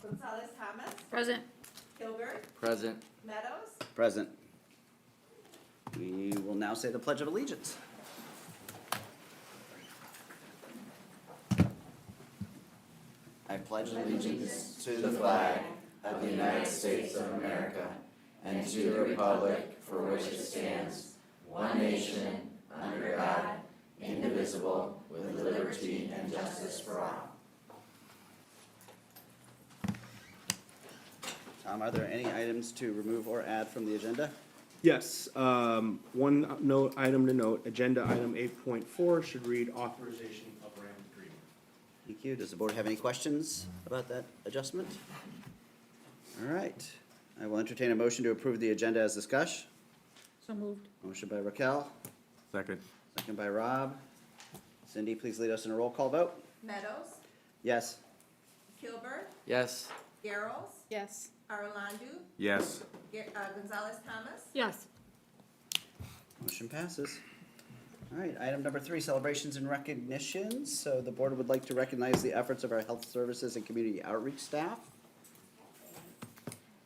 Gonzalez Thomas, Present. Gilbert, Present. Meadows, Present. We will now say the Pledge of Allegiance. I pledge allegiance to the flag of the United States of America and to the republic for which it stands, one nation, under God, indivisible, with liberty and justice for all. Tom, are there any items to remove or add from the agenda? Yes, item to note, agenda item 8.4 should read authorization of RAM agreement. Thank you. Does the board have any questions about that adjustment? All right. I will entertain a motion to approve the agenda as discussed. So moved. Motion by Raquel, Second. second by Rob. Cindy, please lead us in a roll call vote. Meadows, Yes. Gilbert, Yes. Garrels, Yes. Arolandu, Yes. Gonzalez Thomas, Yes. Motion passes. All right, item number 3, celebrations and recognitions. So the board would like to recognize the efforts of our health services and community outreach staff.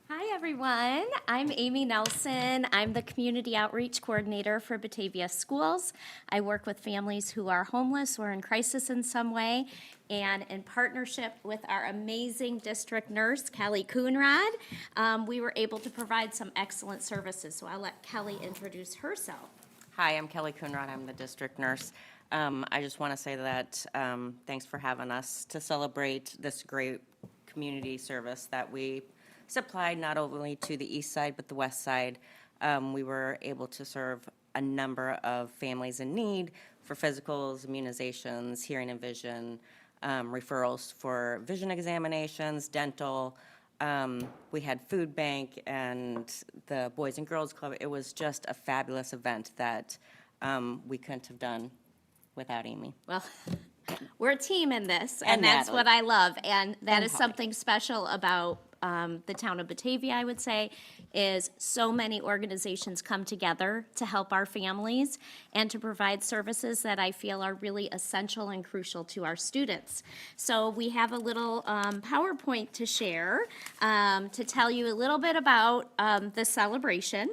Hi, everyone. I'm Amy Nelson. I'm the Community Outreach Coordinator for Batavia Schools. I work with families who are homeless or in crisis in some way. And in partnership with our amazing district nurse, Kelly Coonrod, we were able to provide some excellent services. So I'll let Kelly introduce herself. Hi, I'm Kelly Coonrod. I'm the district nurse. I just want to say that thanks for having us to celebrate this great community service that we supplied not only to the east side but the west side. We were able to serve a number of families in need for physicals, immunizations, hearing and vision, referrals for vision examinations, dental. We had food bank and the Boys and Girls Club. It was just a fabulous event that we couldn't have done without Amy. Well, we're a team in this, And and that's Natalie. what I love. And that And is Holly. something special about the town of Batavia, I would say, is so many organizations come together to help our families and to provide services that I feel are really essential and crucial to our students. So we have a little PowerPoint to share to tell you a little bit about the celebration.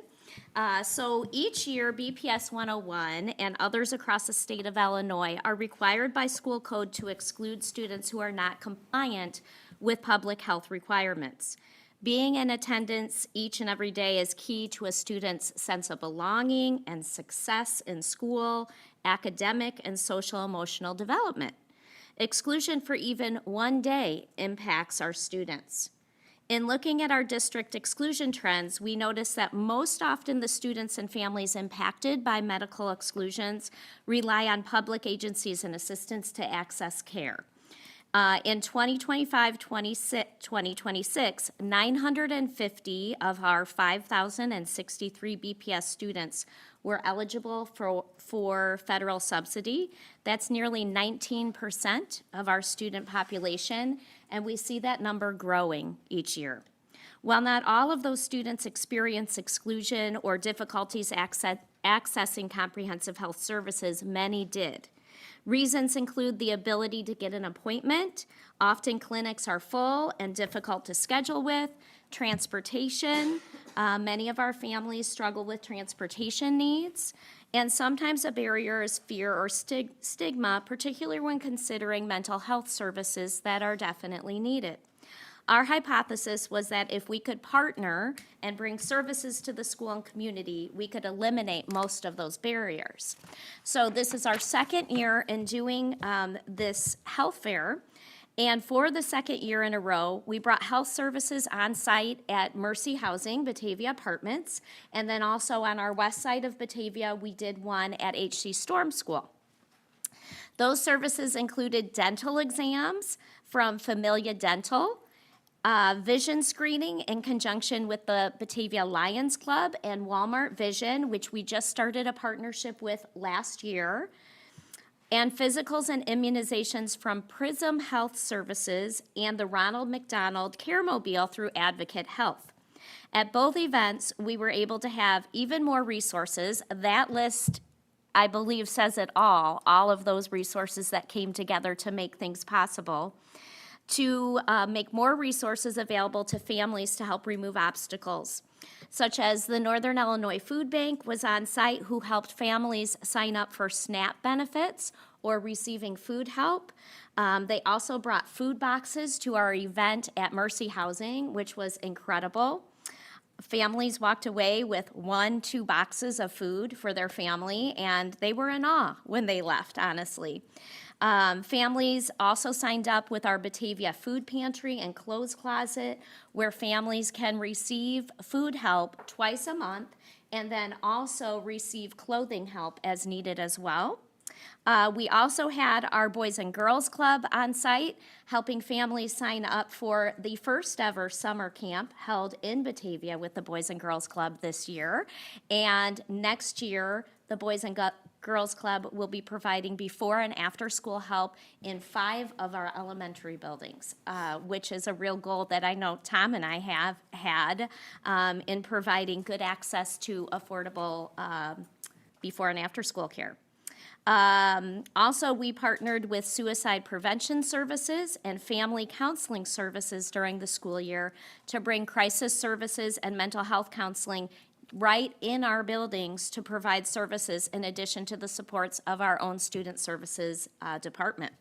So each year, BPS 101 and others across the state of Illinois are required by school code to exclude students who are not compliant with public health requirements. Being in attendance each and every day is key to a student's sense of belonging and success in school, academic, and social emotional development. Exclusion for even one day impacts our students. In looking at our district exclusion trends, we notice that most often the students and families impacted by medical exclusions rely on public agencies and assistants to access care. In 2025-2026, 950 of our 5,063 BPS students were eligible for federal subsidy. That's nearly 19% of our student population, and we see that number growing each year. While not all of those students experience exclusion or difficulties accessing comprehensive health services, many did. Reasons include the ability to get an appointment. Often clinics are full and difficult to schedule with. Transportation. Many of our families struggle with transportation needs. And sometimes a barrier is fear or stigma, particularly when considering mental health services that are definitely needed. Our hypothesis was that if we could partner and bring services to the school and community, we could eliminate most of those barriers. So this is our second year in doing this health fair. And for the second year in a row, we brought health services on site at Mercy Housing, Batavia Apartments. And then also on our west side of Batavia, we did one at HC Storm School. Those services included dental exams from Familia Dental, vision screening in conjunction with the Batavia Lions Club and Walmart Vision, which we just started a partnership with last year, and physicals and immunizations from Prism Health Services and the Ronald McDonald Caremobile through Advocate Health. At both events, we were able to have even more resources. That list, I believe, says it all of those resources that came together to make things possible. to make more resources available to families to help remove obstacles, such as the Northern Illinois Food Bank was on site, who helped families sign up for SNAP benefits or receiving food help. They also brought food boxes to our event at Mercy Housing, which was incredible. Families walked away with 1-2 boxes of food for their family, and they were in awe when they left, honestly. Families also signed up with our Batavia Food Pantry and Clothes Closet, where families can receive food help twice a month and then also receive clothing help as needed as well. We also had our Boys and Girls Club on site, helping families sign up for the first ever summer camp held in Batavia with the Boys and Girls Club this year. And next year, the Boys and Girls Club will be providing before and after school help in 5 of our elementary buildings, which is a real goal that I know Tom and I have had in providing good access to affordable before and after school care. Also, we partnered with Suicide Prevention Services and Family Counseling Services during the school year to bring crisis services and mental health counseling right in our buildings to provide services in addition to the supports of our own Student Services department.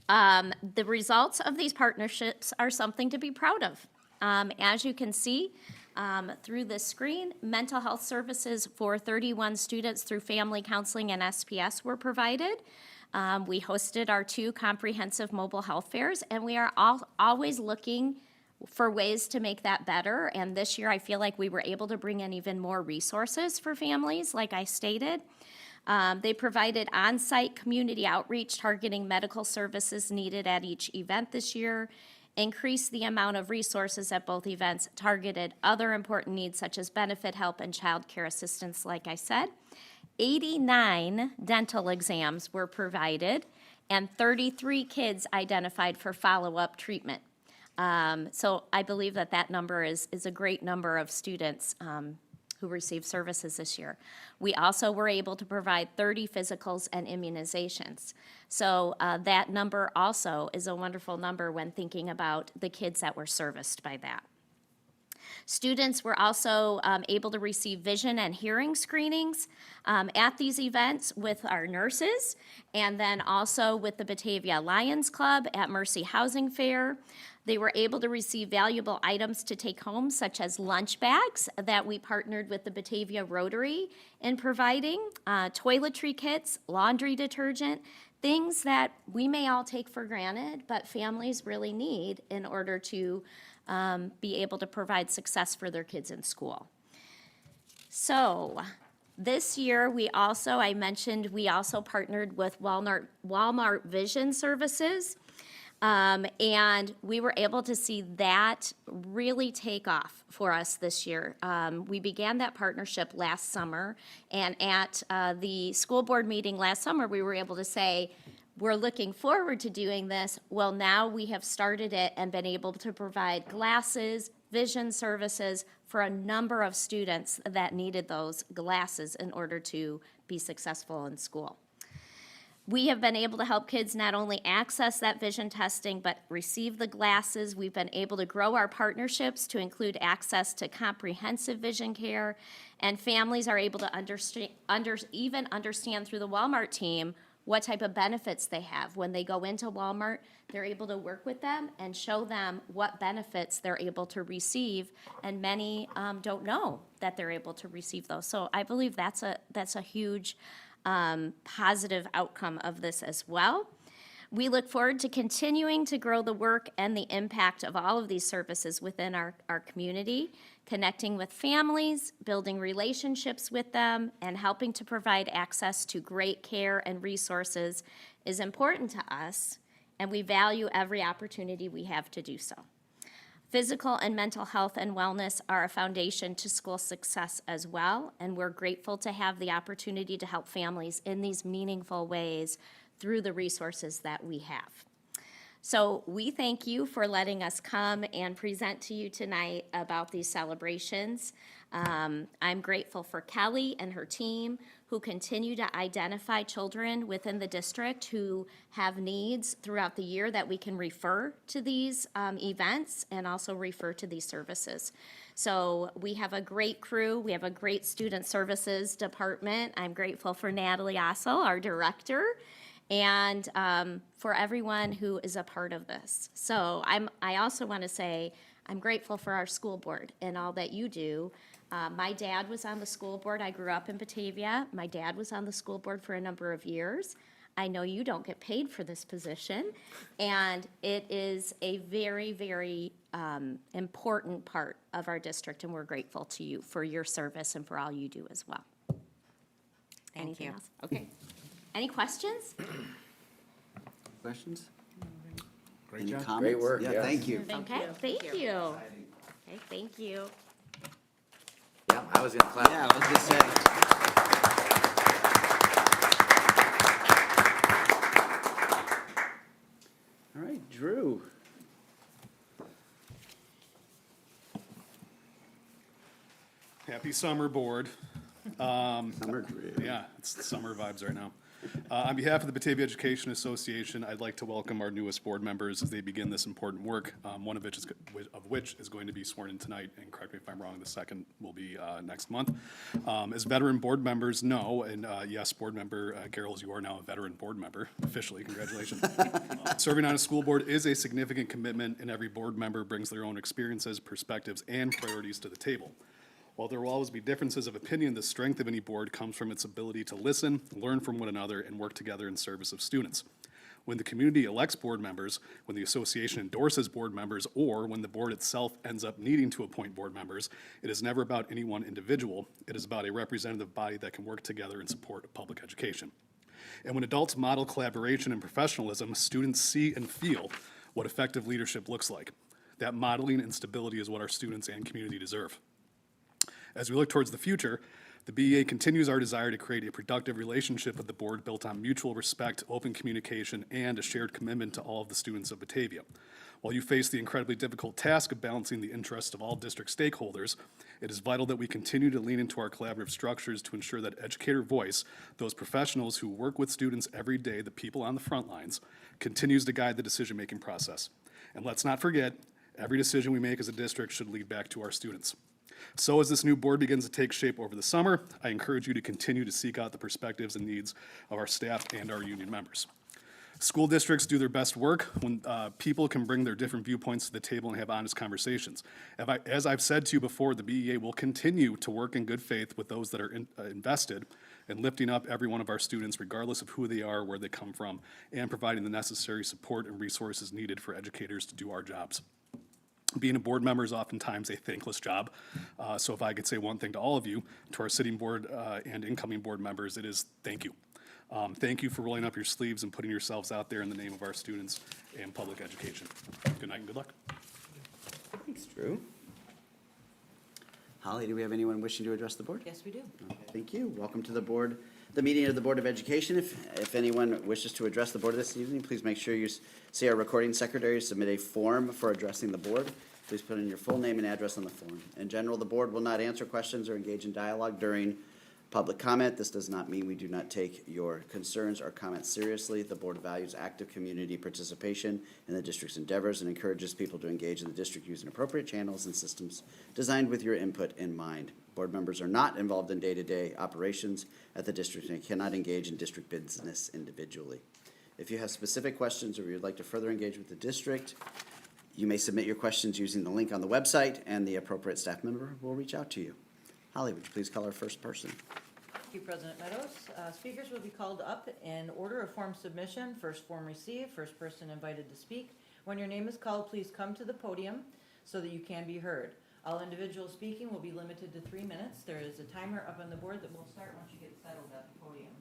The results of these partnerships are something to be proud of. As you can see, through this screen, mental health services for 31 students through family counseling and SPS were provided. We hosted our 2 comprehensive mobile health fairs, and we are always looking for ways to make that better. And this year, I feel like we were able to bring in even more resources for families, like I stated. They provided on-site community outreach targeting medical services needed at each event this year, increased the amount of resources at both events, targeted other important needs such as benefit help and child care assistance, like I said. 89 dental exams were provided, and 33 kids identified for follow-up treatment. So I believe that number is a great number of students who received services this year. We also were able to provide 30 physicals and immunizations. So that number also is a wonderful number when thinking about the kids that were serviced by that. Students were also able to receive vision and hearing screenings at these events with our nurses, and then also with the Batavia Lions Club at Mercy Housing Fair. They were able to receive valuable items to take home, such as lunch bags that we partnered with the Batavia Rotary in providing, toiletry kits, laundry detergent, things that we may all take for granted, but families really need in order to be able to provide success for their kids in school. So this year, I mentioned we also partnered with Walmart Vision Services. And we were able to see that really take off for us this year. We began that partnership last summer, and at the school board meeting last summer, we were able to say, we're looking forward to doing this. Well, now we have started it and been able to provide glasses, vision services for a number of students that needed those glasses in order to be successful in school. We have been able to help kids not only access that vision testing, but receive the glasses. We've been able to grow our partnerships to include access to comprehensive vision care, and families are able to understand through the Walmart team what type of benefits they have. When they go into Walmart, they're able to work with them and show them what benefits they're able to receive, and many don't know that they're able to receive those. So I believe that's a huge positive outcome of this as well. We look forward to continuing to grow the work and the impact of all of these services within our community, connecting with families, building relationships with them, and helping to provide access to great care and resources is important to us, and we value every opportunity we have to do so. Physical and mental health and wellness are a foundation to school success as well, and we're grateful to have the opportunity to help families in these meaningful ways through the resources that we have. So we thank you for letting us come and present to you tonight about these celebrations. I'm grateful for Kelly and her team who continue to identify children within the district who have needs throughout the year that we can refer to these events and also refer to these services. So we have a great crew. We have a great student services department. I'm grateful for Natalie Ossel, our director, and for everyone who is a part of this. So I also want to say I'm grateful for our school board and all that you do. My dad was on the school board. I grew up in Batavia. My dad was on the school board for a number of years. I know you don't get paid for this position, and it is a very, very important part of our district, and we're grateful to you for your service and for all you do as well. Thank Anything you. else? Okay. Any questions? Questions? Great Any job. comments? Great work, Yeah, yes. thank you. Okay, thank you. Okay, thank you. Yeah, I was gonna clap. Yeah, I was gonna say. All right, Drew. Happy summer, board. Summer Drew. Yeah, it's the summer vibes right now. On behalf of the Batavia Education Association, I'd like to welcome our newest board members as they begin this important work, one of which is going to be sworn in tonight, and correct me if I'm wrong, the second will be next month. As veteran board members know, and yes, board member Garrels, you are now a veteran board member, officially, congratulations. Serving on a school board is a significant commitment, and every board member brings their own experiences, perspectives, and priorities to the table. While there will always be differences of opinion, the strength of any board comes from its ability to listen, learn from one another, and work together in service of students. When the community elects board members, when the association endorses board members, or when the board itself ends up needing to appoint board members, it is never about any one individual. It is about a representative body that can work together in support of public education. And when adults model collaboration and professionalism, students see and feel what effective leadership looks like. That modeling and stability is what our students and community deserve. As we look towards the future, the BEA continues our desire to create a productive relationship with the board built on mutual respect, open communication, and a shared commitment to all of the students of Batavia. While you face the incredibly difficult task of balancing the interests of all district stakeholders, it is vital that we continue to lean into our collaborative structures to ensure that educator voice, those professionals who work with students every day, the people on the front lines, continues to guide the decision-making process. And let's not forget, every decision we make as a district should lead back to our students. So as this new board begins to take shape over the summer, I encourage you to continue to seek out the perspectives and needs of our staff and our union members. School districts do their best work when people can bring their different viewpoints to the table and have honest conversations. As I've said to you before, the BEA will continue to work in good faith with those that are invested in lifting up every one of our students, regardless of who they are, where they come from, and providing the necessary support and resources needed for educators to do our jobs. Being a board member is oftentimes a thankless job. So if I could say one thing to all of you, to our sitting board and incoming board members, it is thank you. Thank you for rolling up your sleeves and putting yourselves out there in the name of our students and public education. Good night and good luck. Thanks, Drew. Holly, do we have anyone wishing to address the board? Yes, we do. Okay, thank you. Welcome to the board, the meeting of the Board of Education. If anyone wishes to address the board this evening, please make sure you see our recording secretary submit a form for addressing the board. Please put in your full name and address on the form. In general, the board will not answer questions or engage in dialogue during public comment. This does not mean we do not take your concerns or comments seriously. The board values active community participation in the district's endeavors and encourages people to engage in the district using appropriate channels and systems designed with your input in mind. Board members are not involved in day-to-day operations at the district and cannot engage in district business individually. If you have specific questions or you'd like to further engage with the district, you may submit your questions using the link on the website, and the appropriate staff member will reach out to you. Holly, would you please call our first person? Thank you, President Meadows. Speakers will be called up in order of form submission. First form received, first person invited to speak. When your name is called, please come to the podium so that you can be heard. All individuals speaking will be limited to 3 minutes. There is a timer up on the board that will start once you get settled at the podium.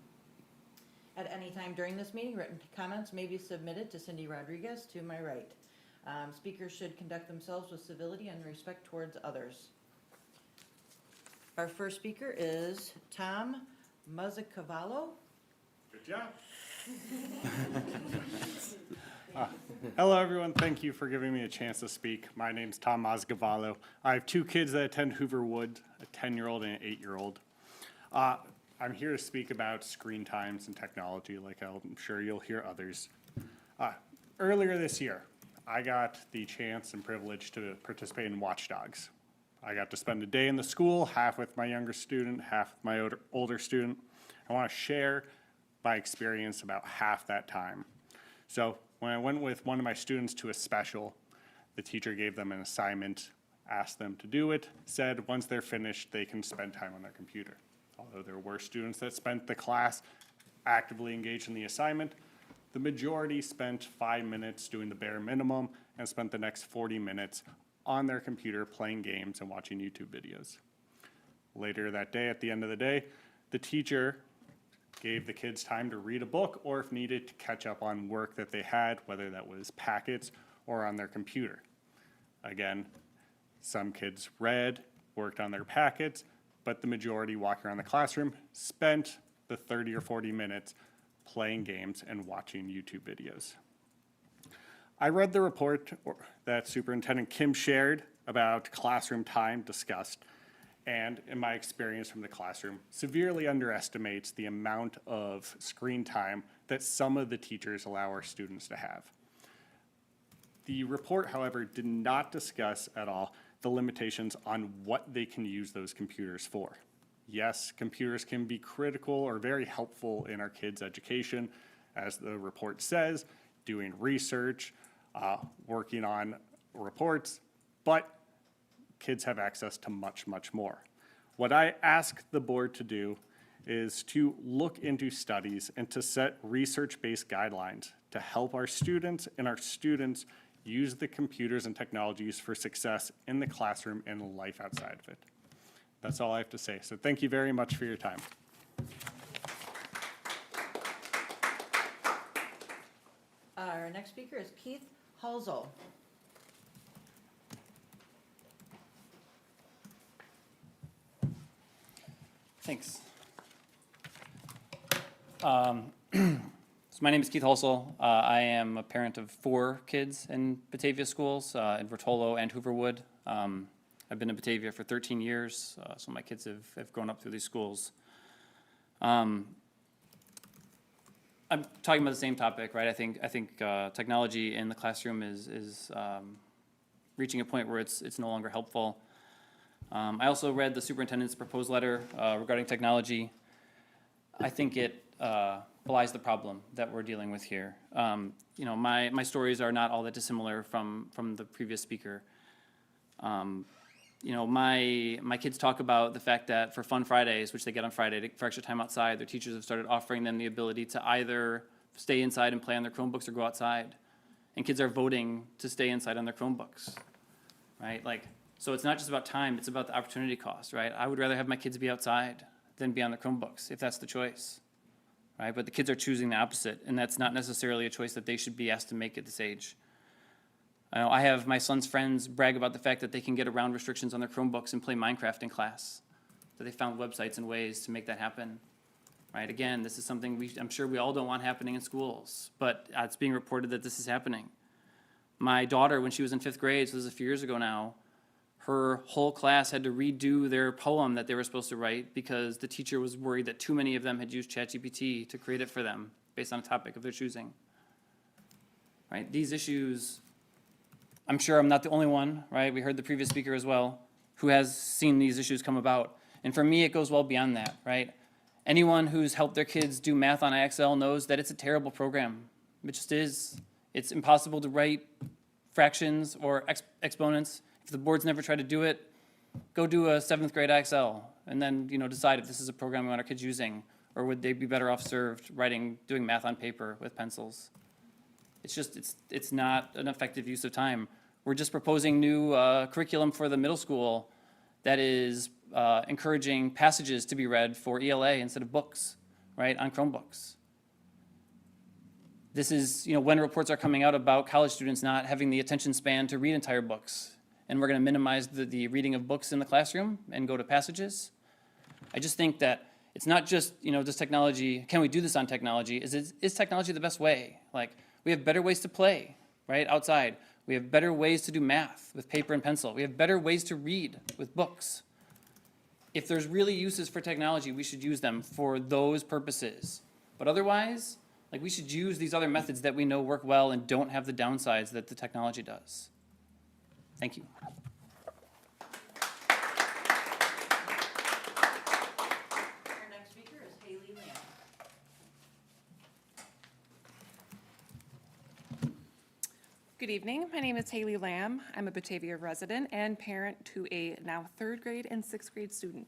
At any time during this meeting, written comments may be submitted to Cindy Rodriguez to my right. Speakers should conduct themselves with civility and respect towards others. Our first speaker is Tom Mazzacavallo. Good job. Hello, everyone. Thank you for giving me a chance to speak. My name's Tom Mazgavallo. I have two kids that attend Hoover Wood, a 10-year-old and an 8-year-old. I'm here to speak about screen times and technology, like I'm sure you'll hear others. Earlier this year, I got the chance and privilege to participate in Watchdogs. I got to spend a day in the school, half with my younger student, half with my older student. I want to share my experience about half that time. So when I went with one of my students to a special, the teacher gave them an assignment, asked them to do it, said once they're finished, they can spend time on their computer. Although there were students that spent the class actively engaged in the assignment, the majority spent 5 minutes doing the bare minimum and spent the next 40 minutes on their computer playing games and watching YouTube videos. Later that day, at the end of the day, the teacher gave the kids time to read a book or, if needed, to catch up on work that they had, whether that was packets or on their computer. Again, some kids read, worked on their packets, but the majority walking around the classroom spent the 30 or 40 minutes playing games and watching YouTube videos. I read the report that Superintendent Kim shared about classroom time discussed, and in my experience from the classroom, severely underestimates the amount of screen time that some of the teachers allow our students to have. The report, however, did not discuss at all the limitations on what they can use those computers for. Yes, computers can be critical or very helpful in our kids' education, as the report says, doing research, working on reports, but kids have access to much, much more. What I ask the board to do is to look into studies and to set research-based guidelines to help our students and our students use the computers and technologies for success in the classroom and life outside of it. That's all I have to say. So thank you very much for your time. Our next speaker is Keith Halsall. Thanks. So my name is Keith Halsall. I am a parent of 4 kids in Batavia schools, in Vertolo and Hooverwood. I've been in Batavia for 13 years, so my kids have grown up through these schools. I'm talking about the same topic, right? I think technology in the classroom is reaching a point where it's no longer helpful. I also read the superintendent's proposed letter regarding technology. I think it belies the problem that we're dealing with here. My stories are not all that dissimilar from the previous speaker. My kids talk about the fact that for Fun Fridays, which they get on Friday for extra time outside, their teachers have started offering them the ability to either stay inside and play on their Chromebooks or go outside. And kids are voting to stay inside on their Chromebooks, right? So it's not just about time, it's about the opportunity cost, right? I would rather have my kids be outside than be on the Chromebooks, if that's the choice, right? But the kids are choosing the opposite, and that's not necessarily a choice that they should be asked to make at this age. I have my son's friends brag about the fact that they can get around restrictions on their Chromebooks and play Minecraft in class, that they found websites and ways to make that happen, right? Again, this is something I'm sure we all don't want happening in schools, but it's being reported that this is happening. My daughter, when she was in 5th grade, so this is a few years ago now, her whole class had to redo their poem that they were supposed to write because the teacher was worried that too many of them had used ChatGPT to create it for them based on a topic of their choosing, right? These issues, I'm sure I'm not the only one, right? We heard the previous speaker as well, who has seen these issues come about. And for me, it goes well beyond that, right? Anyone who's helped their kids do math on IXL knows that it's a terrible program. It just is. It's impossible to write fractions or exponents. If the board's never tried to do it, go do a 7th grade IXL and then decide if this is a program we want our kids using, or would they be better off served doing math on paper with pencils. It's not an effective use of time. We're just proposing new curriculum for the middle school that is encouraging passages to be read for ELA instead of books, right, on Chromebooks. This is, when reports are coming out about college students not having the attention span to read entire books, and we're going to minimize the reading of books in the classroom and go to passages. I just think that It's not just, does technology, can we do this on technology? Is technology the best way? Like, we have better ways to play, right, outside. We have better ways to do math with paper and pencil. We have better ways to read with books. If there's really uses for technology, we should use them for those purposes. But otherwise, like, we should use these other methods that we know work well and don't have the downsides that the technology does. Thank you. Our next speaker is Haley Lamb. Good evening. My name is Haley Lamb. I'm a Batavia resident and parent to a now 3rd grade and 6th grade student.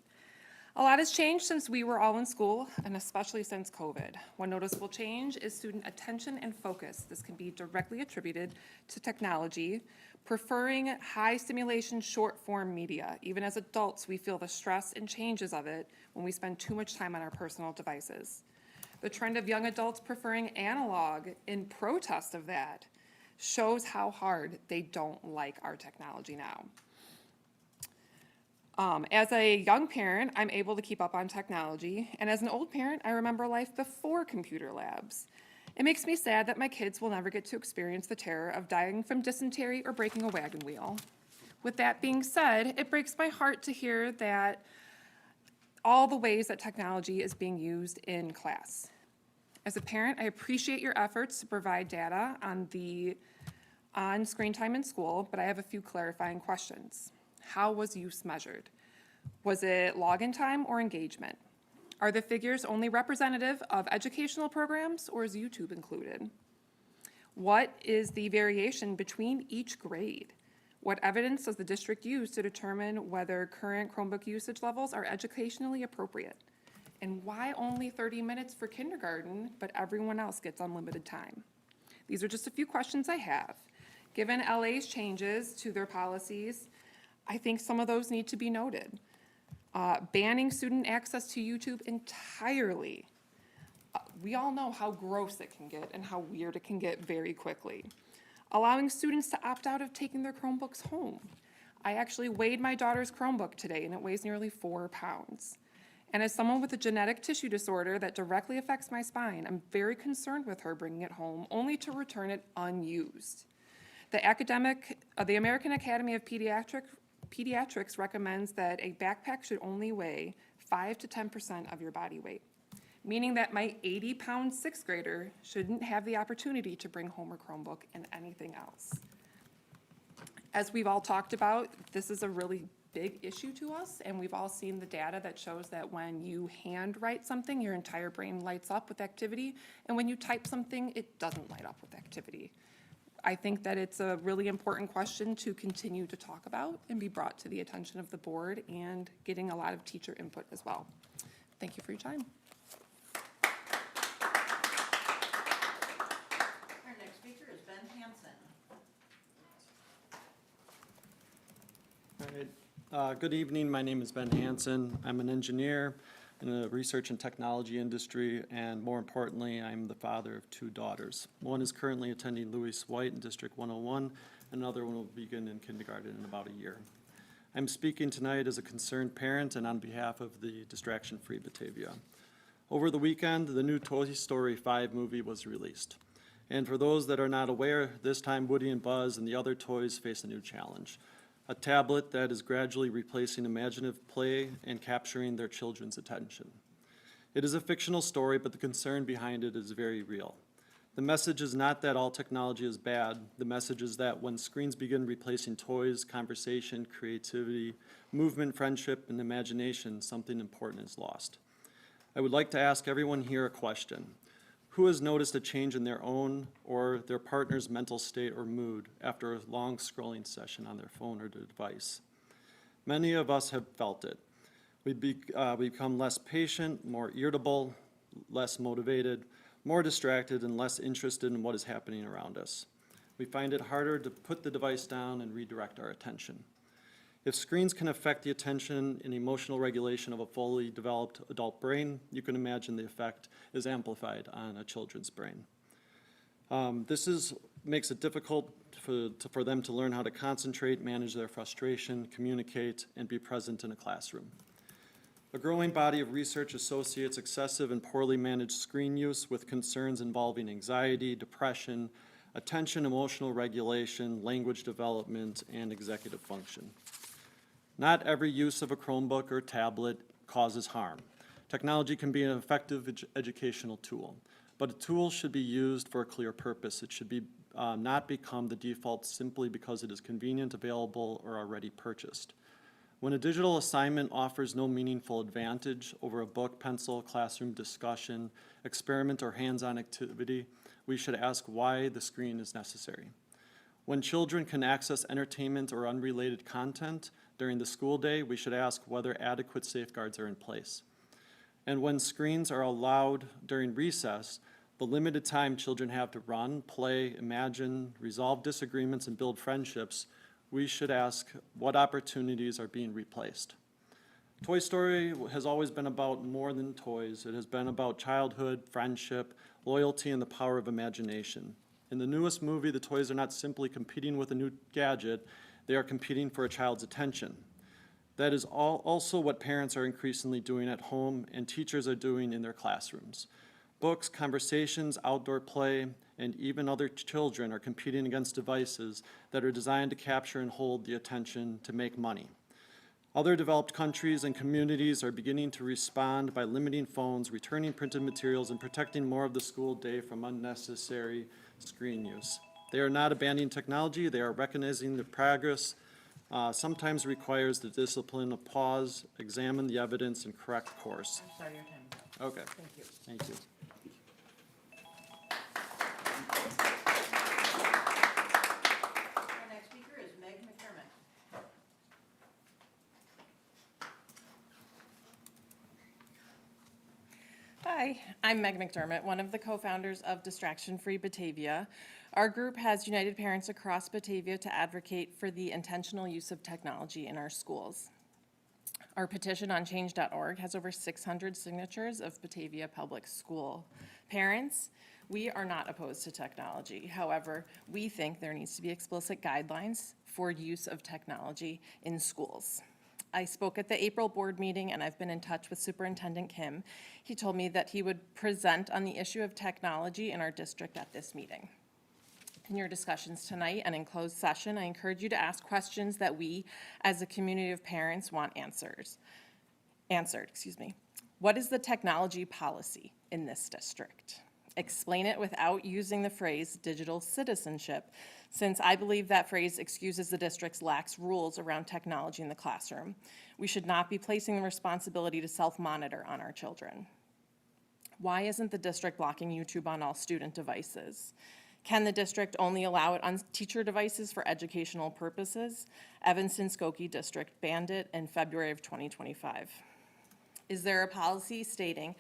A lot has changed since we were all in school, and especially since COVID. One noticeable change is student attention and focus. This can be directly attributed to technology, preferring high stimulation short form media. Even as adults, we feel the stress and changes of it when we spend too much time on our personal devices. The trend of young adults preferring analog in protest of that shows how hard they don't like our technology now. As a young parent, I'm able to keep up on technology, and as an old parent, I remember life before computer labs. It makes me sad that my kids will never get to experience the terror of dying from dysentery or breaking a wagon wheel. With that being said, it breaks my heart to hear that all the ways that technology is being used in class. As a parent, I appreciate your efforts to provide data on screen time in school, but I have a few clarifying questions. How was use measured? Was it login time or engagement? Are the figures only representative of educational programs, or is YouTube included? What is the variation between each grade? What evidence does the district use to determine whether current Chromebook usage levels are educationally appropriate? And why only 30 minutes for kindergarten, but everyone else gets unlimited time? These are just a few questions I have. Given LA's changes to their policies, I think some of those need to be noted. Banning student access to YouTube entirely. We all know how gross it can get and how weird it can get very quickly. Allowing students to opt out of taking their Chromebooks home. I actually weighed my daughter's Chromebook today, and it weighs nearly 4 pounds. And as someone with a genetic tissue disorder that directly affects my spine, I'm very concerned with her bringing it home, only to return it unused. The American Academy of Pediatrics recommends that a backpack should only weigh 5 to 10% of your body weight, meaning that my 80-pound 6th grader shouldn't have the opportunity to bring home her Chromebook and anything else. As we've all talked about, this is a really big issue to us, and we've all seen the data that shows that when you handwrite something, your entire brain lights up with activity, and when you type something, it doesn't light up with activity. I think that it's a really important question to continue to talk about and be brought to the attention of the board and getting a lot of teacher input as well. Thank you for your time. Our next speaker is Ben Hansen. All right. Good evening. My name is Ben Hansen. I'm an engineer in the research and technology industry, and more importantly, I'm the father of 2 daughters. One is currently attending Lewis White in District 101, another one will begin in kindergarten in about a year. I'm speaking tonight as a concerned parent and on behalf of the Distraction-Free Batavia. Over the weekend, the new Toy Story 5 movie was released. And for those that are not aware, this time Woody and Buzz and the other toys face a new challenge. A tablet that is gradually replacing imaginative play and capturing their children's attention. It is a fictional story, but the concern behind it is very real. The message is not that all technology is bad. The message is that when screens begin replacing toys, conversation, creativity, movement, friendship, and imagination, something important is lost. I would like to ask everyone here a question. Who has noticed a change in their own or their partner's mental state or mood after a long scrolling session on their phone or device? Many of us have felt it. We become less patient, more irritable, less motivated, more distracted, and less interested in what is happening around us. We find it harder to put the device down and redirect our attention. If screens can affect the attention and emotional regulation of a fully developed adult brain, you can imagine the effect is amplified on a children's brain. This makes it difficult for them to learn how to concentrate, manage their frustration, communicate, and be present in a classroom. A growing body of research associates excessive and poorly managed screen use with concerns involving anxiety, depression, attention, emotional regulation, language development, and executive function. Not every use of a Chromebook or tablet causes harm. Technology can be an effective educational tool, but a tool should be used for a clear purpose. It should be not become the default simply because it is convenient, available, or already purchased. When a digital assignment offers no meaningful advantage over a book, pencil, classroom discussion, experiment, or hands-on activity, we should ask why the screen is necessary. When children can access entertainment or unrelated content during the school day, we should ask whether adequate safeguards are in place. And when screens are allowed during recess, the limited time children have to run, play, imagine, resolve disagreements, and build friendships, we should ask what opportunities are being replaced. Toy Story has always been about more than toys. It has been about childhood, friendship, loyalty, and the power of imagination. In the newest movie, the toys are not simply competing with a new gadget, they are competing for a child's attention. That is also what parents are increasingly doing at home and teachers are doing in their classrooms. Books, conversations, outdoor play, and even other children are competing against devices that are designed to capture and hold the attention to make money. Other developed countries and communities are beginning to respond by limiting phones, returning printed materials, and protecting more of the school day from unnecessary screen use. They are not abandoning technology, they are recognizing the progress sometimes requires the discipline of pause, examine the evidence, and correct course. I'm sorry, your time is up. Okay. Thank you. Thank you. Our next speaker is Meg McDermott. Hi, I'm Meg McDermott, one of the co-founders of Distraction Free Batavia. Our group has united parents across Batavia to advocate for the intentional use of technology in our schools. Our petition on change.org has over 600 signatures of Batavia Public School parents. We are not opposed to technology. However, we think there needs to be explicit guidelines for use of technology in schools. I spoke at the April board meeting and I've been in touch with Superintendent Kim. He told me that he would present on the issue of technology in our district at this meeting. In your discussions tonight and in closed session, I encourage you to ask questions that we, as a community of parents, want answered. What is the technology policy in this district? Explain it without using the phrase digital citizenship, since I believe that phrase excuses the district's lax rules around technology in the classroom. We should not be placing the responsibility to self-monitor on our children. Why isn't the district blocking YouTube on all student devices? Can the district only allow it on teacher devices for educational purposes? Evanston-Skokie District banned it in February of 2025. Is there a policy stating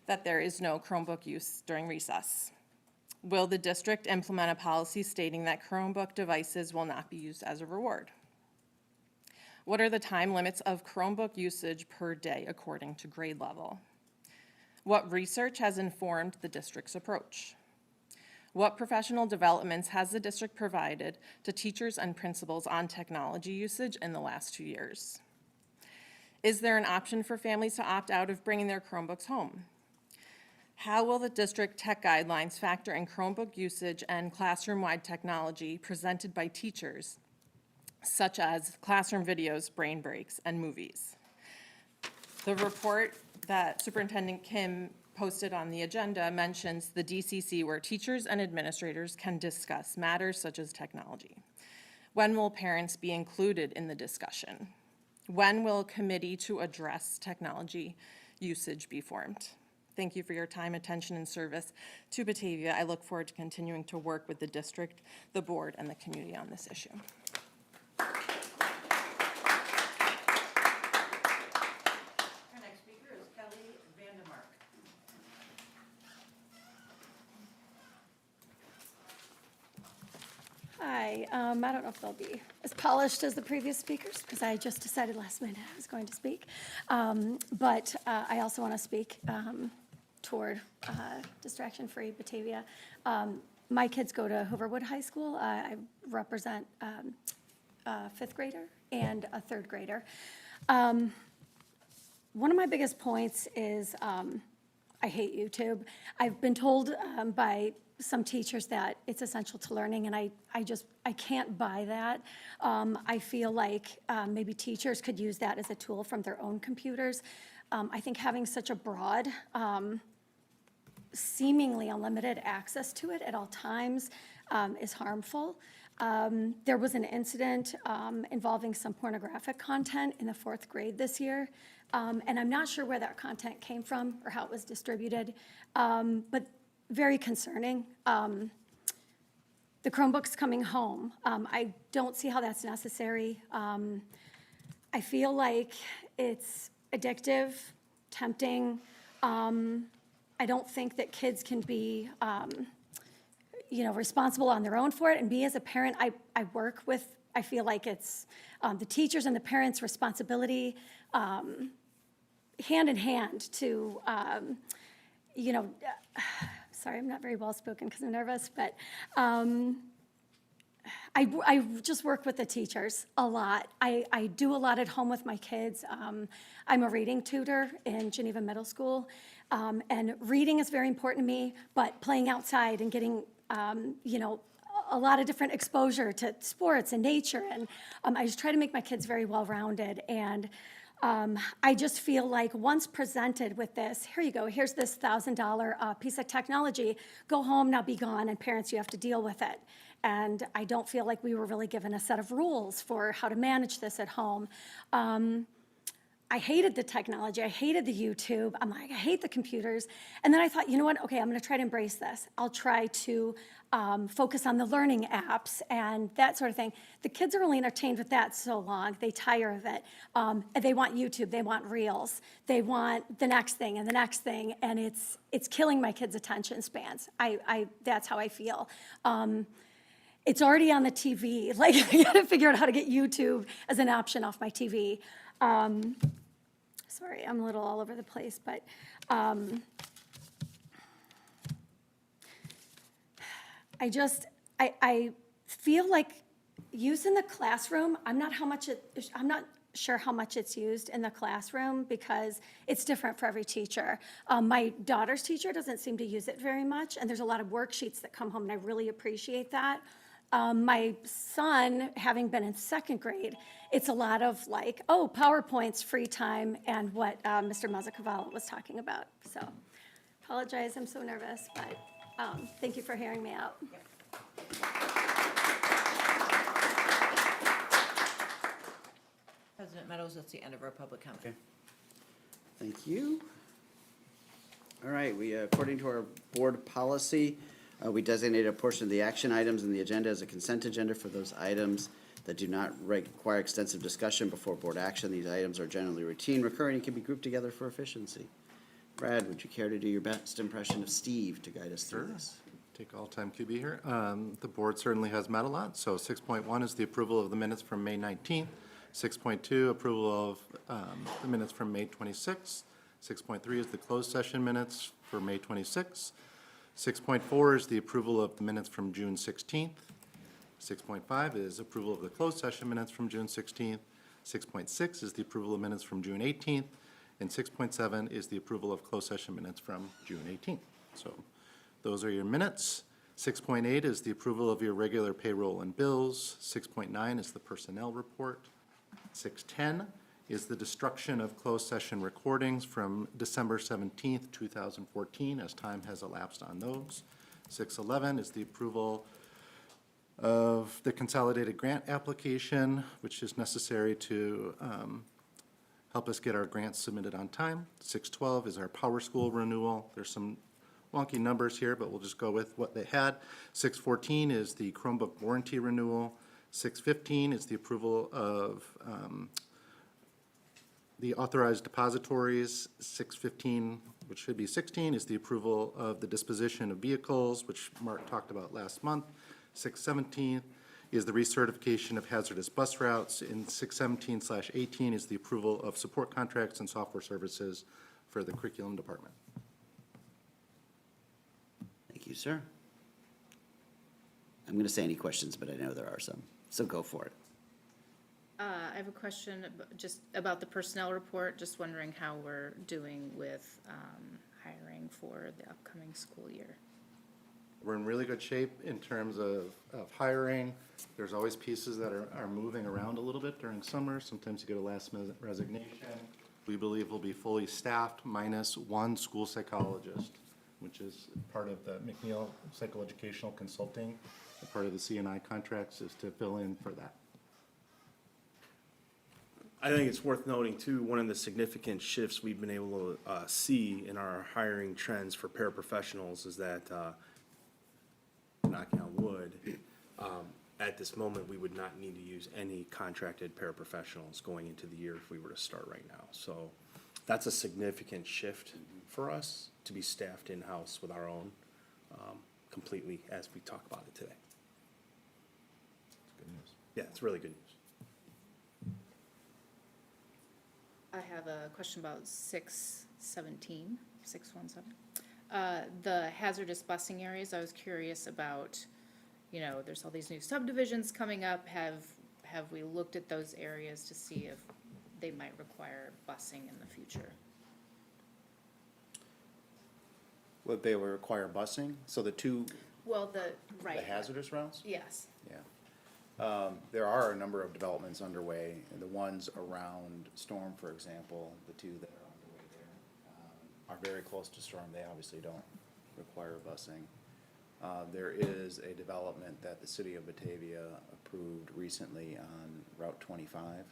that there is no Chromebook use during recess? Will the district implement a policy stating that Chromebook devices will not be used as a reward? What are the time limits of Chromebook usage per day according to grade level? What research has informed the district's approach? What professional developments has the district provided to teachers and principals on technology usage in the last 2 years? Is there an option for families to opt out of bringing their Chromebooks home? How will the district tech guidelines factor in Chromebook usage and classroom-wide technology presented by teachers, such as classroom videos, brain breaks, and movies? The report that Superintendent Kim posted on the agenda mentions the DCC, where teachers and administrators can discuss matters such as technology. When will parents be included in the discussion? When will a committee to address technology usage be formed? Thank you for your time, attention, and service to Batavia. I look forward to continuing to work with the district, the board, and the community on this issue. Our next speaker is Kelly Vandemark. Hi, I don't know if they'll be as polished as the previous speakers, because I just decided last minute I was going to speak. But I also want to speak toward Distraction-Free Batavia. My kids go to Hooverwood High School. I represent a fifth grader and a third grader. one of my biggest points is I hate YouTube. I've been told by some teachers that it's essential to learning, and I can't buy that. I feel like maybe teachers could use that as a tool from their own computers. I think having such a broad, seemingly unlimited access to it at all times is harmful. There was an incident involving some pornographic content in the 4th grade this year, and I'm not sure where that content came from or how it was distributed, but very concerning. The Chromebooks coming home, I don't see how that's necessary. I feel like it's addictive, tempting. I don't think that kids can be responsible on their own for it. And me as a parent, I work with, I feel like it's the teachers and the parents' responsibility hand in hand to, sorry, I'm not very well-spoken because I'm nervous, but I just work with the teachers a lot. I do a lot at home with my kids. I'm a reading tutor in Geneva Middle School, and reading is very important to me, but playing outside and getting, a lot of different exposure to sports and nature, and I just try to make my kids very well-rounded, and I just feel like once presented with this, here you go, here's this $1,000 piece of technology, go home, now be gone, and parents, you have to deal with it. And I don't feel like we were really given a set of rules for how to manage this at home. I hated the technology, I hated the YouTube, I'm like, I hate the computers. And then I thought, you know what, okay, I'm gonna try to embrace this. I'll try to focus on the learning apps and that sort of thing. The kids are only entertained with that so long, they tire of it. They want YouTube, they want Reels, they want the next thing and the next thing, and it's killing my kids' attention spans. That's how I feel. It's already on the TV, like I gotta figure out how to get YouTube as an option off my TV. Sorry, I'm a little all over the place, but I feel like use in the classroom, I'm not sure how much it's used in the classroom because it's different for every teacher. My daughter's teacher doesn't seem to use it very much, and there's a lot of worksheets that come home, and I really appreciate that. My son, having been in 2nd grade, it's a lot of like, oh, PowerPoints, free time, and what Mr. Mazzacavallo was talking about. So, apologize, I'm so nervous, but thank you for hearing me out. President Meadows, that's the end of our public comment. Okay. Thank you. All right, we, according to our board policy, we designated a portion of the action items in the agenda as a consent agenda for those items that do not require extensive discussion before board action. These items are generally routine, recurring, and can be grouped together for efficiency. Brad, would you care to do your best impression of Steve to guide us through this? Take all time QB here. The board certainly has met a lot. So 6.1 is the approval of the minutes from May 19th. 6.2, approval of the minutes from May 26th. 6.3 is the closed session minutes for May 26th. 6.4 is the approval of the minutes from June 16th. 6.5 is approval of the closed session minutes from June 16th. 6.6 is the approval of minutes from June 18th. And 6.7 is the approval of closed session minutes from June 18th. So those are your minutes. 6.8 is the approval of your regular payroll and bills. 6.9 is the personnel report. 6.10 is the destruction of closed session recordings from December 17th, 2014, as time has elapsed on those. 6.11 is the approval of the consolidated grant application, which is necessary to help us get our grants submitted on time. 6.12 is our Power School renewal. There's some wonky numbers here, but we'll just go with what they had. 6.14 is the Chromebook warranty renewal. 6.15 is the approval of the authorized depositories. 6.15, which should be 16, is the approval of the disposition of vehicles, which Mark talked about last month. 6.17 is the recertification of hazardous bus routes. And 6.17/18 is the approval of support contracts and software services for the curriculum department. Thank you, sir. I'm going to say any questions, but I know there are some, so go for it. I have a question just about the personnel report, just wondering how we're doing with hiring for the upcoming school year. We're in really good shape in terms of hiring. There's always pieces that are moving around a little bit during summer. Sometimes you get a last minute resignation. We believe we'll be fully staffed minus one school psychologist, which is part of the McNeil Psychoeducational Consulting. Part of the CNI contracts is to fill in for that. I think it's worth noting too, one of the significant shifts we've been able to see in our hiring trends for paraprofessionals is that, knocking on wood, at this moment, we would not need to use any contracted paraprofessionals going into the year if we were to start right now. So that's a significant shift for us to be staffed in-house with our own completely as we talk about it today. Good news. Yeah, it's really good news. I have a question about 617. The hazardous busing areas, I was curious about, you know, there's all these new subdivisions coming up. Have we looked at those areas to see if they might require busing in the future? Would they require busing? So the two, Well, the hazardous routes? Yes. Yeah. There are a number of developments underway, and the ones around Storm, for example, the two that are underway there, are very close to Storm. They obviously don't require busing. There is a development that the city of Batavia approved recently on Route 25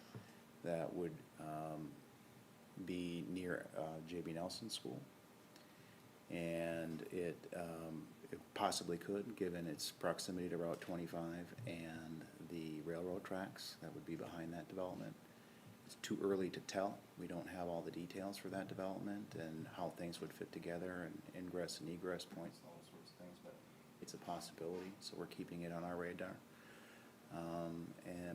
that would, be near, J.B. Nelson School. And it possibly could, given its proximity to Route 25 and the railroad tracks that would be behind that development. It's too early to tell. We don't have all the details for that development and how things would fit together and ingress and egress points and all those sorts of things, but it's a possibility, so we're keeping it on our radar.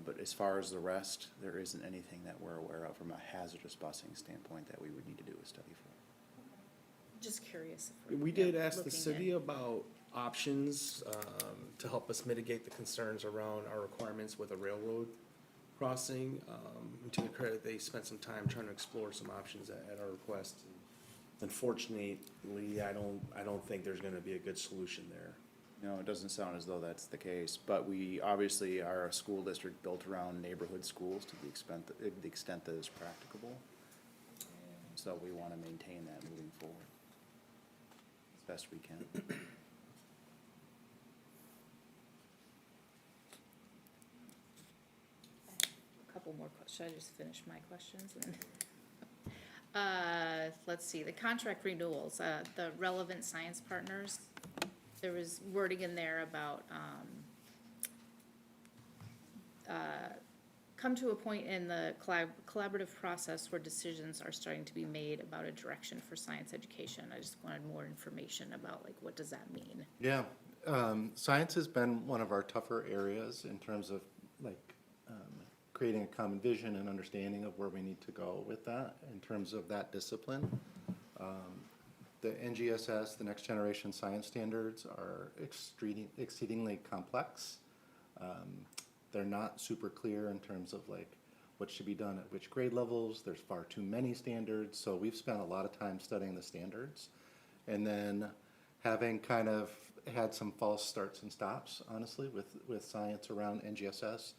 But as far as the rest, there isn't anything that we're aware of from a hazardous busing standpoint that we would need to do a study for. Just curious. If We did ask the looking city at- about options to help us mitigate the concerns around our requirements with a railroad crossing. And to their credit, they spent some time trying to explore some options at our request. Unfortunately, I don't think there's gonna be a good solution there. No, it doesn't sound as though that's the case, but we obviously are a school district built around neighborhood schools to the extent that is practicable. And so we want to maintain that moving forward as best we can. A couple more questions. Should I just finish my questions? And let's see, the contract renewals, the relevant science partners, there was wording in there about, come to a point in the collaborative process where decisions are starting to be made about a direction for science education. I just wanted more information about, like, what does that mean? Yeah, science has been one of our tougher areas in terms of creating a common vision and understanding of where we need to go with that in terms of that discipline. The NGSS, the Next Generation Science Standards, are exceedingly complex. They're not super clear in terms of like what should be done at which grade levels. There's far too many standards, so we've spent a lot of time studying the standards. And then having kind of had some false starts and stops, honestly, with science around NGSS,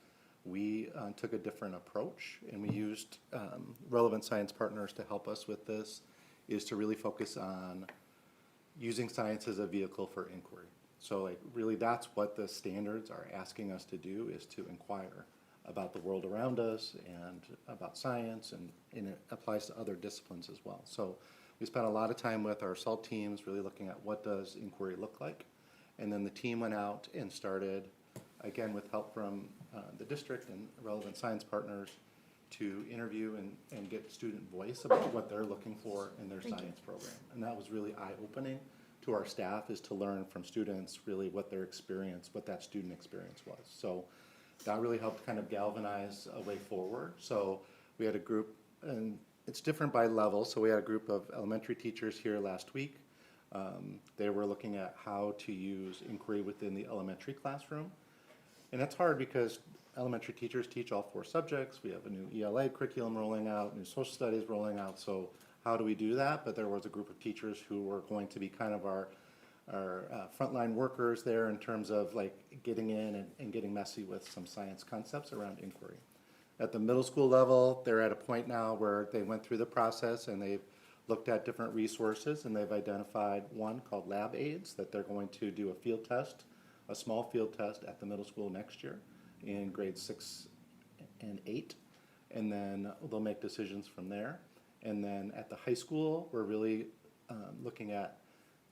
we took a different approach, and we used relevant science partners to help us with this, is to really focus on using science as a vehicle for inquiry. So like really that's what the standards are asking us to do, is to inquire about the world around us and about science, and it applies to other disciplines as well. So we spent a lot of time with our SALT teams really looking at what does inquiry look like. And then the team went out and started, again with help from the district and relevant science partners, to interview and get student voice about what they're looking for in their science program. And that was really eye-opening to our staff, is to learn from students really what their experience, what that student experience was. So that really helped kind of galvanize a way forward. So we had a group, and it's different by level, so we had a group of elementary teachers here last week. They were looking at how to use inquiry within the elementary classroom. And that's hard because elementary teachers teach all 4 subjects. We have a new ELA curriculum rolling out, new social studies rolling out. So how do we do that? But there was a group of teachers who were going to be kind of our frontline workers there in terms of like getting in and getting messy with some science concepts around inquiry. At the middle school level, they're at a point now where they went through the process and they've looked at different resources, and they've identified one called Lab Aids that they're going to do a field test, a small field test at the middle school next year in grades 6 and 8, and then they'll make decisions from there. And then at the high school, we're really looking at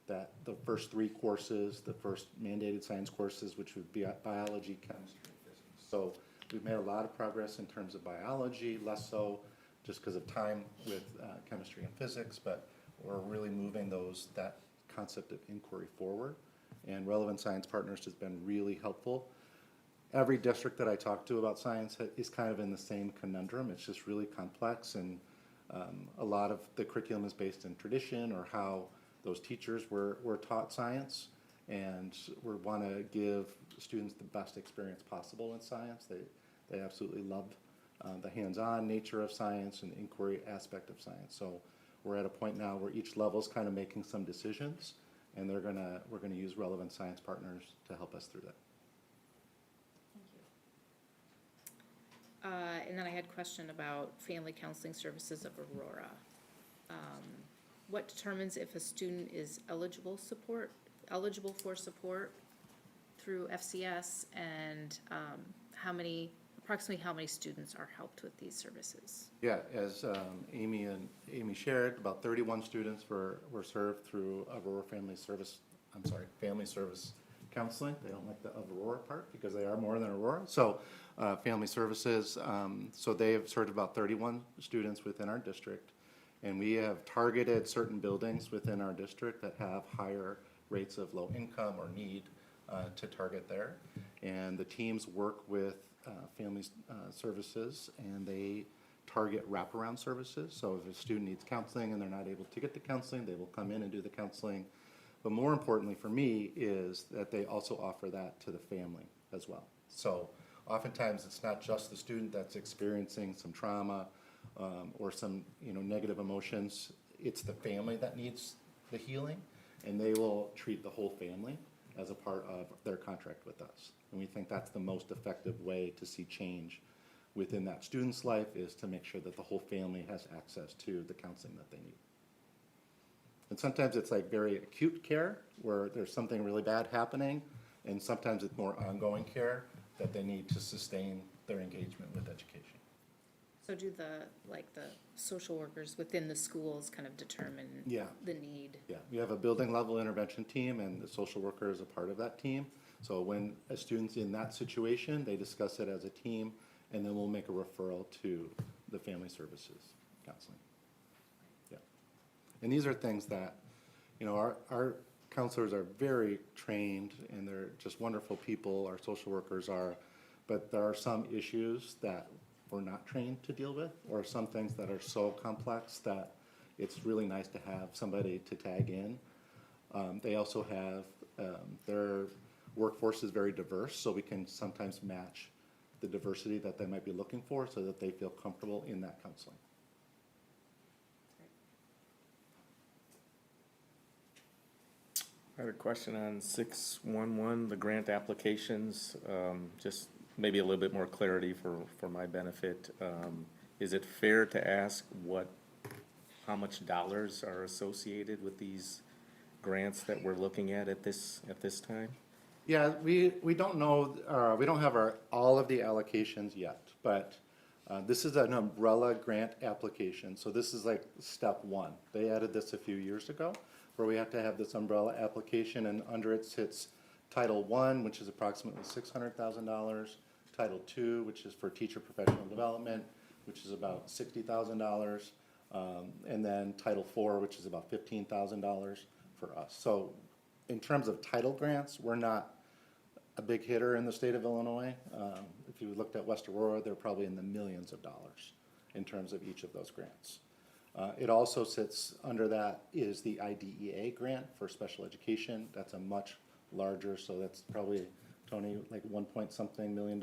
the first 3 courses, the first mandated science courses, which would be biology, chemistry, and physics. So we've made a lot of progress in terms of biology, less so just because of time with chemistry and physics, but we're really moving that concept of inquiry forward. And Relevant Science Partners has been really helpful. Every district that I talk to about science is kind of in the same conundrum. It's just really complex, and a lot of the curriculum is based in tradition or how those teachers were taught science, and we want to give students the best experience possible in science. They absolutely love the hands-on nature of science and the inquiry aspect of science. So we're at a point now where each level is kind of making some decisions, and we're gonna use Relevant Science Partners to help us through that. And then I had a question about Family Counseling Services of Aurora. What determines if a student is eligible for support through FCS, and approximately how many students are helped with these services? Yeah, as Amy shared, about 31 students were served through Aurora Family Service Counseling. They don't like the Aurora part because they are more than Aurora. So Family Services, so they have served about 31 students within our district. And we have targeted certain buildings within our district that have higher rates of low income or need to target there. And the teams work with Family Services, and they target wraparound services. So if a student needs counseling and they're not able to get the counseling, they will come in and do the counseling. But more importantly for me is that they also offer that to the family as well. So oftentimes it's not just the student that's experiencing some trauma or some negative emotions. It's the family that needs the healing, and they will treat the whole family as a part of their contract with us. And we think that's the most effective way to see change within that student's life, is to make sure that the whole family has access to the counseling that they need. And sometimes it's like very acute care where there's something really bad happening, and sometimes it's more ongoing care that they need to sustain their engagement with education. So do the social workers within the schools kind of determine the need? Yeah, we have a building level intervention team, and the social worker is a part of that team. So when a student's in that situation, they discuss it as a team, and then we'll make a referral to the Family Services Counseling. Yeah. And these are things that, our counselors are very trained, and they're just wonderful people, our social workers are, but there are some issues that we're not trained to deal with, or some things that are so complex that it's really nice to have somebody to tag in. They also have, their workforce is very diverse, so we can sometimes match the diversity that they might be looking for so that they feel comfortable in that counseling. I have a question on 611, the grant applications, just maybe a little bit more clarity for my benefit. Is it fair to ask how much dollars are associated with these grants that we're looking at this time? Yeah, we don't know, we don't have all of the allocations yet, but this is an umbrella grant application. So this is like step 1. They added this a few years ago, where we have to have this umbrella application, and under it sits Title I, which is approximately $600,000, Title II, which is for teacher professional development, which is about $60,000, and then Title IV, which is about $15,000 for us. So in terms of title grants, we're not a big hitter in the state of Illinois. If you looked at West Aurora, they're probably in the millions of dollars in terms of each of those grants. It also sits under that is the IDEA grant for special education. That's a much larger, so that's probably Tony, like 1 point something million?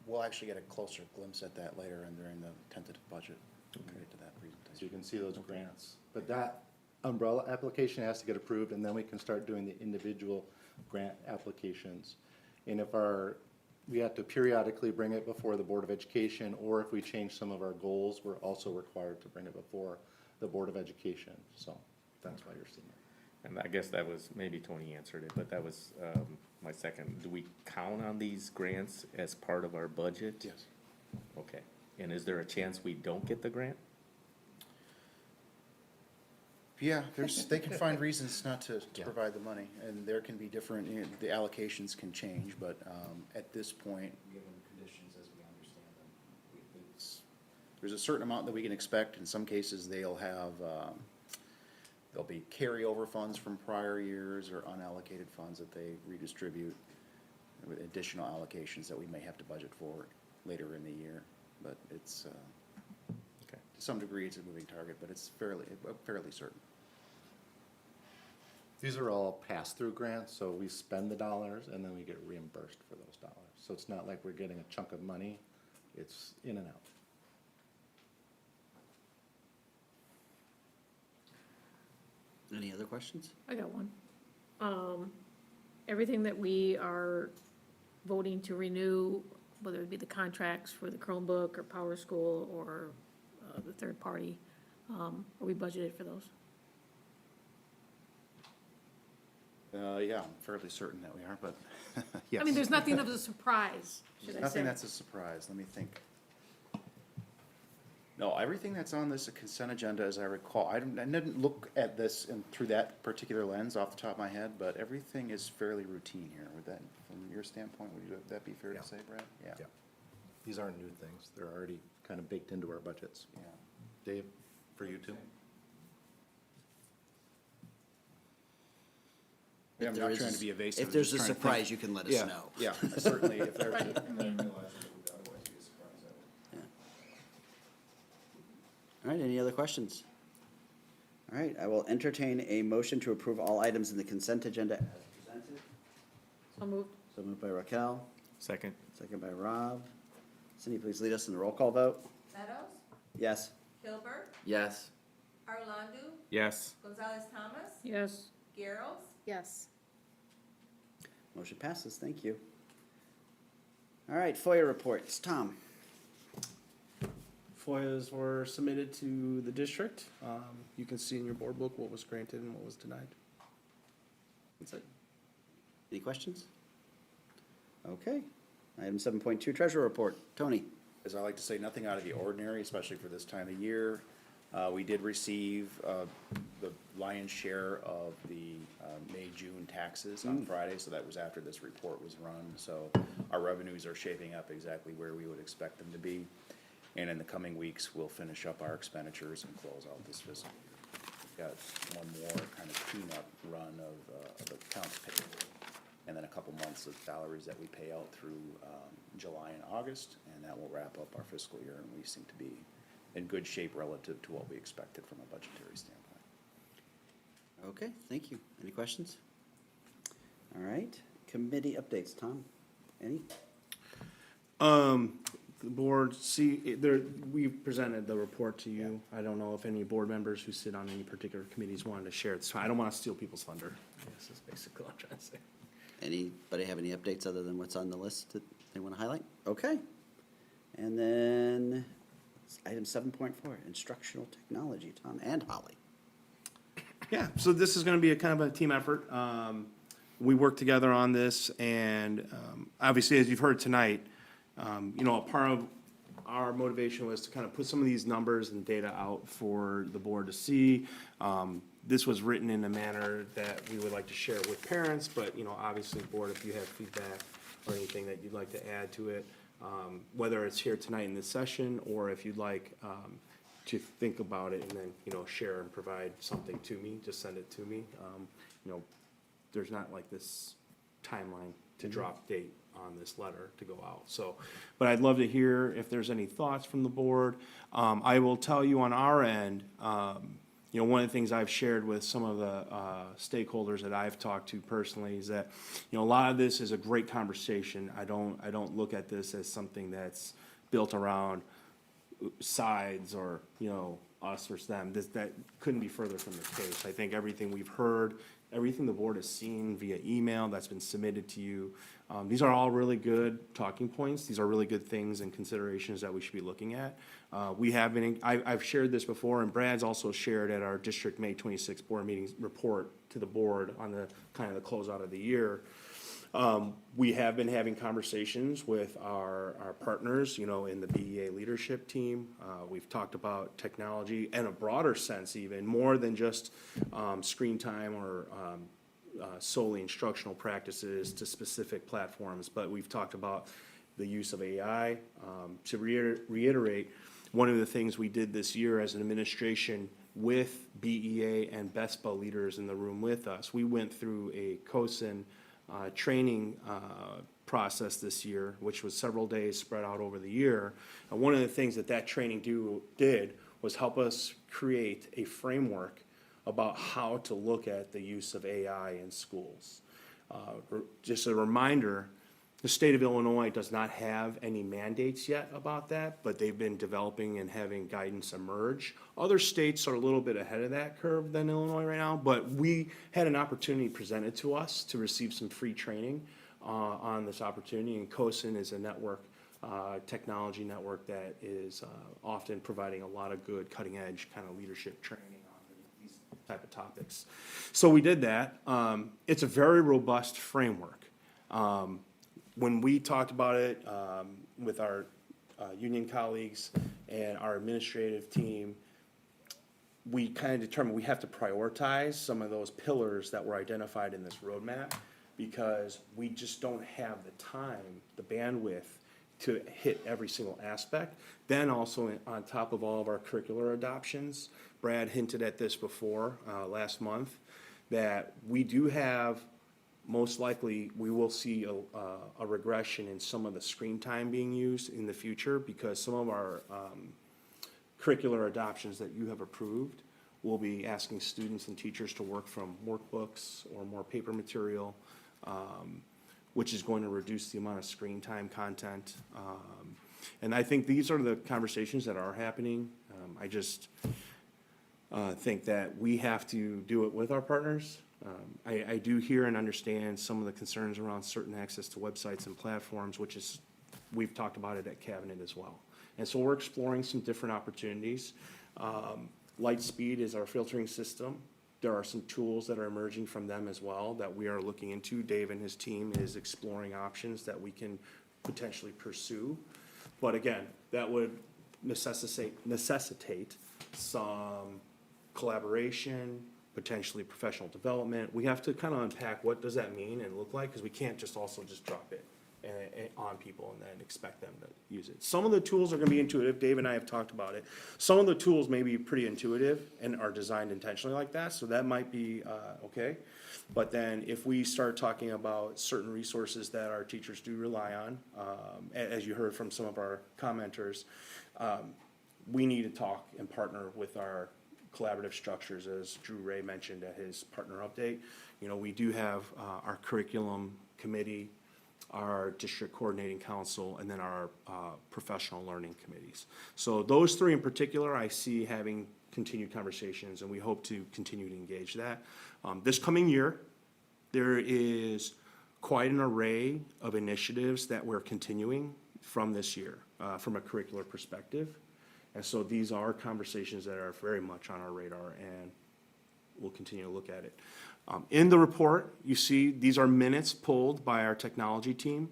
We'll actually get a closer glimpse at that later and during the tentative budget. We'll get to that So you presentation. can see those grants. But that umbrella application has to get approved, and then we can start doing the individual grant applications. And if we have to periodically bring it before the Board of Education, or if we change some of our goals, we're also required to bring it before the Board of Education. So that's why you're seeing it. And I guess that was, maybe Tony answered it, but that was my second. Do we count on these grants as part of our budget? Yes. Okay. And is there a chance we don't get the grant? Yeah, they can find reasons not to provide the money, and there can be different, the allocations can change, but at this point, given the conditions as we understand them, there's a certain amount that we can expect. In some cases, they'll be carryover funds from prior years or unallocated funds that they redistribute with additional allocations that we may have to budget for later in the year. But it's, to some degree, it's a moving target, but it's fairly certain. These are all pass-through grants, so we spend the dollars and then we get reimbursed for those dollars. So it's not like we're getting a chunk of money, it's in and out. Any other questions? I got one. Everything that we are voting to renew, whether it be the contracts for the Chromebook or Power School or the third party, are we budgeted for those? Yeah, I'm fairly certain that we are, but yes. I mean, there's nothing of a surprise, should I say? Nothing that's a surprise, let me think. No, everything that's on this consent agenda, as I recall, I didn't look at this through that particular lens off the top of my head, but everything is fairly routine here. Would that, from your standpoint, would that be fair to say, Brad? Yeah. These aren't new things, they're already kind of baked into our budgets. Yeah. Dave, for you too? Yeah, I'm not trying to be evasive. If there's just a trying to think. surprise, you can let us Yeah, know. Yeah, certainly, if there's, I realize that it would otherwise be a surprise. All right, any other questions? All right, I will entertain a motion to approve all items in the consent agenda as presented. So moved. So moved by Raquel, Second. second by Rob. Cindy, please lead us in the roll call vote. Meadows, Yes. Kilbert, Yes. Arlandu, Yes. Gonzalez Thomas, Yes. Garrels, Yes. Motion passes, thank you. All right, FOIA reports. Tom? FOIAs were submitted to the district. You can see in your board book what was granted and what was denied. That's it. Any questions? Okay. Item 7.2, treasurer report. Tony? As I like to say, nothing out of the ordinary, especially for this time of year. We did receive the lion's share of the May-June taxes on Friday, so that was after this report was run. So our revenues are shaping up exactly where we would expect them to be. And in the coming weeks, we'll finish up our expenditures and close out this fiscal year. We've got one more kind of cleanup run of accounts payable, and then a couple months of salaries that we pay out through July and August, and that will wrap up our fiscal year, and we seem to be in good shape relative to what we expected from a budgetary standpoint. Okay, thank you. Any questions? All right, committee updates. Tom? Any? The board, we presented the report to you. I don't know if any board members who sit on any particular committees wanted to share it. So I don't want to steal people's thunder. This is basically what I'm trying to say. Anybody have any updates other than what's on the list that they want to highlight? Okay. And then item 7.4, instructional technology. Tom and Holly. Yeah, so this is going to be a kind of a team effort. We work together on this, and obviously, as you've heard tonight, a part of our motivation was to kind of put some of these numbers and data out for the board to see. This was written in a manner that we would like to share with parents, but, obviously, board, if you have feedback or anything that you'd like to add to it, whether it's here tonight in this session, or if you'd like to think about it and then, share and provide something to me, just send it to me. There's not like this timeline to drop date on this letter to go out. So, but I'd love to hear if there's any thoughts from the board. I will tell you on our end, You know, one of the things I've shared with some of the stakeholders that I've talked to personally is that, you know, a lot of this is a great conversation. I don't look at this as something that's built around sides or, you know, us versus them. That couldn't be further from the case. I think everything we've heard, everything the board has seen via email that's been submitted to you, these are all really good talking points. These are really good things and considerations that we should be looking at. I've shared this before, and Brad's also shared at our district May 26th board meetings report to the board on the kind of the closeout of the year. We have been having conversations with our partners, you know, in the BEA leadership team. We've talked about technology in a broader sense, even more than just screen time or solely instructional practices to specific platforms. But we've talked about the use of AI. To reiterate, one of the things we did this year as an administration with BEA and BESPA leaders in the room with us, we went through a COSIN training process this year, which was several days spread out over the year. And one of the things that training did was help us create a framework about how to look at the use of AI in schools. Just a reminder, the state of Illinois does not have any mandates yet about that, but they've been developing and having guidance emerge. Other states are a little bit ahead of that curve than Illinois right now, but we had an opportunity presented to us to receive some free training on this opportunity, and COSIN is a network, technology network that is often providing a lot of good cutting-edge kind of leadership training on these type of topics. So we did that. It's a very robust framework. When we talked about it with our union colleagues and our administrative team, we kind of determined we have to prioritize some of those pillars that were identified in this roadmap because we just don't have the time, the bandwidth to hit every single aspect. Then also on top of all of our curricular adoptions, Brad hinted at this before last month, that we do have most likely we will see a regression in some of the screen time being used in the future because some of our curricular adoptions that you have approved will be asking students and teachers to work from workbooks or more paper material, which is going to reduce the amount of screen time content. And I think these are the conversations that are happening. I just think that we have to do it with our partners. I do hear and understand some of the concerns around certain access to websites and platforms, which is, we've talked about it at Cabinet as well. And so we're exploring some different opportunities. Lightspeed is our filtering system. There are some tools that are emerging from them as well that we are looking into. Dave and his team is exploring options that we can potentially pursue. But again, that would necessitate some collaboration, potentially professional development. We have to kind of unpack what does that mean and look like, because we can't just also just drop it on people and then expect them to use it. Some of the tools are going to be intuitive. Dave and I have talked about it. Some of the tools may be pretty intuitive and are designed intentionally like that, so that might be okay. But then if we start talking about certain resources that our teachers do rely on, as you heard from some of our commenters, we need to talk and partner with our collaborative structures, as Drew Ray mentioned at his partner update. You know, we do have our curriculum committee, our district coordinating council, and then our professional learning committees. So those three in particular, I see having continued conversations, and we hope to continue to engage that. This coming year, there is quite an array of initiatives that we're continuing from this year, from a curricular perspective. And so these are conversations that are very much on our radar, and we'll continue to look at it. In the report, you see these are minutes pulled by our technology team.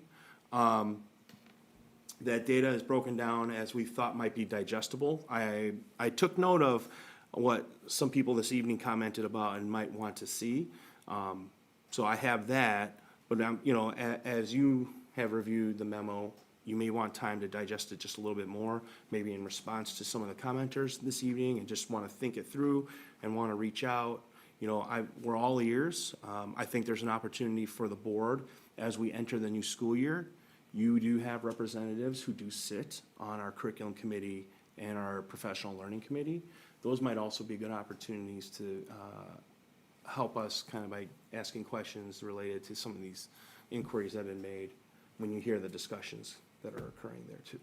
That data is broken down as we thought might be digestible. I took note of what some people this evening commented about and might want to see. So I have that, but you know, as you have reviewed the memo, you may want time to digest it just a little bit more, maybe in response to some of the commenters this evening, and just want to think it through and want to reach out. You know, we're all ears. I think there's an opportunity for the board as we enter the new school year. You do have representatives who do sit on our curriculum committee and our professional learning committee. those might also be good opportunities to help us kind of by asking questions related to some of these inquiries that have been made when you hear the discussions that are occurring there too.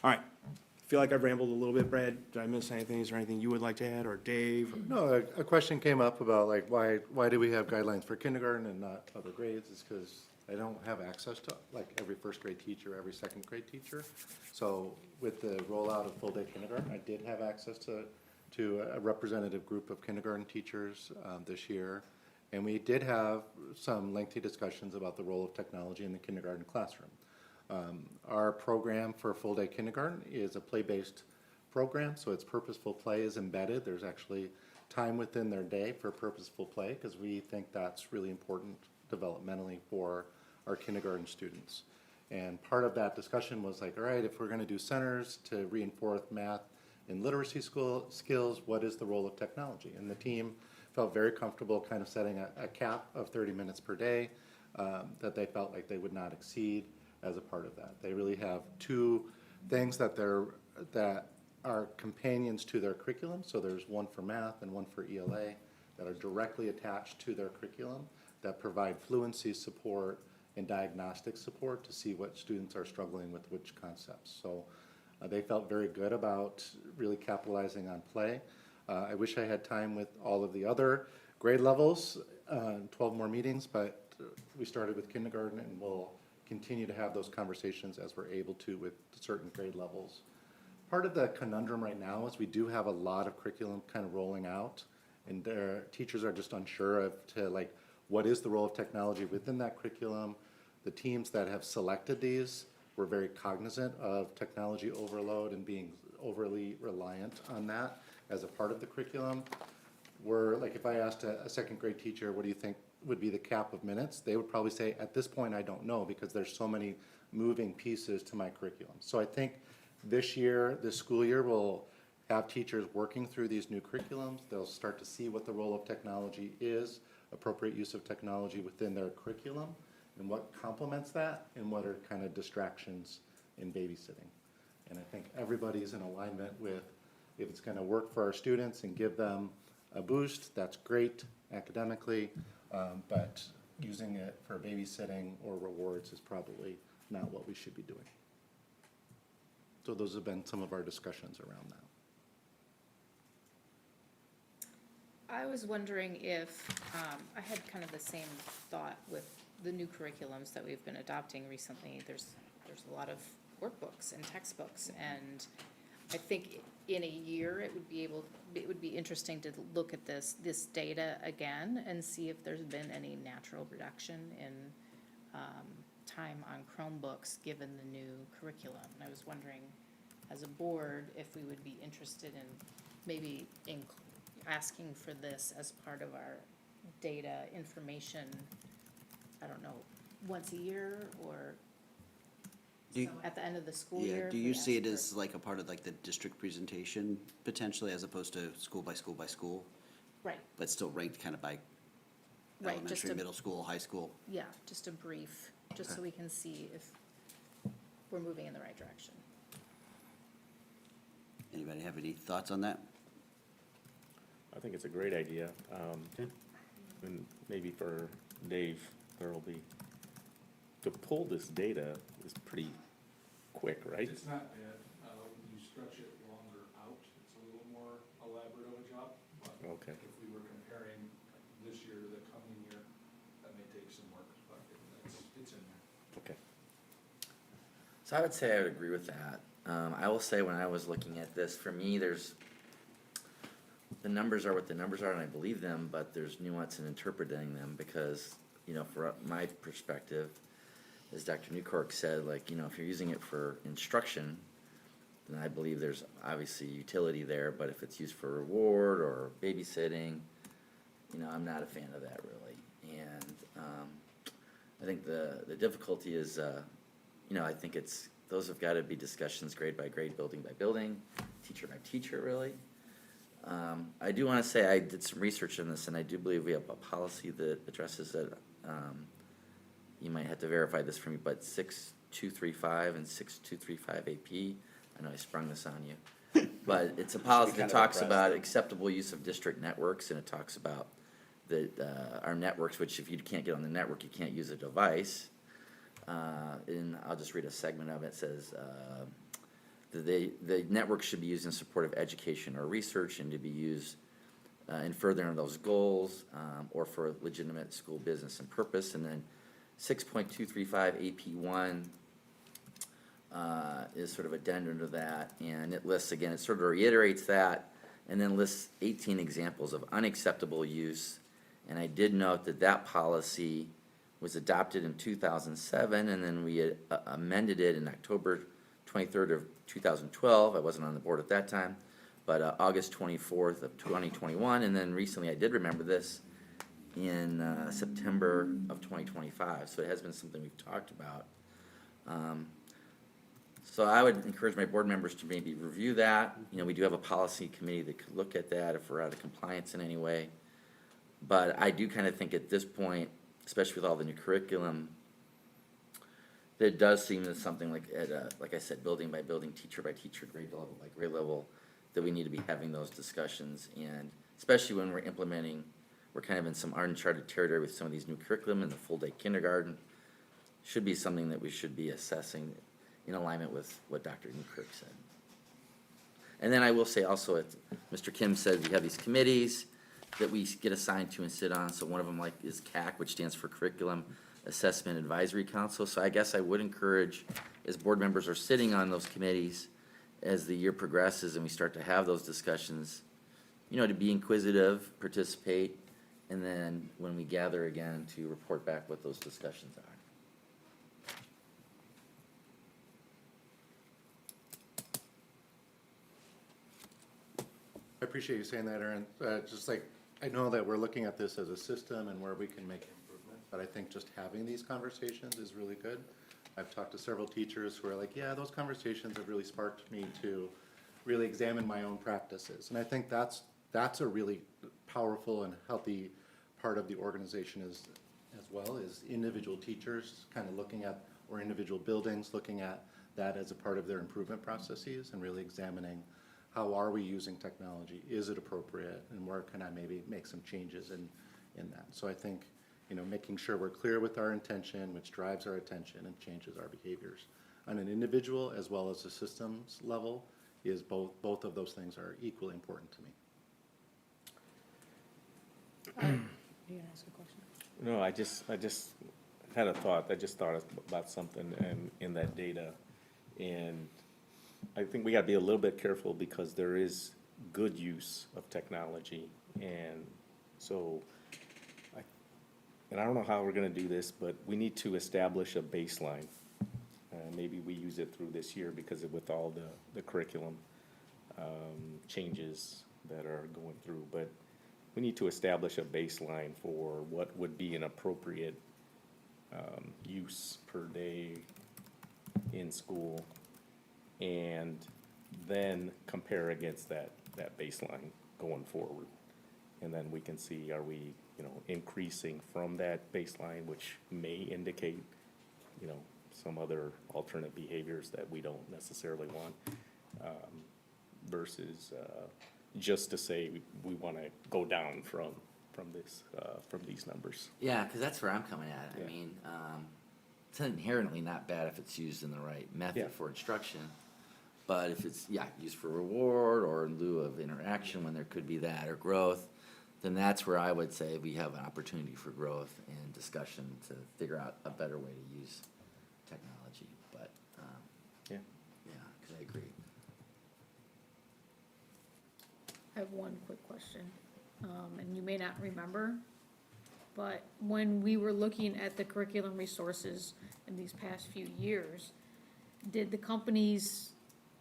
All right. I feel like I've rambled a little bit, Brad. Did I miss anything? Is there anything you would like to add, or Dave? Or? No, a question came up about like why do we have guidelines for kindergarten and not other grades? It's because I don't have access to like every first grade teacher, every second grade teacher. So with the rollout of full day kindergarten, I did have access to a representative group of kindergarten teachers this year. And we did have some lengthy discussions about the role of technology in the kindergarten classroom. Our program for full day kindergarten is a play-based program, so it's purposeful play is embedded. There's actually time within their day for purposeful play because we think that's really important developmentally for our kindergarten students. And part of that discussion was like, all right, if we're going to do centers to reinforce math and literacy skills, what is the role of technology? And the team felt very comfortable kind of setting a cap of 30 minutes per day that they felt like they would not exceed as a part of that. They really have two things that are companions to their curriculum. So there's one for math and one for ELA that are directly attached to their curriculum that provide fluency support and diagnostic support to see what students are struggling with which concepts. So they felt very good about really capitalizing on play. I wish I had time with all of the other grade levels, 12 more meetings, but we started with kindergarten and we'll continue to have those conversations as we're able to with certain grade levels. Part of the conundrum right now is we do have a lot of curriculum kind of rolling out, and their teachers are just unsure of like what is the role of technology within that curriculum. The teams that have selected these were very cognizant of technology overload and being overly reliant on that as a part of the curriculum. We're like, if I asked a second grade teacher, what do you think would be the cap of minutes? They would probably say, at this point, I don't know, because there's so many moving pieces to my curriculum. So I think this school year, we'll have teachers working through these new curriculums. They'll start to see what the role of technology is, appropriate use of technology within their curriculum, and what complements that, and what are kind of distractions in babysitting. And I think everybody's in alignment with, if it's going to work for our students and give them a boost, that's great academically, but using it for babysitting or rewards is probably not what we should be doing. So those have been some of our discussions around that. I was wondering if, I had kind of the same thought with the new curriculums that we've been adopting recently. There's a lot of workbooks and textbooks, and I think in a year it would be interesting to look at this data again and see if there's been any natural reduction in time on Chromebooks given the new curriculum. And I was wondering, as a board, if we would be interested in maybe asking for this as part of our data information, I don't know, once a year or at the end of the school year. Do you see it as like a part of like the district presentation potentially, as opposed to school by school by school? Right. But still ranked kind of by Right, just elementary, a- middle school, high school? Yeah, just a brief, just so we can see if we're moving in the right direction. Anybody have any thoughts on that? I think it's a great idea. And maybe for Dave Thurlby, to pull this data is pretty quick, right? It's not bad. You stretch it longer out, it's a little more elaborate of a job. But Okay. if we were comparing this year to the coming year, that may take some work, but it's in there. Okay. So I would say I would agree with that. I will say when I was looking at this, for me, the numbers are what the numbers are, and I believe them, but there's nuance in interpreting them because, for my perspective, as Dr. Newkirk said, if you're using it for instruction, then I believe there's obviously utility there, but if it's used for reward or babysitting, I'm not a fan of that really. And I think the difficulty is, I think those have got to be discussions grade by grade, building by building, teacher by teacher, really. I do want to say I did some research on this, and I do believe we have a policy that addresses it. You might have to verify this for me, but 6235 and 6235 AP, I know I sprung this on you, But it's a policy kind that of talks oppressed about them. acceptable use of district networks, and it talks about our networks, which if you can't get on the network, you can't use a device. And I'll just read a segment of it. It says, the network should be used in support of education or research and to be used in furthering of those goals, or for legitimate school business and purpose. And then 6.235 AP1 is sort of addendum to that, and it lists, again, it sort of reiterates that, and then lists 18 examples of unacceptable use. And I did note that that policy was adopted in 2007, and then we amended it in October 23rd of 2012. I wasn't on the board at that time, but August 24th of 2021, and then recently, I did remember this, in September of 2025. So it has been something we've talked about. So I would encourage my board members to maybe review that. You know, we do have a policy committee that could look at that if we're out of compliance in any way. But I do kind of think at this point, especially with all the new curriculum, that it does seem that something like like I said, building by building, teacher by teacher, grade level by grade level, that we need to be having those discussions. And especially when we're implementing, we're kind of in some uncharted territory with some of these new curriculum and the full day kindergarten. Should be something that we should be assessing in alignment with what Dr. Newkirk said. And then I will say also, Mr. Kim said we have these committees that we get assigned to and sit on. So one of them is CAC, which stands for Curriculum Assessment Advisory Council. So I guess I would encourage, as board members are sitting on those committees, as the year progresses and we start to have those discussions, you know, to be inquisitive, participate, and then when we gather again, to report back what those discussions are. I appreciate you saying that, Aaron. Just like, I know that we're looking at this as a system and where we can make improvements, but I think just having these conversations is really good. I've talked to several teachers who are like, yeah, those conversations have really sparked me to really examine my own practices. And I think that's a really powerful and healthy part of the organization as well, is individual teachers kind of looking at, or individual buildings looking at that as a part of their improvement processes and really examining how are we using technology? Is it appropriate? And where can I maybe make some changes in that? So I think, you know, making sure we're clear with our intention, which drives our attention and changes our behaviors on an individual as well as a systems level, is both of those things are equally important to me. You gonna ask a question? No, I just had a thought. I just thought about something in that data. And I think we gotta be a little bit careful because there is good use of technology. And so, I don't know how we're gonna do this, but we need to establish a baseline. Maybe we use it through this year because with all the curriculum changes that are going through. But we need to establish a baseline for what would be an appropriate use per day in school, and then compare against that baseline going forward. And then we can see, are we, you know, increasing from that baseline, which may indicate, you know, some other alternate behaviors that we don't necessarily want, versus just to say we want to go down from these numbers. Yeah, because that's where I'm coming at. Yeah. I mean, it's inherently not bad if it's used in the right method Yeah. for instruction. But if it's, used for reward or in lieu of interaction when there could be that, or growth, then that's where I would say we have an opportunity for growth and discussion to figure out a better way to use technology. But, Yeah. because I agree. I have one quick question, and you may not remember, but when we were looking at the curriculum resources in these past few years, did the companies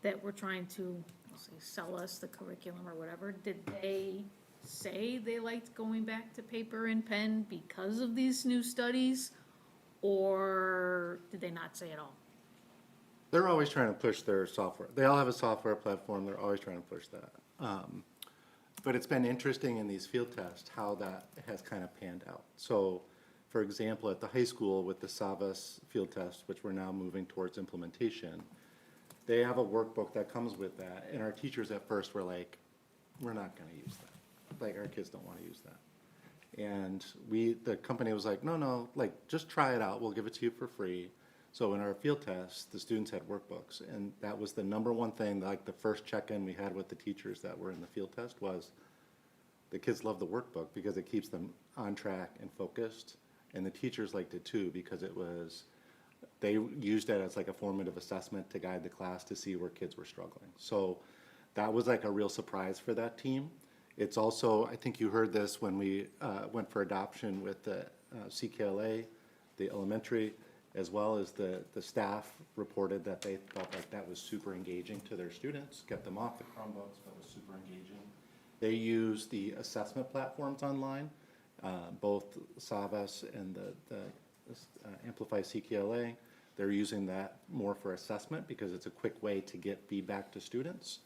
that were trying to, let's say, sell us the curriculum or whatever, did they say they liked going back to paper and pen because of these new studies, or did they not say at all? They're always trying to push their software. They all have a software platform. They're always trying to push that. But it's been interesting in these field tests how that has kind of panned out. So, for example, at the high school with the Savas field test, which we're now moving towards implementation, they have a workbook that comes with that, and our teachers at first were like, we're not gonna use that. Like, our kids don't wanna use that. And the company was like, no, like, just try it out, we'll give it to you for free. So in our field tests, the students had workbooks, and that was the number one thing, like, the first check-in we had with the teachers that were in the field test was, the kids love the workbook because it keeps them on track and focused, and the teachers liked it too because they used it as like a formative assessment to guide the class to see where kids were struggling. So that was like a real surprise for that team. It's also, I think you heard this when we went for adoption with the CKLA, the elementary, as well as the staff reported that they felt like that was super engaging to their students, kept them off the Chromebooks, but was super engaging. They use the assessment platforms online, both Savas and the Amplify CKLA. They're using that more for assessment because it's a quick way to get feedback to students,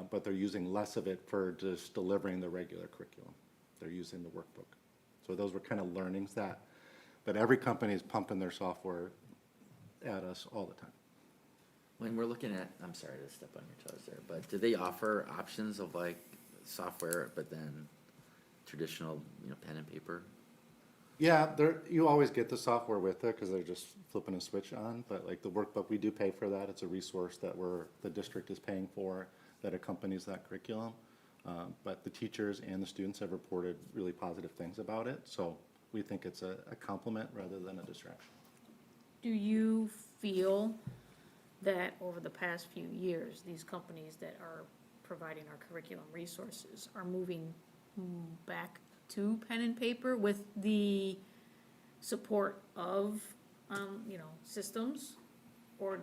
but they're using less of it for just delivering the regular curriculum. They're using the workbook. So those were kind of learnings but every company is pumping their software at us all the time. When we're looking at, I'm sorry to step on your toes there, but do they offer options of like software, but then traditional, pen and paper? Yeah, you always get the software with it because they're just flipping a switch on, but like the workbook, we do pay for that. It's a resource that the district is paying for that accompanies that curriculum. But the teachers and the students have reported really positive things about it, so we think it's a complement rather than a distraction. Do you feel that over the past few years, these companies that are providing our curriculum resources are moving back to pen and paper with the support of, systems? Or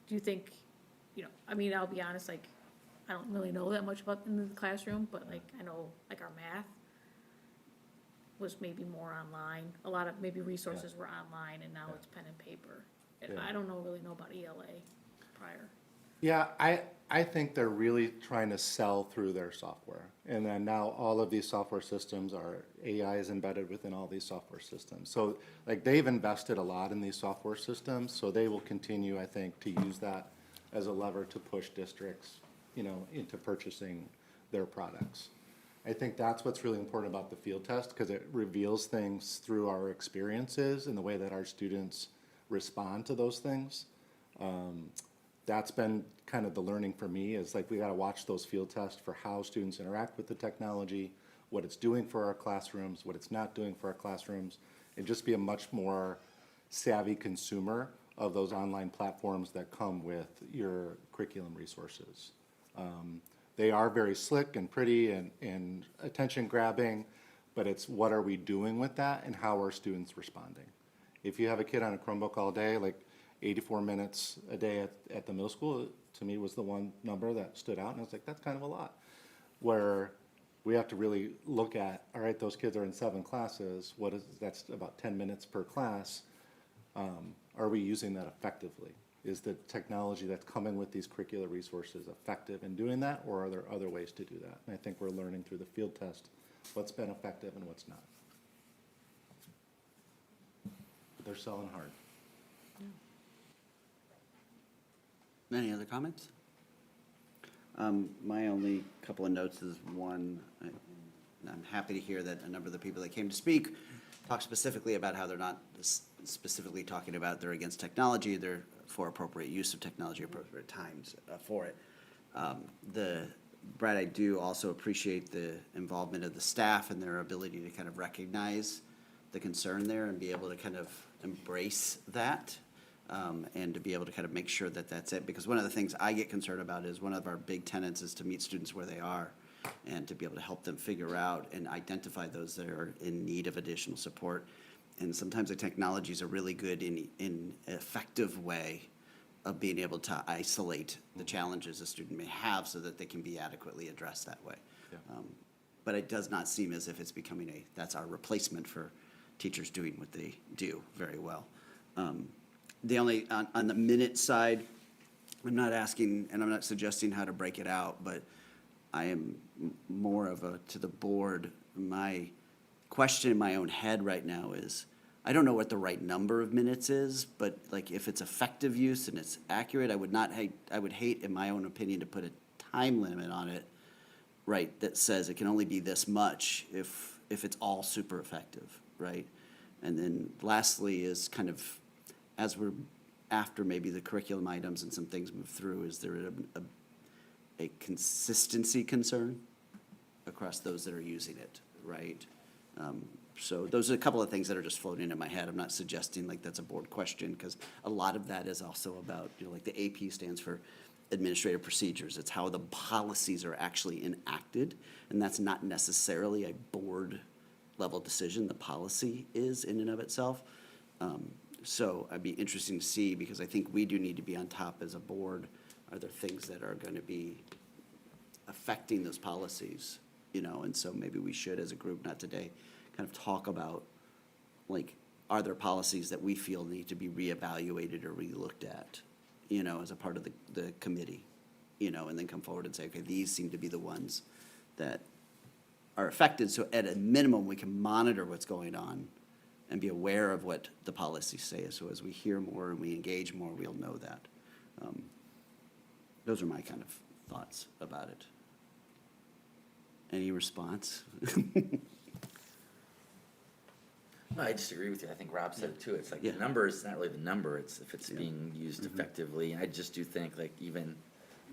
do you think, I'll be honest, like, I don't really know that much about in the classroom, but like, I know, like, our math was maybe more online. A lot of maybe resources were online, and now it's pen and paper. And I don't really know about ELA prior. Yeah, I think they're really trying to sell through their software. And then now all of these software systems AI is embedded within all these software systems. So like they've invested a lot in these software systems, so they will continue, I think, to use that as a lever to push districts, into purchasing their products. I think that's what's really important about the field test because it reveals things through our experiences and the way that our students respond to those things. That's been kind of the learning for me is like we got to watch those field tests for how students interact with the technology, what it's doing for our classrooms, what it's not doing for our classrooms, and just be a much more savvy consumer of those online platforms that come with your curriculum resources. They are very slick and pretty and attention grabbing, but it's what are we doing with that and how are students responding? If you have a kid on a Chromebook all day, like 84 minutes a day at the middle school, to me was the one number that stood out, and I was like, that's kind of a lot. Where we have to really look at, all right, those kids are in 7 classes, that's about 10 minutes per class. Are we using that effectively? Is the technology that's coming with these curricular resources effective in doing that, or are there other ways to do that? And I think we're learning through the field test what's been effective and what's not. But they're selling hard. Any other comments? My only couple of notes is one, I'm happy to hear that a number of the people that came to speak talk specifically about how they're not specifically talking about they're against technology, they're for appropriate use of technology, appropriate times for it. Brad, I do also appreciate the involvement of the staff and their ability to kind of recognize the concern there and be able to kind of embrace that. And to be able to kind of make sure that that's it. Because one of the things I get concerned about is one of our big tenets is to meet students where they are and to be able to help them figure out and identify those that are in need of additional support. And sometimes the technology is a really good in effective way of being able to isolate the challenges a student may have so that they can be adequately addressed that way. Yeah. But it does not seem as if it's becoming that's our replacement for teachers doing what they do very well. The only, on the minute side, I'm not asking, and I'm not suggesting how to break it out, but I am more of to the board, my question in my own head right now is, I don't know what the right number of minutes is, but like if it's effective use and it's accurate, I would hate, in my own opinion, to put a time limit on it, right, that says it can only be this much if it's all super effective, right? And then lastly is kind of, as we're after maybe the curriculum items and some things move through, is there a consistency concern across those that are using it, right? So those are a couple of things that are just floating in my head. I'm not suggesting like that's a board question, because a lot of that is also about, like the AP stands for administrative procedures. It's how the policies are actually enacted, and that's not necessarily a board level decision. The policy is in and of itself. So I'd be interesting to see, because I think we do need to be on top as a board. Are there things that are going to be affecting those policies, and so maybe we should, as a group, not today, kind of talk about, like, are there policies that we feel need to be reevaluated or relooked at, as a part of the committee, and then come forward and say, okay, these seem to be the ones that are affected, so at a minimum, we can monitor what's going on and be aware of what the policies say, so as we hear more and we engage more, we'll know that. Those are my kind of thoughts about it. Any response? No, I just agree with you. I think Rob said it too. It's like Yeah. the number is not really the number. It's if it's Yeah. being used effectively. I just do think like even,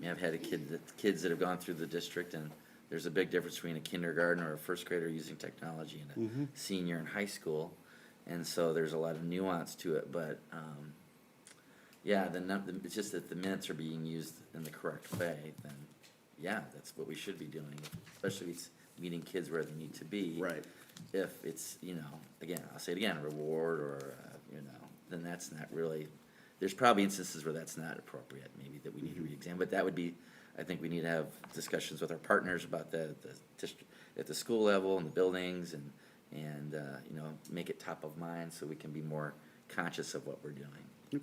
I've had kids that have gone through the district, and there's a big difference between a kindergarten or a first grader using technology and a senior in high school. And so there's a lot of nuance to it, but, yeah, it's just that the minutes are being used in the correct way, then, yeah, that's what we should be doing, especially if it's meeting kids where they need to be. Right. If it's, again, I'll say it again, a reward or, then that's not really, there's probably instances where that's not appropriate, maybe that we need to re-examine, but that would be, I think we need to have discussions with our partners about the district, at the school level and the buildings and make it top of mind so we can be more conscious of what we're doing.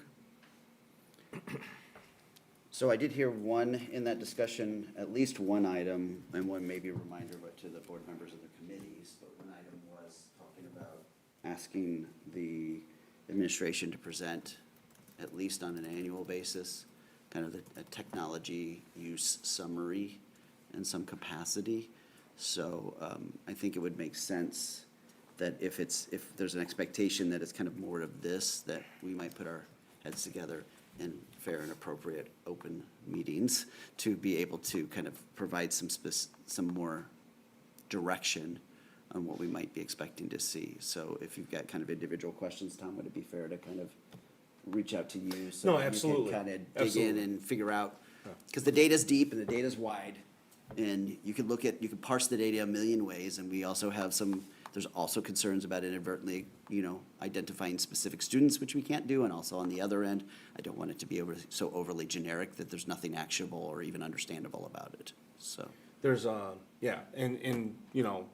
So I did hear one in that discussion, at least one item, and one maybe a reminder, but to the board members of the committees, but one item was talking about asking the administration to present, at least on an annual basis, kind of a technology use summary in some capacity. So I think it would make sense that if there's an expectation that it's kind of more of this, that we might put our heads together in fair and appropriate open meetings to be able to kind of provide some more direction on what we might be expecting to see. So if you've got kind of individual questions, Tom, would it be fair to kind of reach out to you? So No, that absolutely. you can kind of dig in Absolutely. and figure out, because the data's deep and the data's wide, and you could parse the data a million ways, and we also have there's also concerns about inadvertently, identifying specific students, which we can't do, and also on the other end, I don't want it to be so overly generic that there's nothing actionable or even understandable about it, so. There's, and,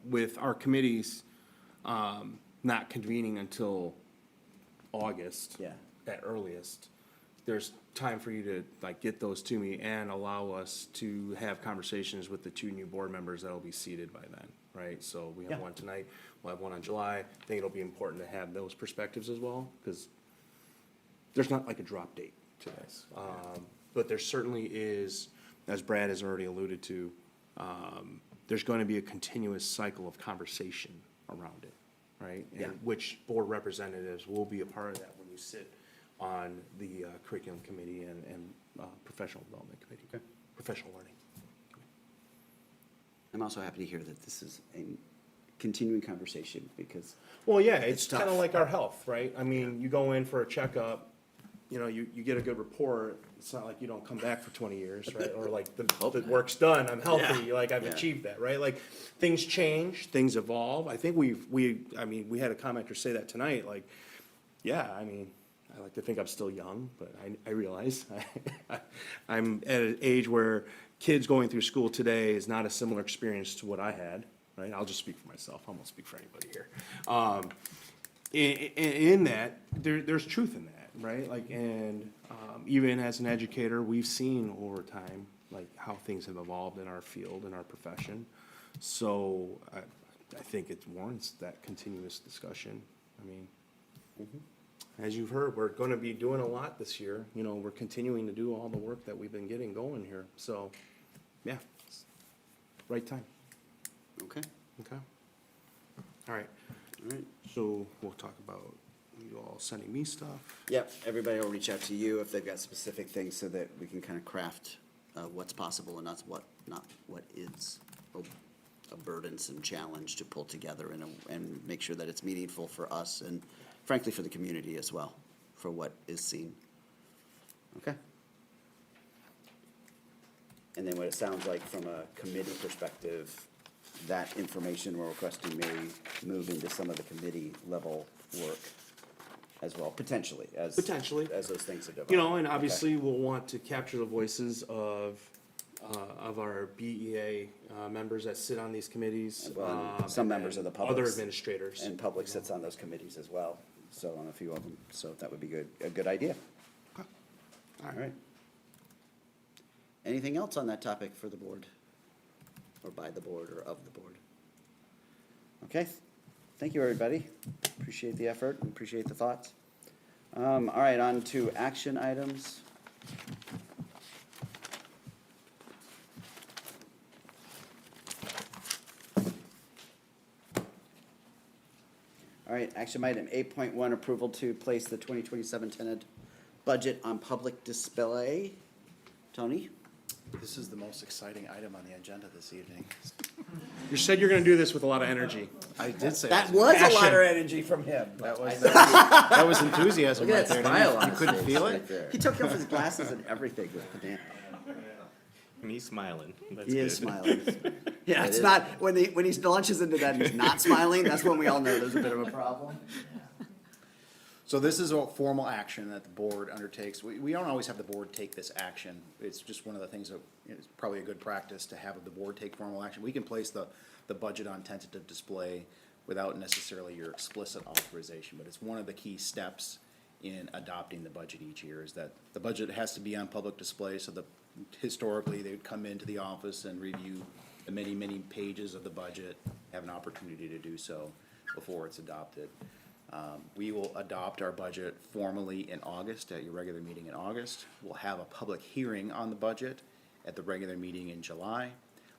with our committees, not convening until August. Yeah. At earliest, there's time for you to, like, get those to me and allow us to have conversations with the 2 new board members that'll be seated by then, right? So we have one tonight, we'll have one on July. I think it'll be important to have those perspectives as well, because there's not like a drop date to this. But there certainly is, as Brad has already alluded to, there's going to be a continuous cycle of conversation around it, right? Yeah. And which board representatives will be a part of that when you sit on the curriculum committee and professional development committee, professional learning. I'm also happy to hear that this is a continuing conversation, because. Well, yeah, It's it's kind of tough. like our health, right? I mean, you go in for a checkup, you get a good report. It's not like you don't come back for 20 years, right? Or like the work's done, I'm healthy, like I've Yeah. achieved that, right? Like things change, things evolve. I think we had a commenter say that tonight, like, yeah, I mean, I like to think I'm still young, but I realize I'm at an age where kids going through school today is not a similar experience to what I had, right? I'll just speak for myself. I won't speak for anybody here. In that, there's truth in that, right? Like, and even as an educator, we've seen over time, like, how things have evolved in our field, in our profession. So I think it warrants that continuous discussion. I mean, as you've heard, we're gonna be doing a lot this year. You know, we're continuing to do all the work that we've been getting going here. So, yeah, it's right time. Okay, Okay. All right. all right. So we'll talk about you all sending me stuff. Yep, everybody will reach out to you if they've got specific things so that we can kind of craft what's possible and not what is a burdensome challenge to pull together and make sure that it's meaningful for us and frankly for the community as well, for what is seen. Okay? And then what it sounds like from a committee perspective, that information we're requesting may move into some of the committee level work as well, potentially, as those things are developed. You know, and Okay. obviously we'll want to capture the voices of our BEA members that sit on these committees. Well, some members of the public. Other administrators. And public sits on those committees as well, so on a few of them, so that would be a good idea. Okay. All right. Anything else on that topic for the board? Or by the board or of the board? Okay, thank you, everybody. Appreciate the effort and appreciate the thoughts. All right, on to action items. All right, action item 8.1, approval to place the 2027 tenant budget on public display. Tony? This is the most exciting item on the agenda this evening. You said you're gonna do this with a lot of energy. I did say. That was a lot of energy from him. That was enthusiasm Look right at that there. smile on You his couldn't face feel right it? there. He took off his glasses and everything with banana. And he's smiling. That's He is good. smiling. Yeah, It it's is. not, when he launches into that and he's not smiling, that's when we all know there's a bit of a problem. So this is a formal action that the board undertakes. We don't always have the board take this action. It's just one of the things that is probably a good practice to have the board take formal action. We can place the budget on tentative display without necessarily your explicit authorization, but it's one of the key steps in adopting the budget each year, is that the budget has to be on public display, so historically, they would come into the office and review the many, many pages of the budget, have an opportunity to do so before it's adopted. We will adopt our budget formally in August, at your regular meeting in August. We'll have a public hearing on the budget at the regular meeting in July.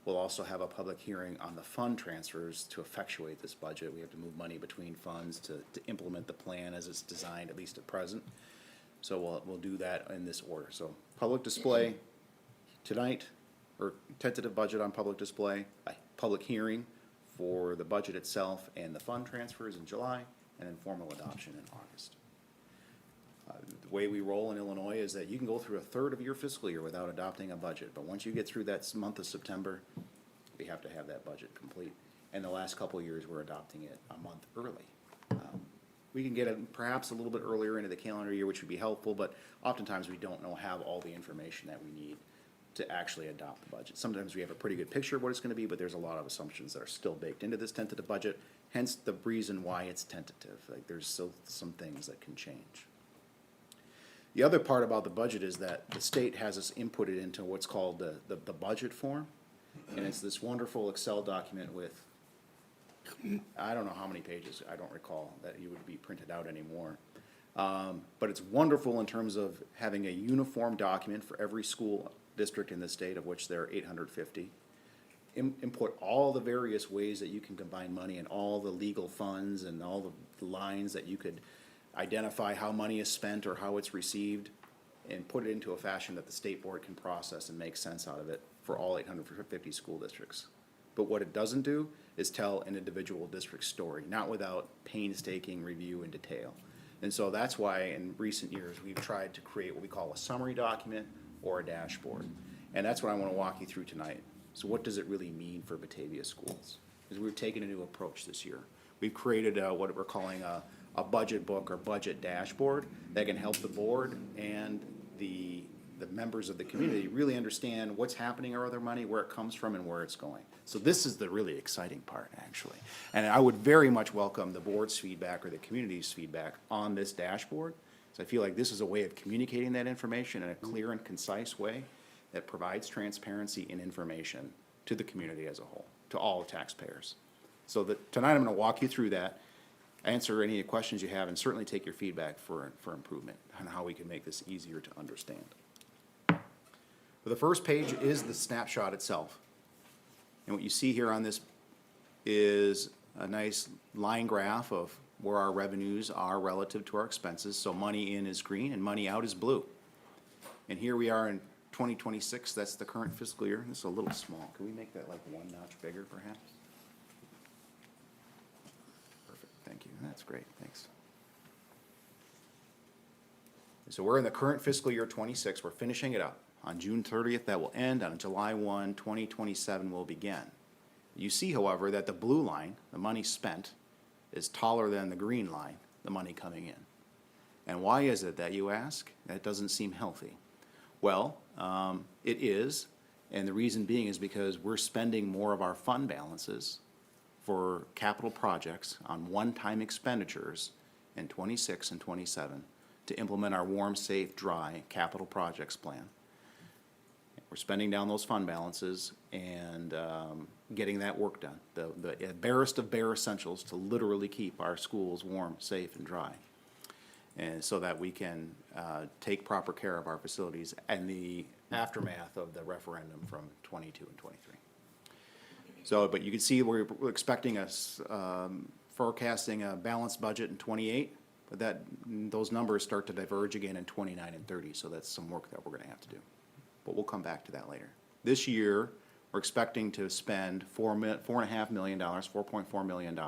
We'll also have a public hearing on the fund transfers to effectuate this budget. We have to move money between funds to implement the plan as it's designed, at least at present. So we'll do that in this order. So public display tonight, or tentative budget on public display, a public hearing for the budget itself and the fund transfers in July, and then formal adoption in August. The way we roll in Illinois is that you can go through a third of your fiscal year without adopting a budget, but once you get through that month of September, we have to have that budget complete. And the last couple of years, we're adopting it a month early. We can get it perhaps a little bit earlier into the calendar year, which would be helpful, but oftentimes we don't have all the information that we need to actually adopt the budget. Sometimes we have a pretty good picture of what it's gonna be, but there's a lot of assumptions that are still baked into this tentative budget, hence the reason why it's tentative. Like, there's still some things that can change. The other part about the budget is that the state has us inputted into what's called the budget form. And it's this wonderful Excel document with, I don't know how many pages, I don't recall, that you would be printed out anymore. But it's wonderful in terms of having a uniform document for every school district in the state, of which there are 850. Input all the various ways that you can combine money and all the legal funds and all the lines that you could identify how money is spent or how it's received, and put it into a fashion that the state board can process and make sense out of it for all 850 school districts. But what it doesn't do is tell an individual district's story, not without painstaking review and detail. And so that's why in recent years, we've tried to create what we call a summary document or a dashboard. And that's what I want to walk you through tonight. So what does it really mean for Batavia schools? Because we've taken a new approach this year. We've created what we're calling a budget book or budget dashboard that can help the board and the members of the community really understand what's happening with their money, where it comes from, and where it's going. So this is the really exciting part, actually. And I would very much welcome the board's feedback or the community's feedback on this dashboard. So I feel like this is a way of communicating that information in a clear and concise way that provides transparency and information to the community as a whole, to all taxpayers. So tonight I'm gonna walk you through that. answer any questions you have and certainly take your feedback for improvement on how we can make this easier to understand. But the first page is the snapshot itself. And what you see here on this is a nice line graph of where our revenues are relative to our expenses. So money in is green and money out is blue. And here we are in 2026, that's the current fiscal year. This is a little small. Can we make that like one notch bigger perhaps? Perfect, thank you. That's great, thanks. So we're in the current fiscal year 26, we're finishing it up. On June 30th, that will end. On July 1, 2027 will begin. You see, however, that the blue line, the money spent, is taller than the green line, the money coming in. And why is it that you ask? That doesn't seem healthy. Well, it is, and the reason being is because we're spending more of our fund balances for capital projects on one-time expenditures in 26 and 27 to implement our warm, safe, dry capital projects plan. We're spending down those fund balances and getting that work done. The barest of bare essentials to literally keep our schools warm, safe, and dry. And so that we can take proper care of our facilities and the aftermath of the referendum from 22 and 23. So, but you can see we're expecting us, forecasting a balanced budget in 28, but those numbers start to diverge again in 29 and 30, so that's some work that we're gonna have to do. But we'll come back to that later. This year, we're expecting to spend $4.5 million, $4.4 million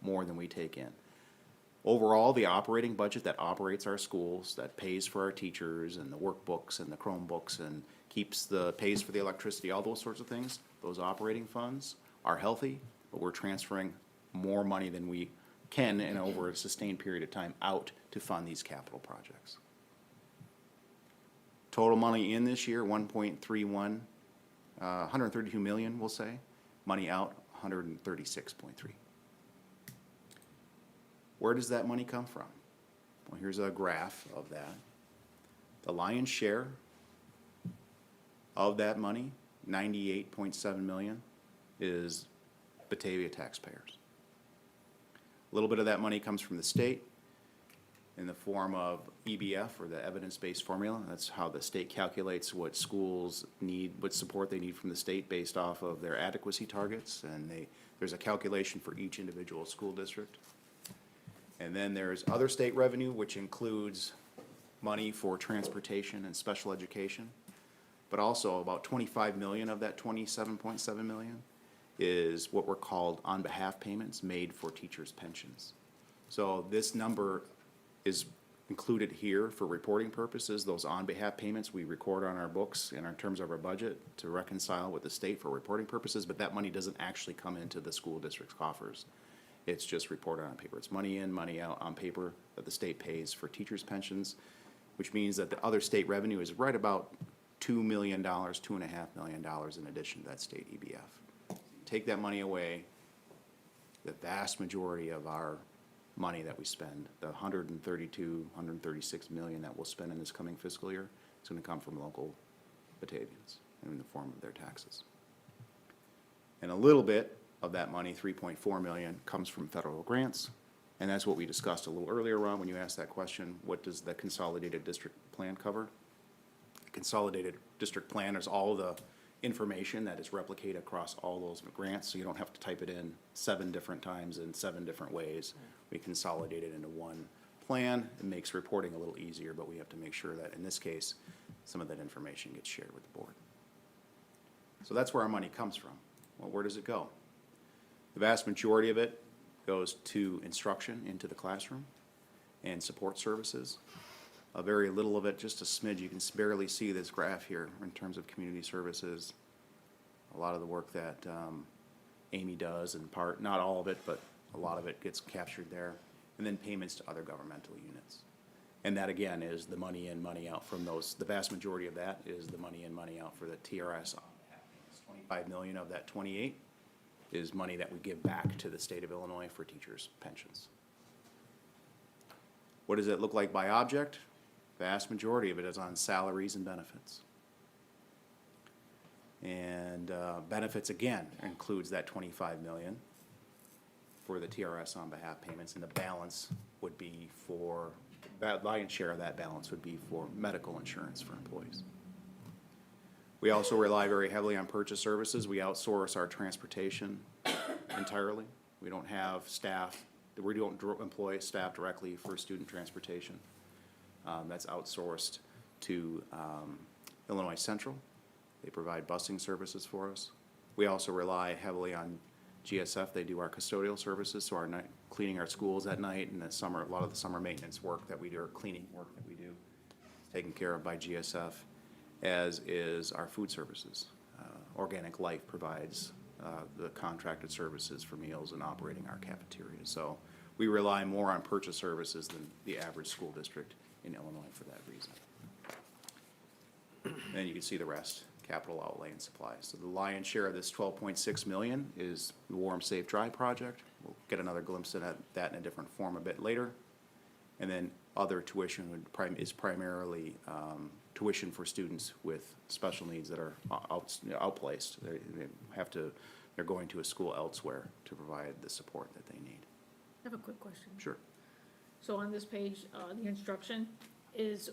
more than we take in. Overall, the operating budget that operates our schools, that pays for our teachers and the workbooks and the Chromebooks and pays for the electricity, all those sorts of things, those operating funds are healthy, but we're transferring more money than we can and over a sustained period of time out to fund these capital projects. Total money in this year, 132 million, we'll say. Money out, 136.3. Where does that money come from? Well, here's a graph of that. The lion's share of that money, 98.7 million, is Batavia taxpayers. A little bit of that money comes from the state in the form of EBF, or the evidence-based formula. That's how the state calculates what schools need, what support they need from the state based off of their adequacy targets. And there's a calculation for each individual school district. And then there's other state revenue, which includes money for transportation and special education. But also about 25 million of that 27.7 million is what were called on behalf payments made for teachers' pensions. So this number is included here for reporting purposes. Those on behalf payments we record on our books in terms of our budget to reconcile with the state for reporting purposes, but that money doesn't actually come into the school district's coffers. It's just reported on paper. It's money in, money out on paper that the state pays for teachers' pensions, which means that the other state revenue is right about $2 million, $2.5 million in addition to that state EBF. Take that money away, the vast majority of our money that we spend, the 136 million that we'll spend in this coming fiscal year, is going to come from local Batavians in the form of their taxes. And a little bit of that money, 3.4 million, comes from federal grants, and that's what we discussed a little earlier, Ron, when you asked that question. What does the consolidated district plan cover? The consolidated district plan is all the information that is replicated across all those grants, so you don't have to type it in 7 different times in 7 different ways. We consolidate it into one plan. It makes reporting a little easier, but we have to make sure that in this case, some of that information gets shared with the board. So that's where our money comes from. Well, where does it go? The vast majority of it goes to instruction into the classroom and support services. A very little of it, just a smidge, you can barely see this graph here in terms of community services. A lot of the work that Amy does, in part, not all of it, but a lot of it gets captured there. And then payments to other governmental units. And that again is the money in, money out from those. The vast majority of that is the money in, money out for the TRS. 25 million of that 28 is money that we give back to the state of Illinois for teachers' pensions. What does it look like by object? Vast majority of it is on salaries and benefits. And benefits, again, includes that 25 million for the TRS on behalf payments, and the balance would be for, that lion's share of that balance would be for medical insurance for employees. We also rely very heavily on purchase services. We outsource our transportation entirely. We don't have staff, we don't employ staff directly for student transportation. That's outsourced to Illinois Central. They provide busing services for us. We also rely heavily on GSF. They do our custodial services, so our night, cleaning our schools at night, and the summer, a lot of the summer maintenance work that we do, or cleaning work that we do, is taken care of by GSF, as is our food services. Organic Life provides the contracted services for meals and operating our cafeteria. So we rely more on purchase services than the average school district in Illinois for that reason. And you can see the rest, capital outlay and supplies. So the lion's share of this $12.6 million is the Warm, Safe, Dry project. We'll get another glimpse at that in a different form a bit later. And then other tuition is primarily tuition for students with special needs that are outplaced. They're going to a school elsewhere to provide the support that they need. I have a quick question. Sure. So on this page, the instruction is,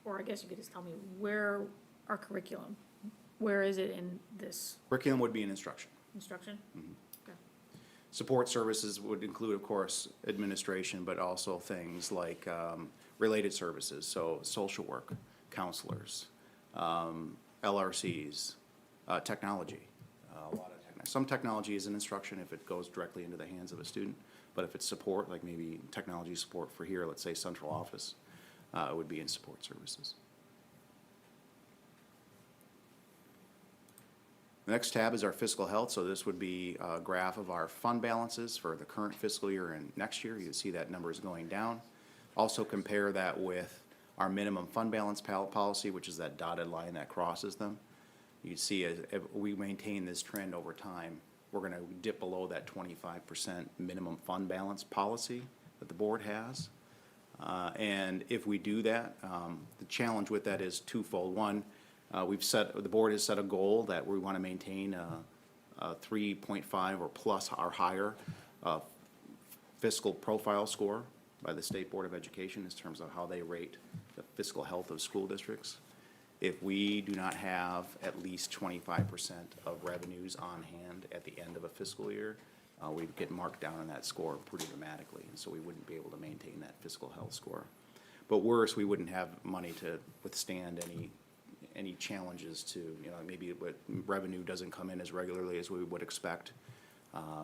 or I guess you could just tell me, where our curriculum, where is it in this Curriculum would be an instruction. instruction? Okay. Support services would include, of course, administration, but also things like related services, so social work, counselors, LRCs, technology. A lot of some technology is an instruction if it goes directly into the hands of a student, but if it's support, like maybe technology support for here, let's say central office, it would be in support services. The next tab is our fiscal health, so this would be a graph of our fund balances for the current fiscal year and next year. You can see that number is going down. Also compare that with our minimum fund balance policy, which is that dotted line that crosses them. You can see as if we maintain this trend over time, we're going to dip below that 25% minimum fund balance policy that the board has. And if we do that, the challenge with that is twofold. One, the board has set a goal that we want to maintain a 3.5 or plus or higher fiscal profile score by the State Board of Education in terms of how they rate the fiscal health of school districts. If we do not have at least 25% of revenues on hand at the end of a fiscal year, we get marked down on that score pretty dramatically, and so we wouldn't be able to maintain that fiscal health score. But worse, we wouldn't have money to withstand any challenges to, maybe revenue doesn't come in as regularly as we would expect.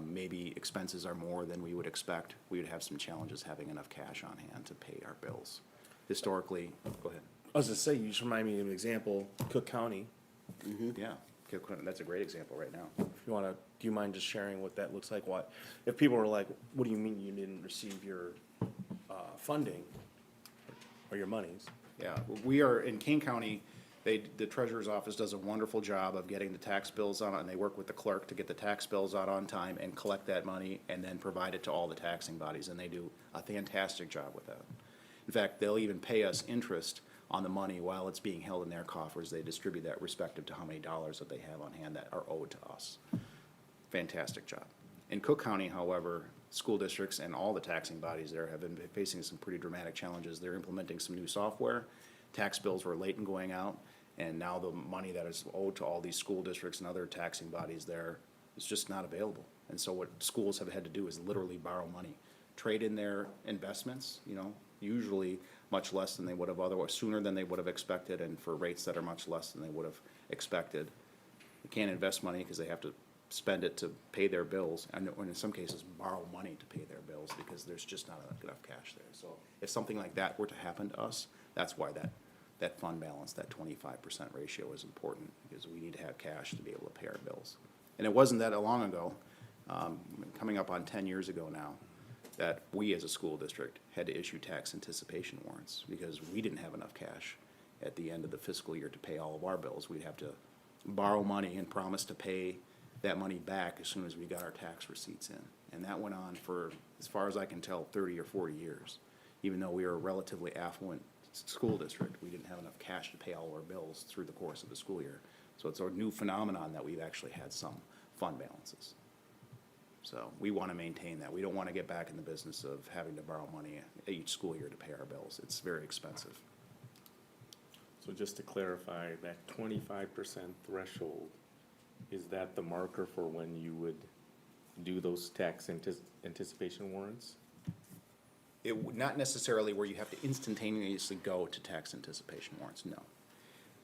Maybe expenses are more than we would expect. We would have some challenges having enough cash on hand to pay our bills. Historically, go ahead. I was gonna say, you just remind me of an example, Cook County. Yeah, that's a great example right now. If you wanna, do you mind just sharing what that looks like? What, if people were like, what do you mean you didn't receive your, funding or your monies? Yeah, we are in King County. The treasurer's office does a wonderful job of getting the tax bills on, and they work with the clerk to get the tax bills out on time and collect that money and then provide it to all the taxing bodies, and they do a fantastic job with that. In fact, they'll even pay us interest on the money while it's being held in their coffers. They distribute that respective to how many dollars that they have on hand that are owed to us. Fantastic job. In Cook County, however, school districts and all the taxing bodies there have been facing some pretty dramatic challenges. They're implementing some new software. Tax bills were late in going out, and now the money that is owed to all these school districts and other taxing bodies there is just not available. And so what schools have had to do is literally borrow money, trade in their investments, usually much less than they would have otherwise, sooner than they would have expected, and for rates that are much less than they would have expected. They can't invest money because they have to spend it to pay their bills, and in some cases borrow money to pay their bills because there's just not enough cash there. So if something like that were to happen to us, that's why that fund balance, that 25% ratio is important, because we need to have cash to be able to pay our bills. And it wasn't that long ago, coming up on 10 years ago now, that we as a school district had to issue tax anticipation warrants because we didn't have enough cash at the end of the fiscal year to pay all of our bills. We'd have to borrow money and promise to pay that money back as soon as we got our tax receipts in. And that went on for, as far as I can tell, 30 or 40 years. Even though we were a relatively affluent school district, we didn't have enough cash to pay all our bills through the course of the school year. So it's a new phenomenon that we've actually had some fund balances. So we want to maintain that. We don't want to get back in the business of having to borrow money each school year to pay our bills. It's very expensive. So just to clarify, that 25% threshold, is that the marker for when you would do those tax anticipation warrants? Not necessarily where you have to instantaneously go to tax anticipation warrants, no.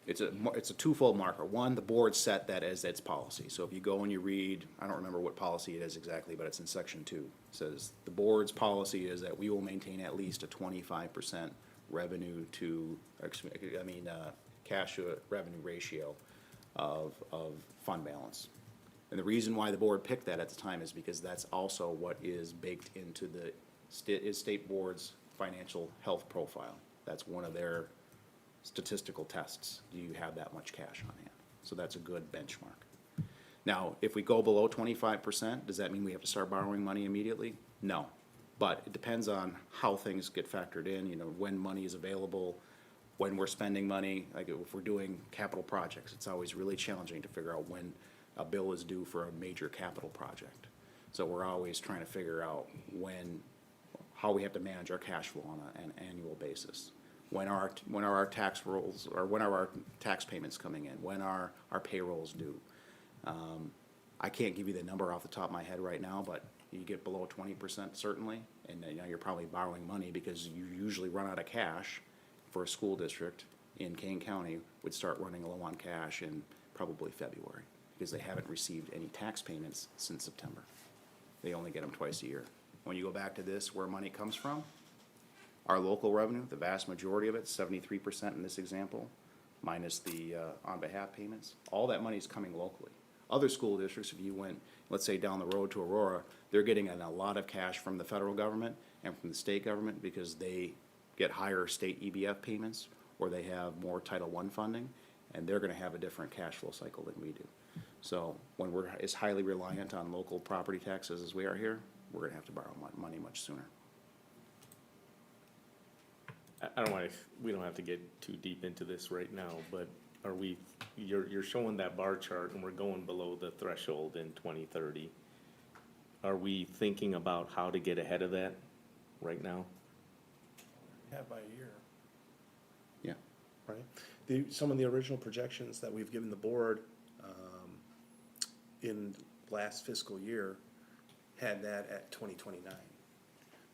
It's a twofold marker. One, the board set that as its policy. So if you go and you read, I don't remember what policy it is exactly, but it's in section 2. It says, the board's policy is that we will maintain at least a 25% revenue to, cash to revenue ratio of fund balance. And the reason why the board picked that at the time is because that's also what is baked into the state board's financial health profile. That's one of their statistical tests. Do you have that much cash on hand? So that's a good benchmark. Now, if we go below 25%, does that mean we have to start borrowing money immediately? No. But it depends on how things get factored in, when money is available, when we're spending money. Like if we're doing capital projects, it's always really challenging to figure out when a bill is due for a major capital project. So we're always trying to figure out how we have to manage our cash flow on an annual basis. When are our tax rolls, or when are our tax payments coming in? When are our payrolls due? I can't give you the number off the top of my head right now, but you get below 20% certainly, and you're probably borrowing money because you usually run out of cash for a school district in Kane County would start running low on cash in probably February because they haven't received any tax payments since September. They only get them twice a year. When you go back to this, where money comes from, our local revenue, the vast majority of it, 73% in this example, minus the on behalf payments, all that money is coming locally. Other school districts, if you went, let's say down the road to Aurora, they're getting a lot of cash from the federal government and from the state government because they get higher state EBF payments or they have more Title I funding, and they're gonna have a different cash flow cycle than we do. So when we're as highly reliant on local property taxes as we are here, we're gonna have to borrow money much sooner. We don't have to get too deep into this right now, but you're showing that bar chart and we're going below the threshold in 2030. Are we thinking about how to get ahead of that right now? Yeah, by a year. Yeah. Right? Some of the original projections that we've given the board in last fiscal year had that at 2029.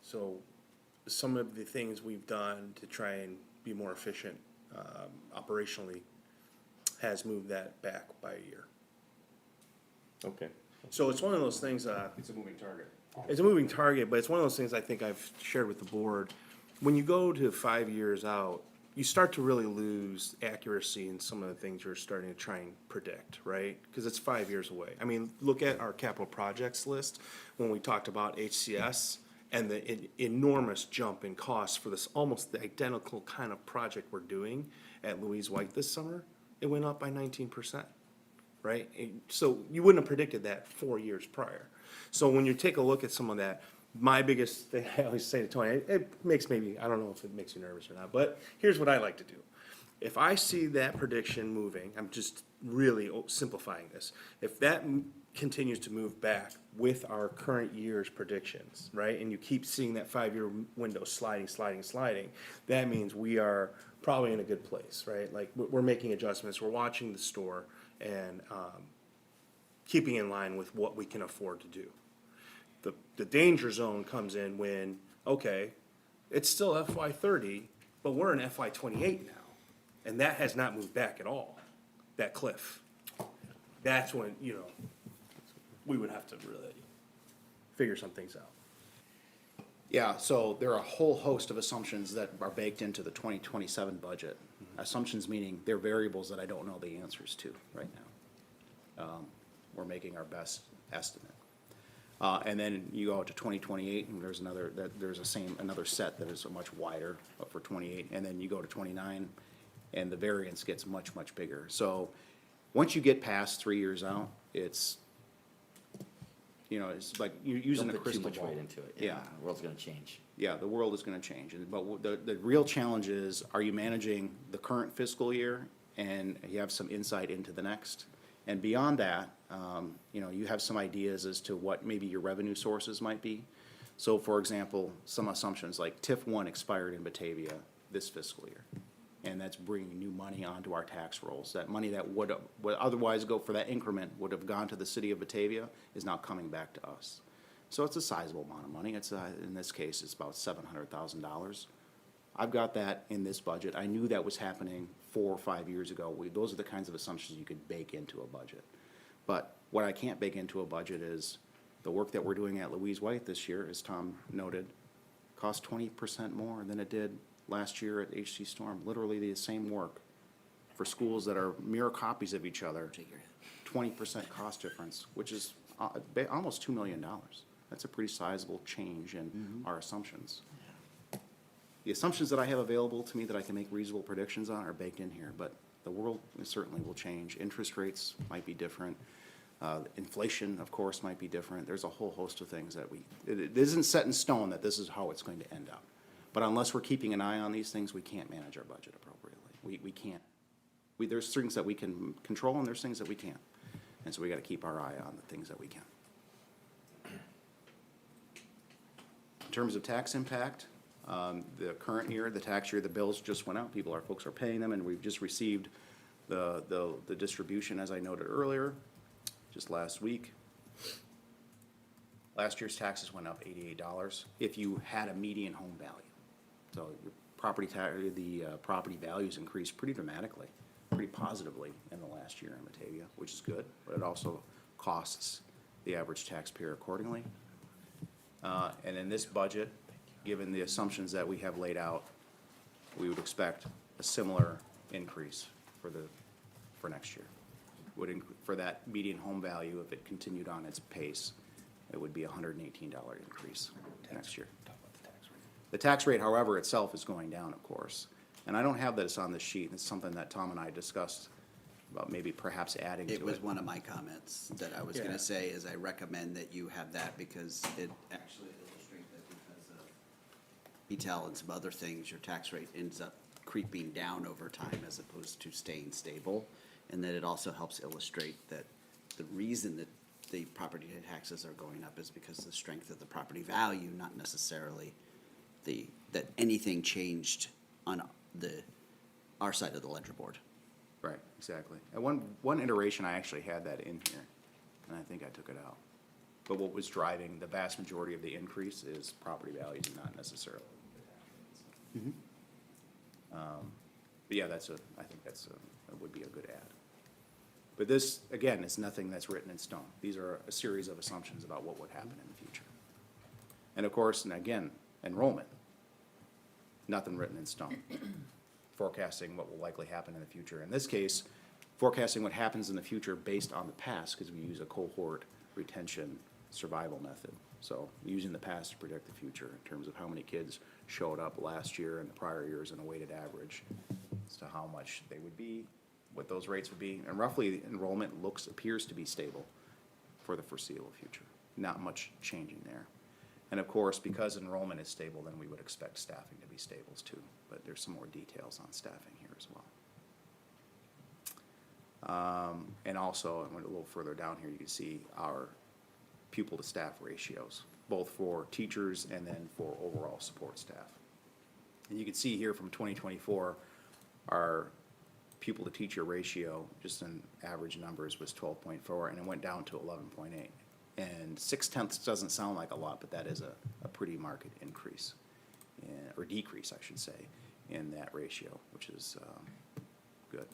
So some of the things we've done to try and be more efficient operationally has moved that back by a year. Okay. So it's one of those things, It's a moving target. it's a moving target, but it's one of those things I think I've shared with the board. When you go to 5 years out, you start to really lose accuracy in some of the things you're starting to try and predict, right? Because it's 5 years away. I mean, look at our capital projects list when we talked about HCS and the enormous jump in costs for this almost the identical kind of project we're doing at Louise White this summer. It went up by 19%, right? So you wouldn't have predicted that 4 years prior. So when you take a look at some of that, my biggest thing I always say to Tony, it makes maybe, I don't know if it makes you nervous or not, but here's what I like to do. If I see that prediction moving, I'm just really simplifying this. If that continues to move back with our current year's predictions, right? And you keep seeing that 5-year window sliding, that means we are probably in a good place, right? Like we're making adjustments, we're watching the store and keeping in line with what we can afford to do. The danger zone comes in when, okay, it's still FY 30, but we're in FY 28 now. And that has not moved back at all, that cliff. That's when, we would have to really figure some things out. Yeah, so there are a whole host of assumptions that are baked into the 2027 budget. Assumptions meaning they're variables that I don't know the answers to right now. We're making our best estimate. And then you go out to 2028, and there's another set that is much wider for 28, and then you go to 29, and the variance gets much, much bigger. So once you get past 3 years out, it's like you're using a crystal ball. Don't put too much weight into it. Yeah. The world's gonna change. Yeah, the world is gonna change, but the real challenge is, are you managing the current fiscal year, and you have some insight into the next? And beyond that, you know, you have some ideas as to what maybe your revenue sources might be. So for example, some assumptions like TIF 1 expired in Batavia this fiscal year. And that's bringing new money onto our tax rolls. That money that would otherwise go for that increment would have gone to the city of Batavia is now coming back to us. So it's a sizable amount of money. It's, in this case, it's about $700,000. I've got that in this budget. I knew that was happening 4 or 5 years ago. Those are the kinds of assumptions you could bake into a budget. But what I can't bake into a budget is the work that we're doing at Louise White this year, as Tom noted, cost 20% more than it did last year at HC Storm. Literally the same work for schools that are mirror copies of each other. 20% cost difference, which is almost $2 million. That's a pretty sizable change in our assumptions. The assumptions that I have available to me that I can make reasonable predictions on are baked in here, but the world certainly will change. Interest rates might be different. Inflation, of course, might be different. There's a whole host of things that it isn't set in stone that this is how it's going to end up. But unless we're keeping an eye on these things, we can't manage our budget appropriately. We can't. There's things that we can control and there's things that we can't. And so we got to keep our eye on the things that we can. In terms of tax impact, the current year, the tax year, the bills just went out. Folks are paying them, and we've just received the distribution, as I noted earlier, just last week. Last year's taxes went up $88 if you had a median home value. So your property values increased pretty dramatically, pretty positively in the last year in Batavia, which is good, but it also costs the average taxpayer accordingly. And in this budget, given the assumptions that we have laid out, we would expect a similar increase for next year. For that median home value, if it continued on its pace, it would be a $118 increase next year. The tax rate, however, itself is going down, of course. And I don't have this on this sheet. It's something that Tom and I discussed about maybe perhaps adding to it. It was one of my comments that I was gonna say, is I recommend that you have that because it actually illustrates that because of BTEL and some other things, your tax rate ends up creeping down over time as opposed to staying stable. And that it also helps illustrate that the reason that the property taxes are going up is because of the strength of the property value, not necessarily that anything changed on our side of the ledger board. Right, exactly. At one iteration, I actually had that in here, and I think I took it out. But what was driving the vast majority of the increase is property values, not necessarily. But yeah, I think that would be a good add. But this, again, is nothing that's written in stone. These are a series of assumptions about what would happen in the future. And of course, and again, enrollment, nothing written in stone. Forecasting what will likely happen in the future. In this case, forecasting what happens in the future based on the past, because we use a cohort retention survival method. So using the past to predict the future in terms of how many kids showed up last year and the prior years in a weighted average as to how much they would be, what those rates would be. And roughly, enrollment appears to be stable for the foreseeable future. Not much changing there. And of course, because enrollment is stable, then we would expect staffing to be stable too. But there's some more details on staffing here as well. And also, and a little further down here, you can see our pupil to staff ratios, both for teachers and then for overall support staff. And you can see here from 2024, our pupil to teacher ratio, just in average numbers, was 12.4, and it went down to 11.8. And 0.6 doesn't sound like a lot, but that is a pretty marked increase, or decrease, I should say, in that ratio, which is good.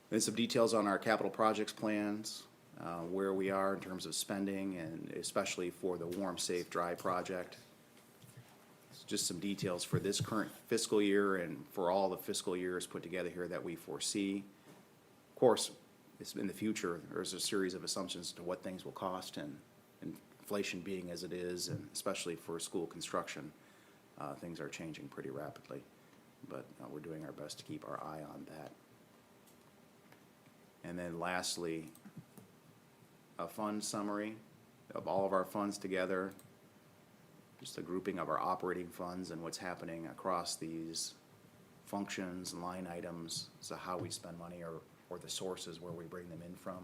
Then some details on our capital projects plans, where we are in terms of spending, and especially for the Warm, Safe, Dry project. Just some details for this current fiscal year and for all the fiscal years put together here that we foresee. Of course, in the future, there's a series of assumptions to what things will cost, and inflation being as it is, and especially for school construction, things are changing pretty rapidly. But we're doing our best to keep our eye on that. And then lastly, a fund summary of all of our funds together, just a grouping of our operating funds and what's happening across these functions and line items, so how we spend money, or or the sources where we bring them in from,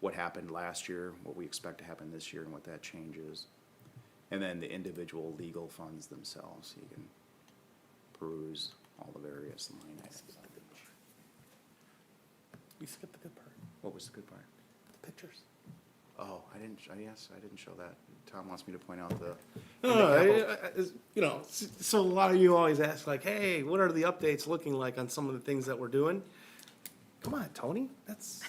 what happened last year, what we expect to happen this year, and what that change is. And then the individual legal funds themselves, you can peruse all the various line items. We skipped the good part, What was the good part? the pictures. Oh, I didn't show that. Tom wants me to point out the. You know, so a lot of you always ask like, hey, what are the updates looking like on some of the things that we're doing? Come on, Tony, that's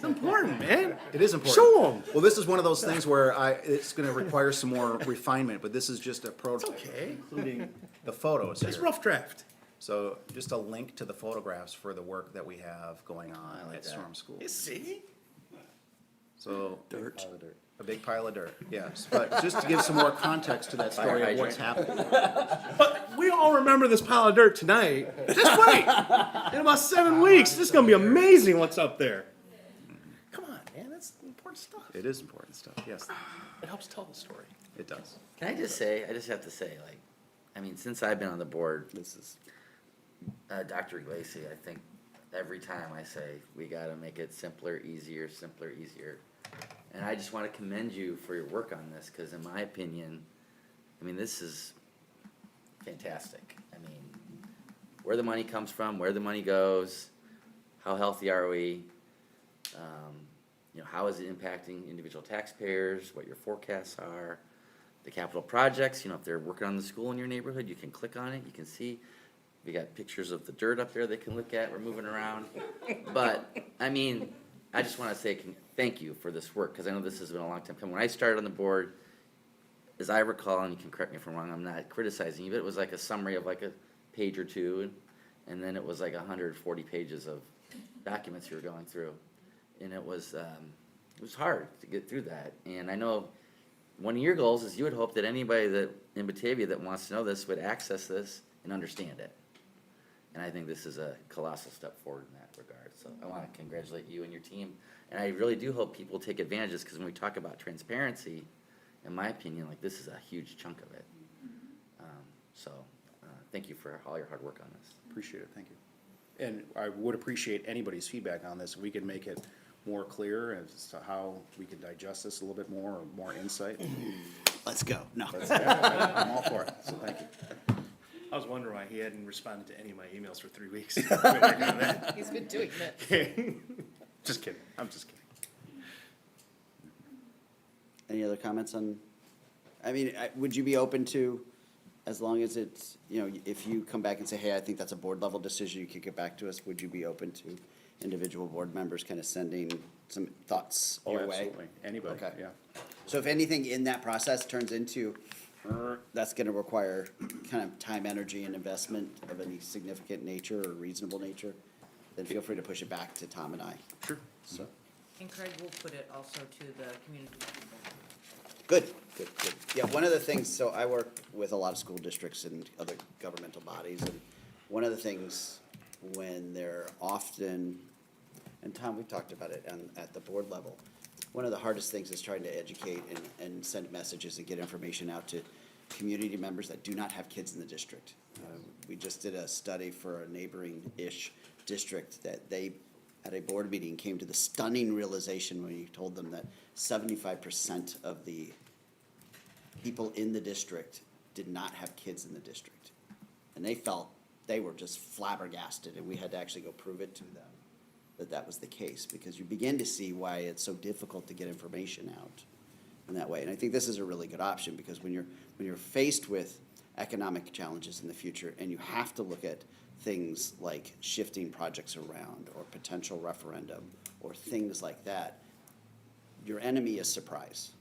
important, man. It is important. Show them. Well, this is one of those things where it's gonna require some more refinement, but this is just a prototype. Okay. Including the photos It's here. rough draft. So just a link to the photographs for the work that we have going on like at that. Storm School. You see? So. Dirt. A big pile of dirt, yes. But just to give some more context to that story of what's happening. But we all remember this pile of dirt tonight. Just wait. In about 7 weeks, this is gonna be amazing what's up there. Come on, man, that's important stuff. It is important stuff, yes, It helps tell the story. it does. Can I just say, I just have to say, like, I mean, since I've been on the board, This is, Dr. Iglesi, I think every time I say, we gotta make it simpler, easier. And I just wanna commend you for your work on this, cause in my opinion, I mean, this is fantastic. I mean, where the money comes from, where the money goes, how healthy are we? You know, how is it impacting individual taxpayers, what your forecasts are, the capital projects, you know, if they're working on the school in your neighborhood, you can click on it, you can see. We got pictures of the dirt up there they can look at, we're moving around. But, I mean, I just wanna say thank you for this work, cause I know this has been a long time coming. When I started on the board, as I recall, and you can correct me if I'm wrong, I'm not criticizing you, but it was like a summary of like a page or two, and then it was like 140 pages of documents you were going through. And it was hard to get through that. And I know one of your goals is you would hope that anybody that in Batavia that wants to know this would access this and understand it. And I think this is a colossal step forward in that regard. So I want to congratulate you and your team. And I really do hope people take advantage of this, because when we talk about transparency, in my opinion, like, this is a huge chunk of it. Thank you for all your hard work on this. Appreciate it, thank you. And I would appreciate anybody's feedback on this, if we can make it more clear as to how we can digest this a little bit more, or more insight. let's go. No. I'm all for it, so thank you. I was wondering why he hadn't responded to any of my emails for 3 weeks. He's been doing that. Just kidding, I'm just kidding. Any other comments on, I mean, would you be open to, as long as it's, you know, if you come back and say, hey, I think that's a board level decision, you could get back to us, would you be open to individual board members kind of sending some thoughts Oh, your way? absolutely, anybody, Okay. yeah. So if anything in that process turns into, that's gonna require kind of time, energy, and investment of any significant nature or reasonable nature, then feel free to push it back to Tom and I. Sure. So, And Craig will put it also to the community. good. Yeah, one of the things, so I work with a lot of school districts and other governmental bodies, and one of the things when they're often, and Tom, we've talked about it at the board level, one of the hardest things is trying to educate and send messages and get information out to community members that do not have kids in the district. We just did a study for a neighboring-ish district that they, at a board meeting, came to the stunning realization when you told them that 75% of the people in the district did not have kids in the district. And they felt, they were just flabbergasted, and we had to actually go prove it to them that that was the case, because you begin to see why it's so difficult to get information out in that way. And I think this is a really good option, because when you're faced with economic challenges in the future, and you have to look at things like shifting projects around, or potential referendum, or things like that, your enemy is surprise.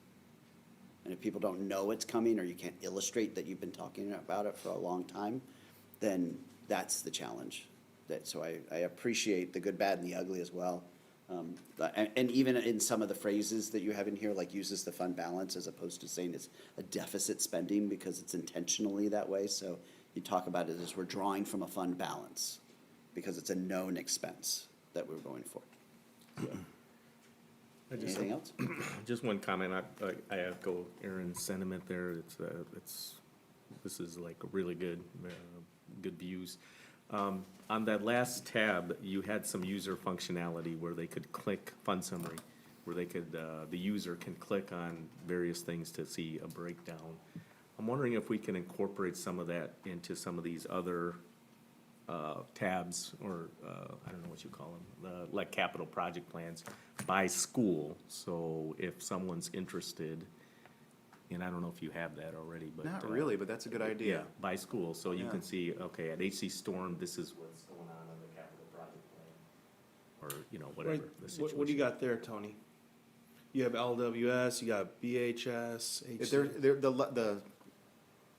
And if people don't know it's coming, or you can't illustrate that you've been talking about it for a long time, then that's the challenge. So I appreciate the good, bad, and the ugly as well. And even in some of the phrases that you have in here, like uses the fund balance, as opposed to saying it's a deficit spending, because it's intentionally that way. So you talk about it as we're drawing from a fund balance, because it's a known expense that we're going for. Anything else? Just one comment, I echo Aaron's sentiment there, this is like really good, good views. On that last tab, you had some user functionality where they could click fund summary, where they could, the user can click on various things to see a breakdown. I'm wondering if we can incorporate some of that into some of these other tabs, or I don't know what you call them, like capital project plans by school. So if someone's interested, and I don't know if you have that already, but. Not really, but that's a good idea. Yeah, by school, so you Yeah. can see, okay, at HC Storm, this is what's going on the capital project plan. Or, you know, whatever Right, the situation. what do you got there, Tony? You have LWS, you got BHS, If HC.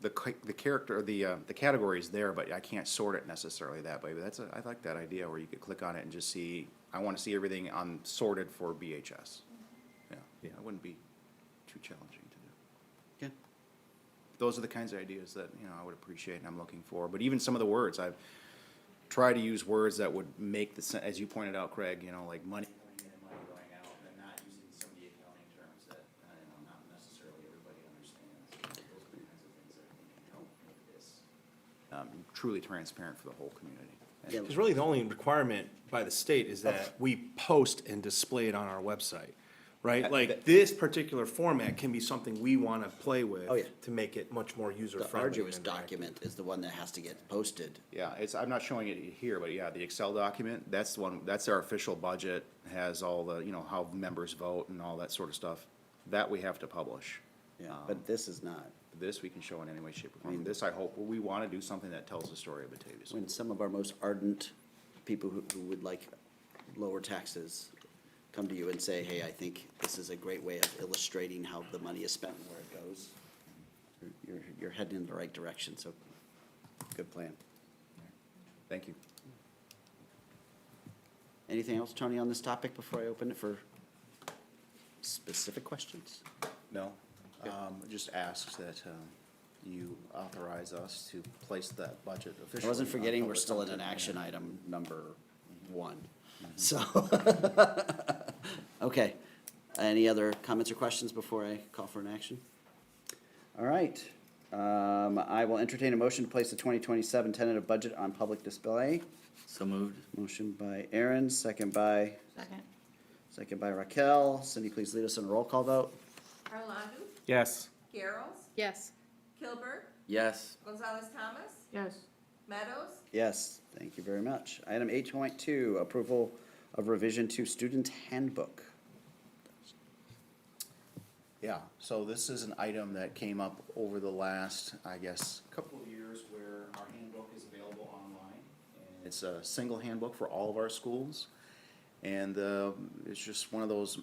The character, the category is there, but I can't sort it necessarily that way. But I like that idea where you could click on it and just see, I want to see everything on sorted for BHS. Yeah, that wouldn't be too challenging to do. Okay. Those are the kinds of ideas that, I would appreciate and I'm looking for. But even some of the words, I've tried to use words that would make as you pointed out, Craig, like money coming in and money going out, and not using some of the accounting terms that, not necessarily everybody understands. Those are the kinds of things that I think can help make this truly transparent for the whole community. And- Because really the only requirement by the state is that we post and display it on our website, right? Like, this particular format can be something we want to play with. Oh, yeah. To make it much more The user-friendly. arduous and interactive. document is the one that has to get posted. Yeah, I'm not showing it here, but yeah, the Excel document, that's the one, that's our official budget, has all the, how members vote and all that sort of stuff. That we have to publish. Yeah, but this is not. This we can show in any way, shape, or form. This, I hope, we want to do something that tells the story of Batavia School. When some of our most ardent people who would like lower taxes come to you and say, hey, I think this is a great way of illustrating how the money is spent and where it goes, you're heading in the right direction, so good plan. Thank you. Anything else, Tony, on this topic before I open it for specific questions? No, just asks that you authorize us to place that budget officially. I wasn't on forgetting, we're public still in an content. action item number 1, so. Okay, any other comments or questions before I call for an action? All right, I will entertain a motion to place the 2027 tentative budget on public display. So moved. Motion by Aaron, second by Second. Raquel. Cindy, please lead us in a roll call vote. Arlandu, Yes. Garrels, Yes. Kilberg, Yes. Gonzalez Thomas, Yes. Meadows, Yes, thank you very much. Item 8.2, approval of revision to student handbook. Yeah, so this is an item that came up over the last, I guess, couple of years where our handbook is available online. And it's a single handbook for all of our schools. And it's just one of those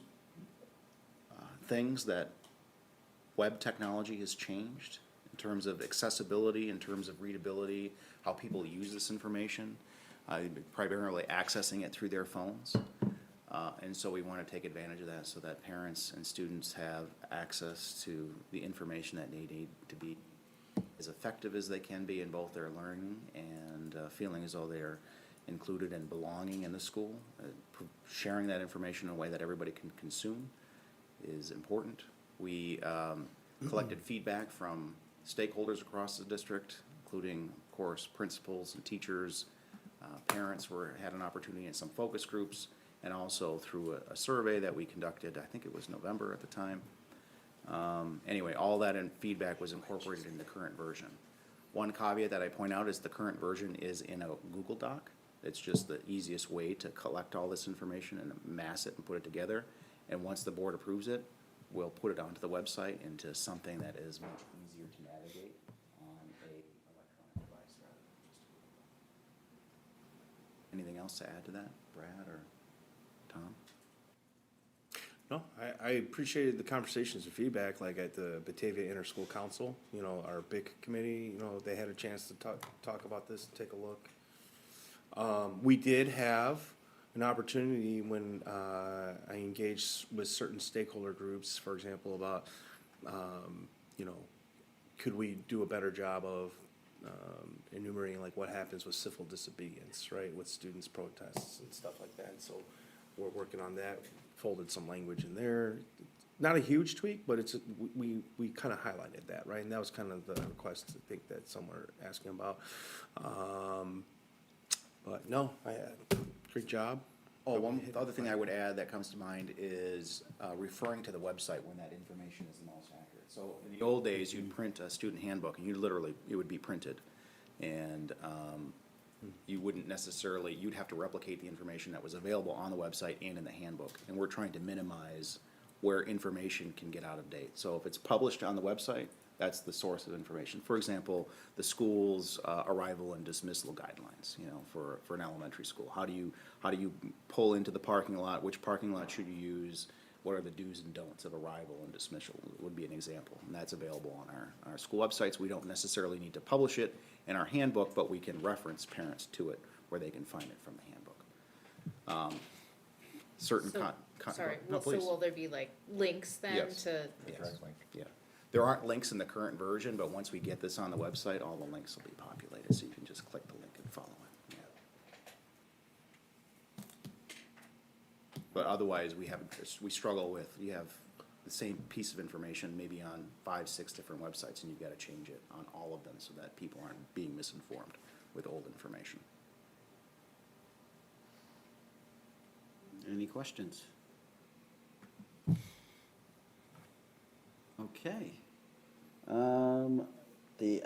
things that web technology has changed in terms of accessibility, in terms of readability, how people use this information, primarily accessing it through their phones. And so we want to take advantage of that so that parents and students have access to the information that they need to be as effective as they can be in both their learning and feeling as though they're included and belonging in the school. Sharing that information in a way that everybody can consume is important. We collected feedback from stakeholders across the district, including, of course, principals and teachers. Parents had an opportunity in some focus groups, and also through a survey that we conducted, I think it was November at the time. Anyway, all that feedback was incorporated in the current version. One caveat that I point out is the current version is in a Google Doc. It's just the easiest way to collect all this information and amass it and put it together. And once the board approves it, we'll put it onto the website into something that is much easier to navigate on a electronic device rather than just a Google Doc. Anything else to add to that, Brad or Tom? No, I appreciated the conversations and feedback, like at the Batavia Inter-School Council, our BIC committee, they had a chance to talk about this, and take a look. We did have an opportunity when I engaged with certain stakeholder groups, for example, about, could we do a better job of enumerating like what happens with civil disobedience, right, with students' protests and stuff like that. So we're working on that, folded some language in there. Not a huge tweak, but we kind of highlighted that, right? And that was kind of the request, I think, that some were asking about. But no, great job. Oh, one other thing I would add that comes to mind is referring to the website when that information is the most accurate. So in the old days, you'd print a student handbook, and it would be printed. And you wouldn't necessarily, you'd have to replicate the information that was available on the website and in the handbook. And we're trying to minimize where information can get out of date. So if it's published on the website, that's the source of information. For example, the school's arrival and dismissal guidelines, for an elementary school. How do you pull into the parking lot? Which parking lot should you use? What are the do's and don'ts of arrival and dismissal would be an example. And that's available on our school websites. We don't necessarily need to publish it in our handbook, but we can reference parents to it where they can find it from the handbook. Certain Sorry, no, so please. will there be like links then Yes. to? Yes. Yeah. There aren't links in the current version, but once we get this on the website, all the links will be populated, so you can just click the link and follow it. Yeah. But otherwise, we struggle with, you have the same piece of information maybe on 5, 6 different websites, and you've got to change it on all of them so that people aren't being misinformed with old information. Any questions? Okay.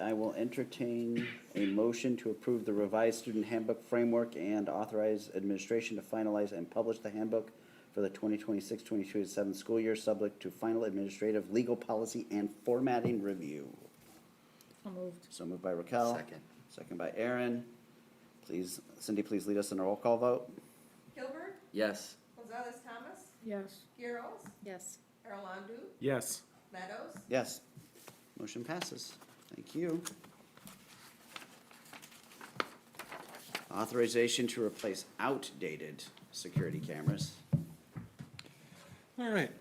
I will entertain a motion to approve the revised student handbook framework and authorize administration to finalize and publish the handbook for the 2026-2027 school year, subject to final administrative, legal policy, and formatting review. So moved. So moved by Raquel. Second. Second by Aaron. Please, Cindy, please lead us in a roll call vote. Gilbert, Yes. Gonzalez Thomas, Yes. Girls, Yes. Erlandu, Yes. Meadows, Yes. Motion passes. Thank you. Authorization to replace outdated security cameras. All right,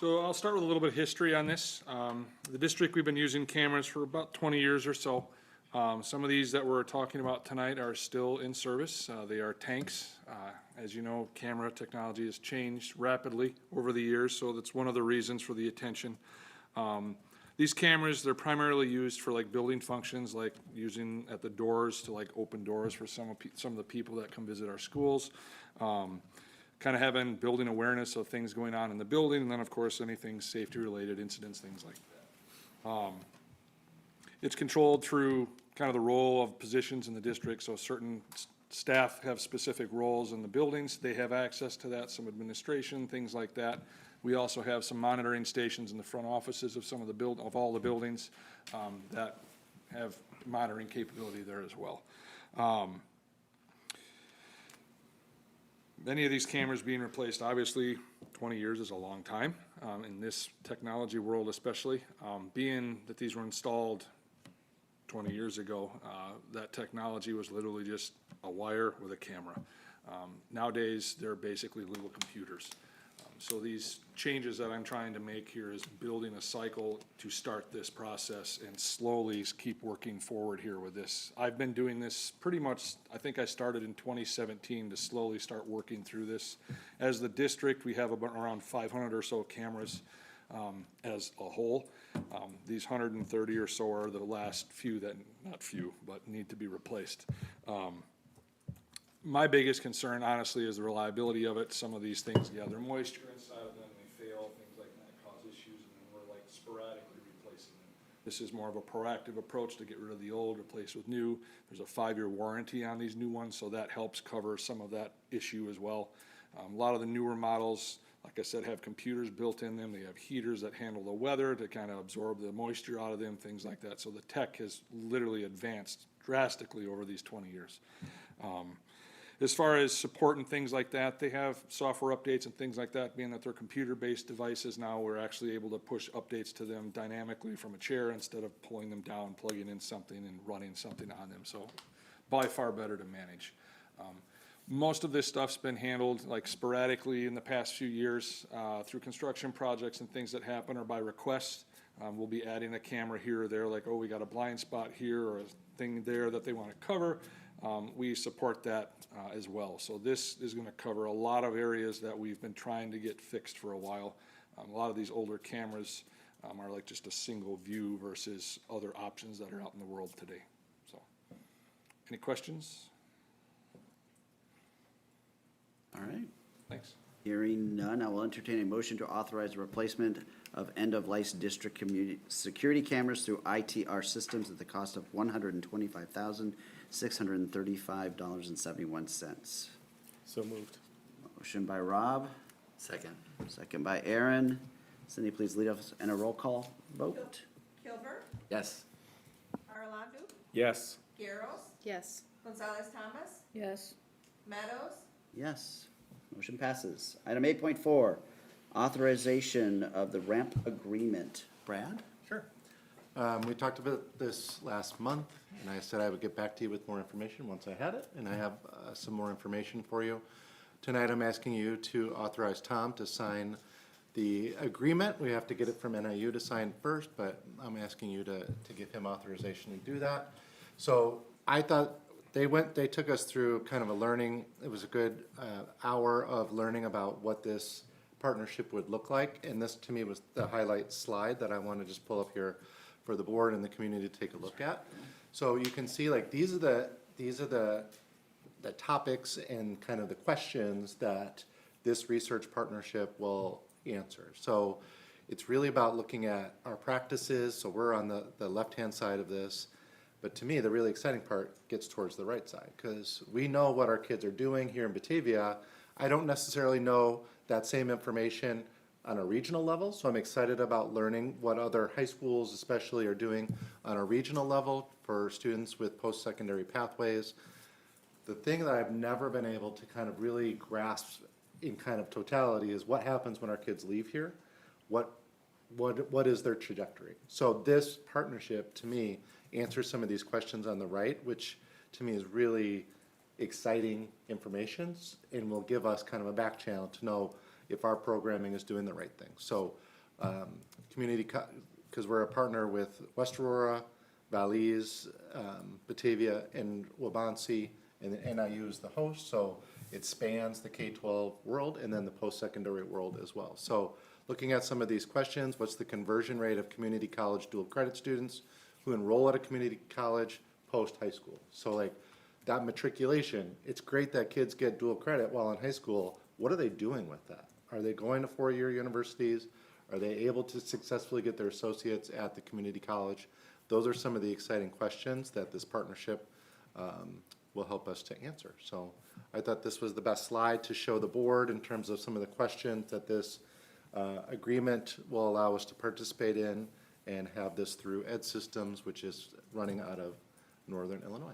so I'll start with a little bit of history on this. The district, we've been using cameras for about 20 years or so. Some of these that we're talking about tonight are still in service. They are tanks. As you know, camera technology has changed rapidly over the years, so that's one of the reasons for the attention. These cameras, they're primarily used for like building functions, like using at the doors to like open doors for some of the people that come visit our schools. Kind of having building awareness of things going on in the building, and then of course anything safety related incidents, things like that. It's controlled through kind of the role of positions in the district, so certain staff have specific roles in the buildings. They have access to that, some administration, things like that. We also have some monitoring stations in the front offices of some of all the buildings that have monitoring capability there as well. Many of these cameras being replaced, obviously 20 years is a long time in this technology world especially. Being that these were installed 20 years ago, that technology was literally just a wire with a camera. Nowadays, they're basically little computers. So these changes that I'm trying to make here is building a cycle to start this process and slowly keep working forward here with this. I've been doing this pretty much, I think I started in 2017 to slowly start working through this. As the district, we have about around 500 or so cameras as a whole. These 130 or so are the last few that, not few, but need to be replaced. My biggest concern, honestly, is the reliability of it. Some of these things gather moisture inside of them, they fail, things like that cause issues, and then we're like sporadically replacing them. This is more of a proactive approach to get rid of the old, replace with new. There's a 5-year warranty on these new ones, so that helps cover some of that issue as well. A lot of the newer models, like I said, have computers built in them. They have heaters that handle the weather to kind of absorb the moisture out of them, things like that. So the tech has literally advanced drastically over these 20 years. As far as support and things like that, they have software updates and things like that, being that they're computer-based devices now, we're actually able to push updates to them dynamically from a chair instead of pulling them down, plugging in something and running something on them. So by far better to manage. Most of this stuff's been handled like sporadically in the past few years through construction projects and things that happen or by request. We'll be adding a camera here or there, like, oh, we got a blind spot here or a thing there that they want to cover. We support that as well. So this is going to cover a lot of areas that we've been trying to get fixed for a while. A lot of these older cameras are like just a single view versus other options that are out in the world today. So, any questions? All right. Thanks. Hearing none, I will entertain a motion to authorize the replacement of end-of-life district community security cameras through ITR systems at the cost of $125,635.71. So moved. Motion by Rob, Second. second by Aaron. Cindy, please lead us in a roll call vote. Kilburn, Yes. Arlandu, Yes. Garros, Yes. Gonzalez Thomas, Yes. Meadows, Yes, motion passes. Item 8.4, authorization of the ramp agreement. Brad? Sure. We talked about this last month, and I said I would get back to you with more information once I had it, and I have some more information for you. Tonight, I'm asking you to authorize Tom to sign the agreement. We have to get it from NIU to sign first, but I'm asking you to give him authorization to do that. So I thought they took us through kind of a learning, it was a good hour of learning about what this partnership would look like, and this to me was the highlight slide that I want to just pull up here for the board and the community to take a look at. So you can see like these are the topics and kind of the questions that this research partnership will answer. So it's really about looking at our practices, so we're on the left-hand side of this, but to me, the really exciting part gets towards the right side, because we know what our kids are doing here in Batavia. I don't necessarily know that same information on a regional level, so I'm excited about learning what other high schools especially are doing on a regional level for students with post-secondary pathways. The thing that I've never been able to kind of really grasp in kind of totality is what happens when our kids leave here. What is their trajectory? So this partnership, to me, answers some of these questions on the right, which to me is really exciting information and will give us kind of a back channel to know if our programming is doing the right thing. So because we're a partner with West Aurora, Valleys, Batavia, and Wabansie, and the NIU is the host, so it spans the K-12 world and then the post-secondary world as well. So looking at some of these questions, what's the conversion rate of community college dual credit students who enroll at a community college post-high school? So like that matriculation, it's great that kids get dual credit while in high school. What are they doing with that? Are they going to four-year universities? Are they able to successfully get their associates at the community college? Those are some of the exciting questions that this partnership will help us to answer. So I thought this was the best slide to show the board in terms of some of the questions that this agreement will allow us to participate in and have this through Ed Systems, which is running out of Northern Illinois.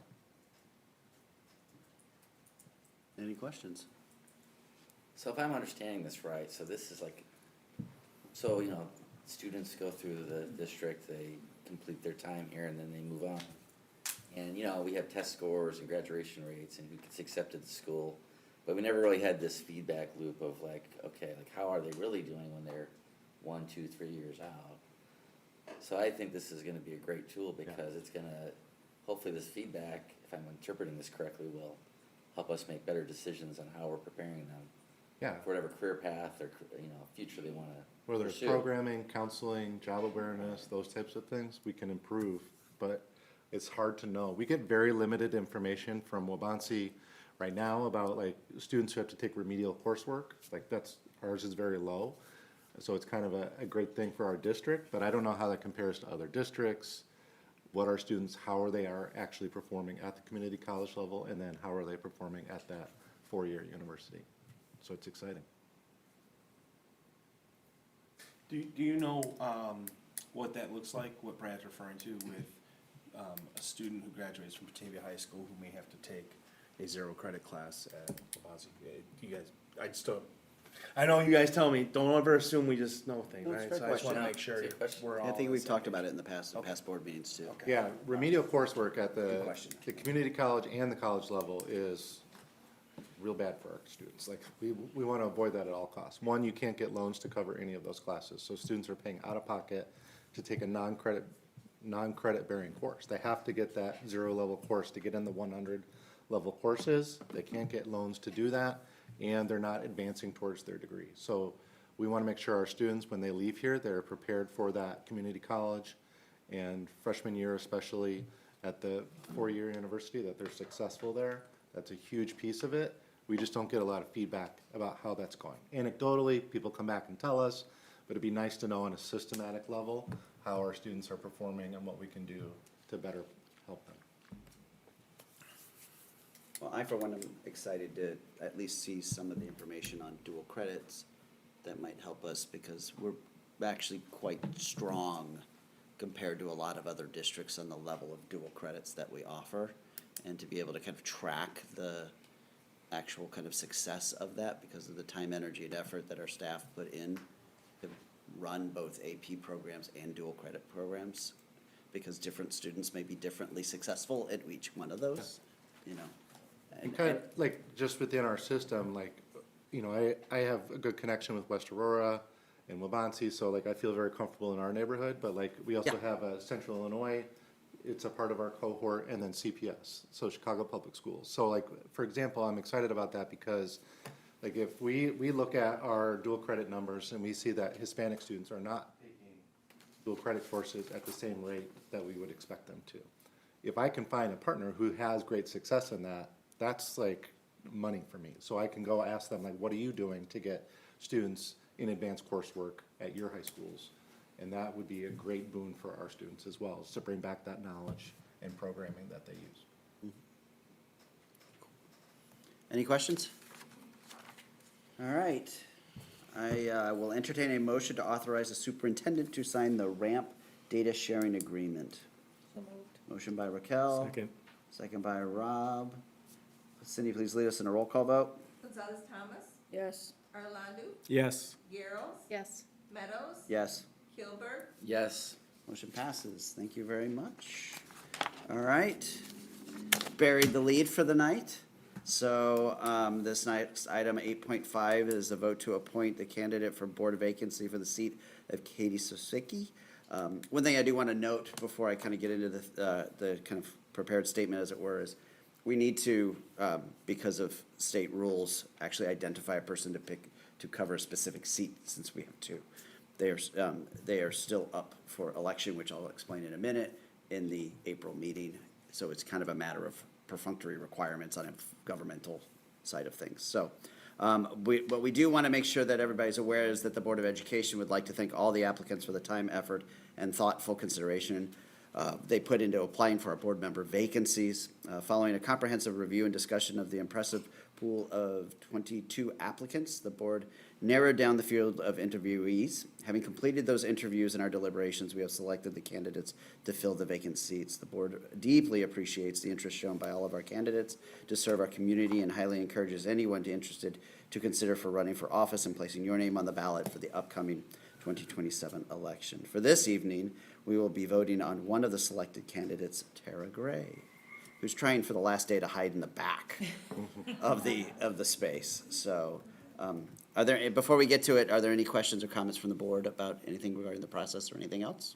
Any questions? So if I'm understanding this right, so this is like, so, you know, students go through the district, they complete their time here, and then they move on. And, you know, we have test scores and graduation rates and who gets accepted to school, but we never really had this feedback loop of like, okay, like how are they really doing when they're 1, 2, 3 years out? So I think this is gonna be a great tool because it's gonna, hopefully this feedback, if I'm interpreting this correctly, will help us make better decisions on how we're preparing them for whatever career path or, you know, future they wanna Whether it's pursue. programming, counseling, job awareness, those types of things, we can improve, but it's hard to know. We get very limited information from Wabansie right now about like students who have to take remedial coursework. Like ours is very low. So it's kind of a great thing for our district, but I don't know how that compares to other districts. What our students, how are they actually performing at the community college level, and then how are they performing at that four-year university? So it's exciting. Do you know what that looks like, what Brad's referring to with a student who graduates from Batavia High School who may have to take a zero credit class at Wabansie? You guys, I know you guys tell me, don't ever assume we just know things, right? So I just wanna make sure we're all. I think on we've the talked same about page. it in the past board meetings too. Okay. Yeah, remedial coursework at Good question. the community college and the college level is real bad for our students. Like, we want to avoid that at all costs. One, you can't get loans to cover any of those classes, so students are paying out of pocket to take a non-credit bearing course. They have to get that zero level course to get in the 100 level courses. They can't get loans to do that, and they're not advancing towards their degree. So we want to make sure our students, when they leave here, they're prepared for that community college and freshman year especially at the four-year university, that they're successful there. That's a huge piece of it. We just don't get a lot of feedback about how that's going. Anecdotally, people come back and tell us, but it'd be nice to know on a systematic level how our students are performing and what we can do to better help them. Well, I, for one, am excited to at least see some of the information on dual credits that might help us, because we're actually quite strong compared to a lot of other districts on the level of dual credits that we offer. And to be able to kind of track the actual kind of success of that because of the time, energy, and effort that our staff put in to run both AP programs and dual credit programs, because different students may be differently successful at each one of those, you know. And kind of, like, just within our system, like, you know, I have a good connection with West Aurora and Wabansie, so like I feel very comfortable in our neighborhood, but like we also have a Central Illinois, it's a part of our cohort, and then CPS, so Chicago Public Schools. So like, for example, I'm excited about that because like if we look at our dual credit numbers and we see that Hispanic students are not taking dual credit courses at the same rate that we would expect them to. If I can find a partner who has great success in that, that's like money for me. So I can go ask them, like, what are you doing to get students in advanced coursework at your high schools? And that would be a great boon for our students as well, is to bring back that knowledge and programming that they use. Any questions? All right. I will entertain a motion to authorize the superintendent to sign the RAMP data sharing agreement. So moved. Motion by Raquel. Second. Second by Rob. Cindy, please lead us in a roll call vote. Gonzalez Thomas, Yes. Arlandu, Yes. Garrels, Yes. Meadows, Yes. Kilberg, Yes. Motion passes. Thank you very much. All right. Buried the lead for the night. So this night's item 8.5 is a vote to appoint the candidate for board vacancy for the seat of Katie Sosicki. One thing I do want to note before I kind of get into the kind of prepared statement, as it were, is we need to, because of state rules, actually identify a person to pick to cover a specific seat, since we have two. They are still up for election, which I'll explain in a minute, in the April meeting. So it's kind of a matter of perfunctory requirements on a governmental side of things. So what we do want to make sure that everybody's aware is that the Board of Education would like to thank all the applicants for the time, effort, and thoughtful consideration they put into applying for our board member vacancies. Following a comprehensive review and discussion of the impressive pool of 22 applicants, the board narrowed down the field of interviewees. Having completed those interviews in our deliberations, we have selected the candidates to fill the vacant seats. The board deeply appreciates the interest shown by all of our candidates to serve our community and highly encourages anyone interested to consider for running for office and placing your name on the ballot for the upcoming 2027 election. For this evening, we will be voting on one of the selected candidates, Tara Gray, who's trying for the last day to hide in the back of the space. So, before we get to it, are there any questions or comments from the board about anything regarding the process or anything else?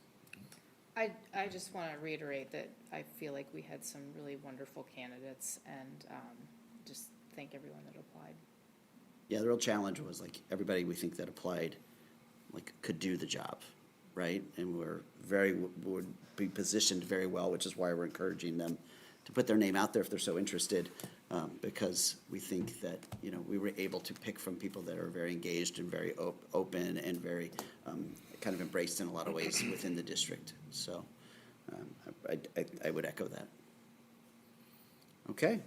I just want to reiterate that I feel like we had some really wonderful candidates, and just thank everyone that applied. Yeah, the real challenge was like everybody we think that applied like could do the job, right? And would be positioned very well, which is why we're encouraging them to put their name out there if they're so interested, because we think that, you know, we were able to pick from people that are very engaged and very open and very kind of embraced in a lot of ways within the district. So I would echo that. Okay.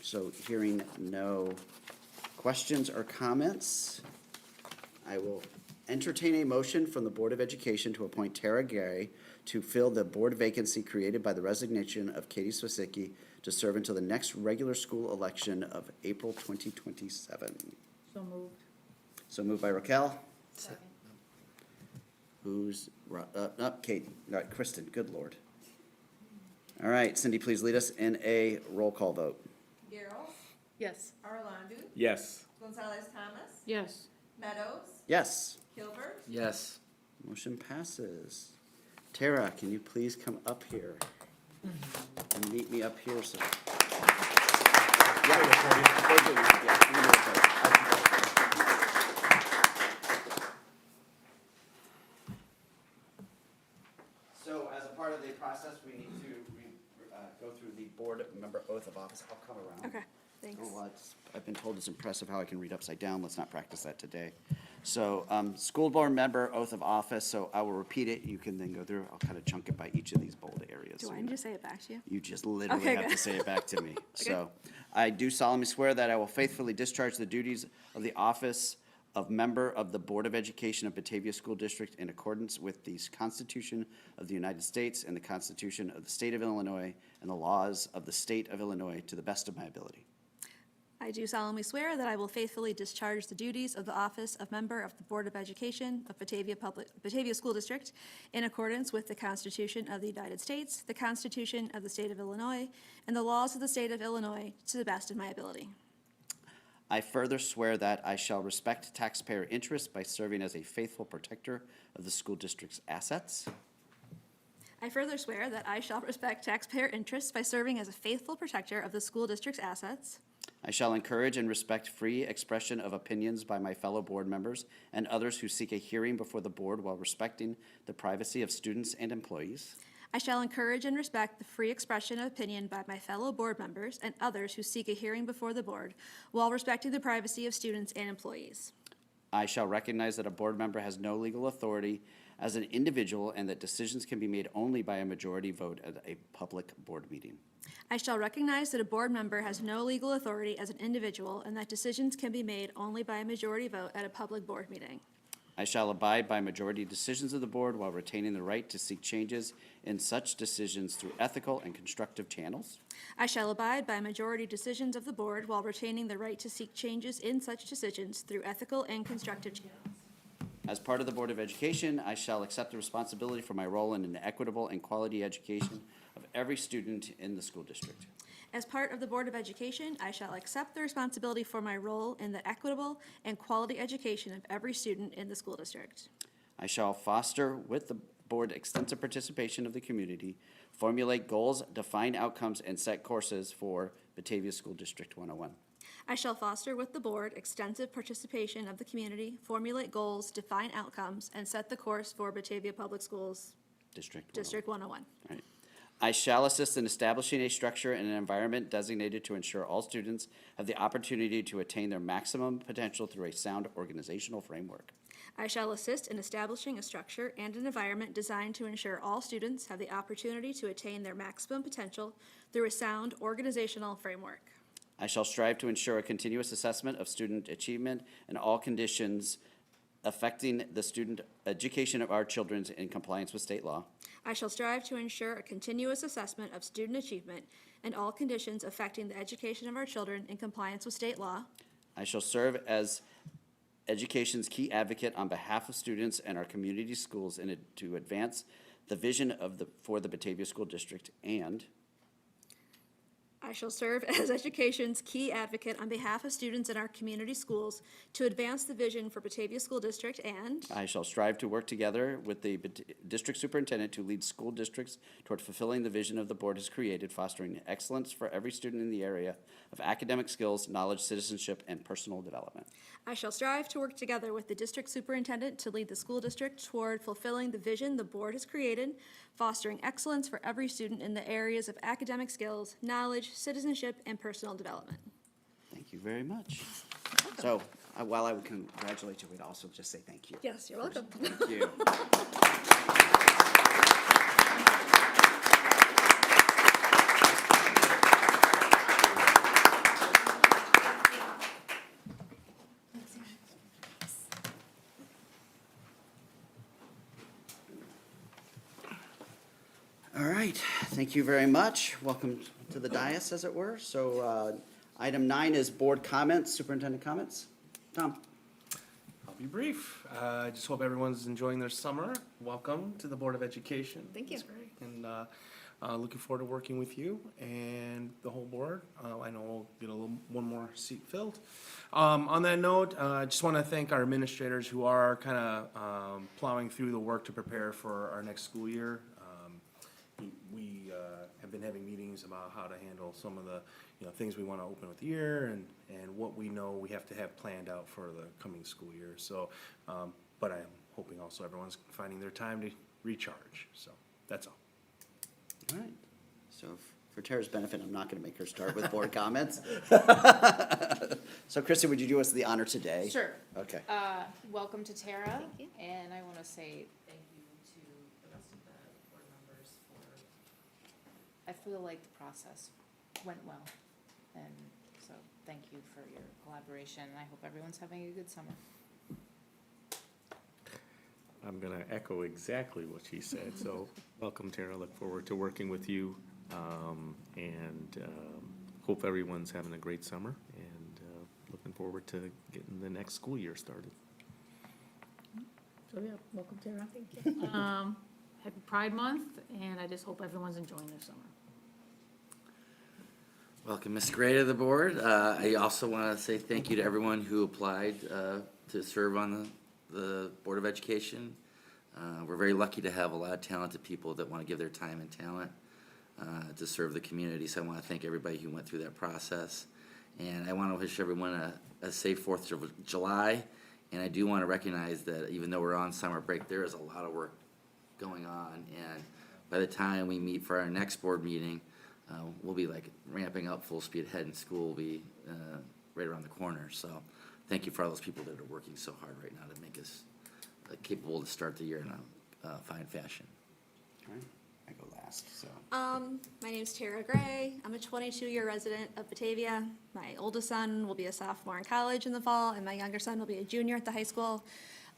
So hearing no questions or comments, I will entertain a motion from the Board of Education to appoint Tara Gray to fill the board vacancy created by the resignation of Katie Sosicki to serve until the next regular school election of April 2027. So moved. So moved by Raquel. Second. Who's, Katie, all right, Kristen, good Lord. All right, Cindy, please lead us in a roll call vote. Garrels, Yes. Arlandu, Yes. Gonzalez Thomas, Yes. Meadows, Yes. Kilberg, Yes. Motion passes. Tara, can you please come up here and meet me up here? So. Yeah, we're doing it. Yeah, we're doing it. So as a part of the process, we need to go through the board member oath of office. I'll come around. Okay. Thanks. Oh, well, I've been told it's impressive how I can read upside down. Let's not practice that today. So, school board member, oath of office, so I will repeat it. You can then go through. I'll kind of chunk it by each of these bold areas. Do so I you need know. to say it back to you? You just literally Okay, have to good. say it back to me. So, I do solemnly swear that I will faithfully discharge the duties of the office of member of the Board of Education of Batavia School District in accordance with the Constitution of the United States and the Constitution of the State of Illinois and the laws of the State of Illinois to the best of my ability. I do solemnly swear that I will faithfully discharge the duties of the office of member of the Board of Education of Batavia School District in accordance with the Constitution of the United States, the Constitution of the State of Illinois, and the laws of the State of Illinois to the best of my ability. I further swear that I shall respect taxpayer interests by serving as a faithful protector of the school district's assets. I further swear that I shall respect taxpayer interests by serving as a faithful protector of the school district's assets. I shall encourage and respect free expression of opinions by my fellow board members and others who seek a hearing before the board while respecting the privacy of students and employees. I shall encourage and respect the free expression of opinion by my fellow board members and others who seek a hearing before the board while respecting the privacy of students and employees. I shall recognize that a board member has no legal authority as an individual and that decisions can be made only by a majority vote at a public board meeting. I shall recognize that a board member has no legal authority as an individual and that decisions can be made only by a majority vote at a public board meeting. I shall abide by majority decisions of the board while retaining the right to seek changes in such decisions through ethical and constructive channels. I shall abide by majority decisions of the board while retaining the right to seek changes in such decisions through ethical and constructive channels. As part of the Board of Education, I shall accept the responsibility for my role in an equitable and quality education of every student in the school district. As part of the Board of Education, I shall accept the responsibility for my role in the equitable and quality education of every student in the school district. I shall foster with the board extensive participation of the community, formulate goals, define outcomes, and set courses for Batavia School District 101. I shall foster with the board extensive participation of the community, formulate goals, define outcomes, and set the course for Batavia Public Schools District 101. Right. I shall assist in establishing a structure and an environment designated to ensure all students have the opportunity to attain their maximum potential through a sound organizational framework. I shall assist in establishing a structure and an environment designed to ensure all students have the opportunity to attain their maximum potential through a sound organizational framework. I shall strive to ensure a continuous assessment of student achievement and all conditions affecting the student education of our children in compliance with state law. I shall strive to ensure a continuous assessment of student achievement and all conditions affecting the education of our children in compliance with state law. I shall serve as education's key advocate on behalf of students and our community schools to advance the vision for the Batavia School District, and I shall serve as education's key advocate on behalf of students in our community schools to advance the vision for Batavia School District, and I shall strive to work together with the district superintendent to lead school districts toward fulfilling the vision of the board has created, fostering excellence for every student in the area of academic skills, knowledge, citizenship, and personal development. I shall strive to work together with the district superintendent to lead the school district toward fulfilling the vision the board has created, fostering excellence for every student in the areas of academic skills, knowledge, citizenship, and personal development. Thank you very much. So, while I would congratulate you, we'd also just say thank you. Yes, you're welcome. Thank you. All right, thank you very much. Welcome to the dais, as it were. So, item 9 is board comments, superintendent comments. Tom? I'll be brief. I just hope everyone's enjoying their summer. Welcome to the Board of Education. Thank you. It's great. And looking forward to working with you and the whole board. I know we'll get one more seat filled. On that note, I just want to thank our administrators who are kind of plowing through the work to prepare for our next school year. We have been having meetings about how to handle some of the things we want to open with the year and what we know we have to have planned out for the coming school year. So, but I'm hoping also everyone's finding their time to recharge. So that's all. All right. So, For Tara's benefit, I'm not gonna make her start with board comments. So Kristen, would you do us the honor today? Sure. Okay. Welcome to Tara, and I want to say thank you to the rest of the board members for, I feel like the process went well, and so thank you for your collaboration, and I hope everyone's having a good summer. I'm gonna echo exactly what she said, so welcome, Tara, look forward to working with you, and hope everyone's having a great summer, and looking forward to getting the next school year started. So, yeah, welcome, Tara. Thank you. Happy Pride Month, and I just hope everyone's enjoying their summer. Welcome, Ms. Gray, to the board. I also want to say thank you to everyone who applied to serve on the Board of Education. We're very lucky to have a lot of talented people that want to give their time and talent to serve the community. So I want to thank everybody who went through that process. And I want to wish everyone a safe 4th of July. And I do want to recognize that even though we're on summer break, there is a lot of work going on. And by the time we meet for our next board meeting, we'll be like ramping up full speed ahead, and school will be right around the corner. So thank you for all those people that are working so hard right now to make us capable to start the year in a fine fashion. All right, I go last, so. My name's Tara Gray. I'm a 22-year resident of Batavia. My oldest son will be a sophomore in college in the fall, and my younger son will be a junior at the high school.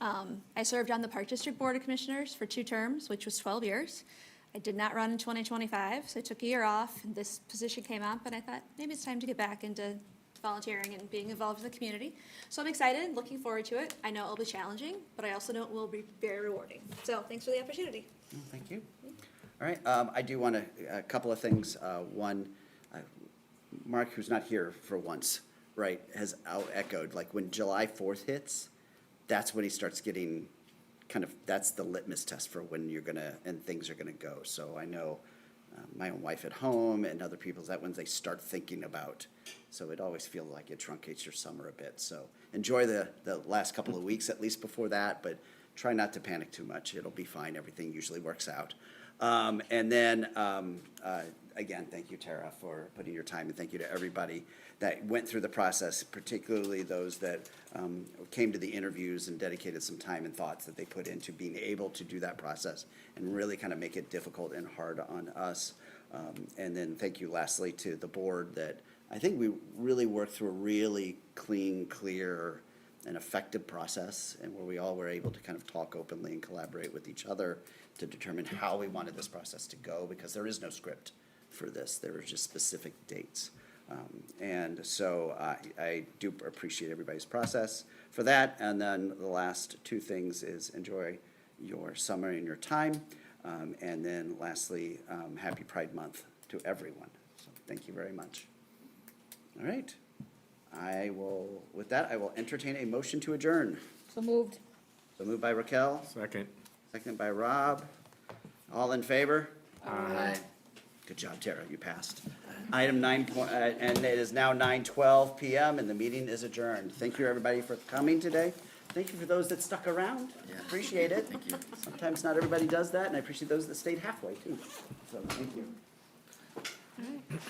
I served on the Park District Board of Commissioners for 2 terms, which was 12 years. I did not run in 2025, so I took a year off, and this position came up, and I thought maybe it's time to get back into volunteering and being involved in the community. So I'm excited, looking forward to it. I know it'll be challenging, but I also know it will be very rewarding. So thanks for the opportunity. Thank you. All right, I do want a couple of things. One, Mark, who's not here for once, right, has out-echoed, like when July 4th hits, that's when he starts getting kind of, that's the litmus test for when you're gonna, and things are gonna go. So I know my own wife at home and other people's, that when they start thinking about, so it always feels like it truncates your summer a bit. So enjoy the last couple of weeks at least before that, but try not to panic too much. It'll be fine. Everything usually works out. And then, again, thank you, Tara, for putting your time, and thank you to everybody that went through the process, particularly those that came to the interviews and dedicated some time and thoughts that they put into being able to do that process and really kind of make it difficult and hard on us. And then thank you lastly to the board that I think we really worked through a really clean, clear, and effective process, and where we all were able to kind of talk openly and collaborate with each other to determine how we wanted this process to go, because there is no script for this. There are just specific dates. And so I do appreciate everybody's process for that. And then the last 2 things is enjoy your summer and your time. And then lastly, happy Pride Month to everyone. So thank you very much. All right. With that, I will entertain a motion to adjourn. So moved. So moved by Raquel. Second. Second by Rob. All in favor? Aye. Good job, Tara, you passed. Item 9, and it is now 9:12 PM, and the meeting is adjourned. Thank you, everybody, for coming today. Thank you for those that stuck around. Appreciate it. Thank you. Sometimes not everybody does that, and I appreciate those that stayed halfway, too. So, thank you. All right.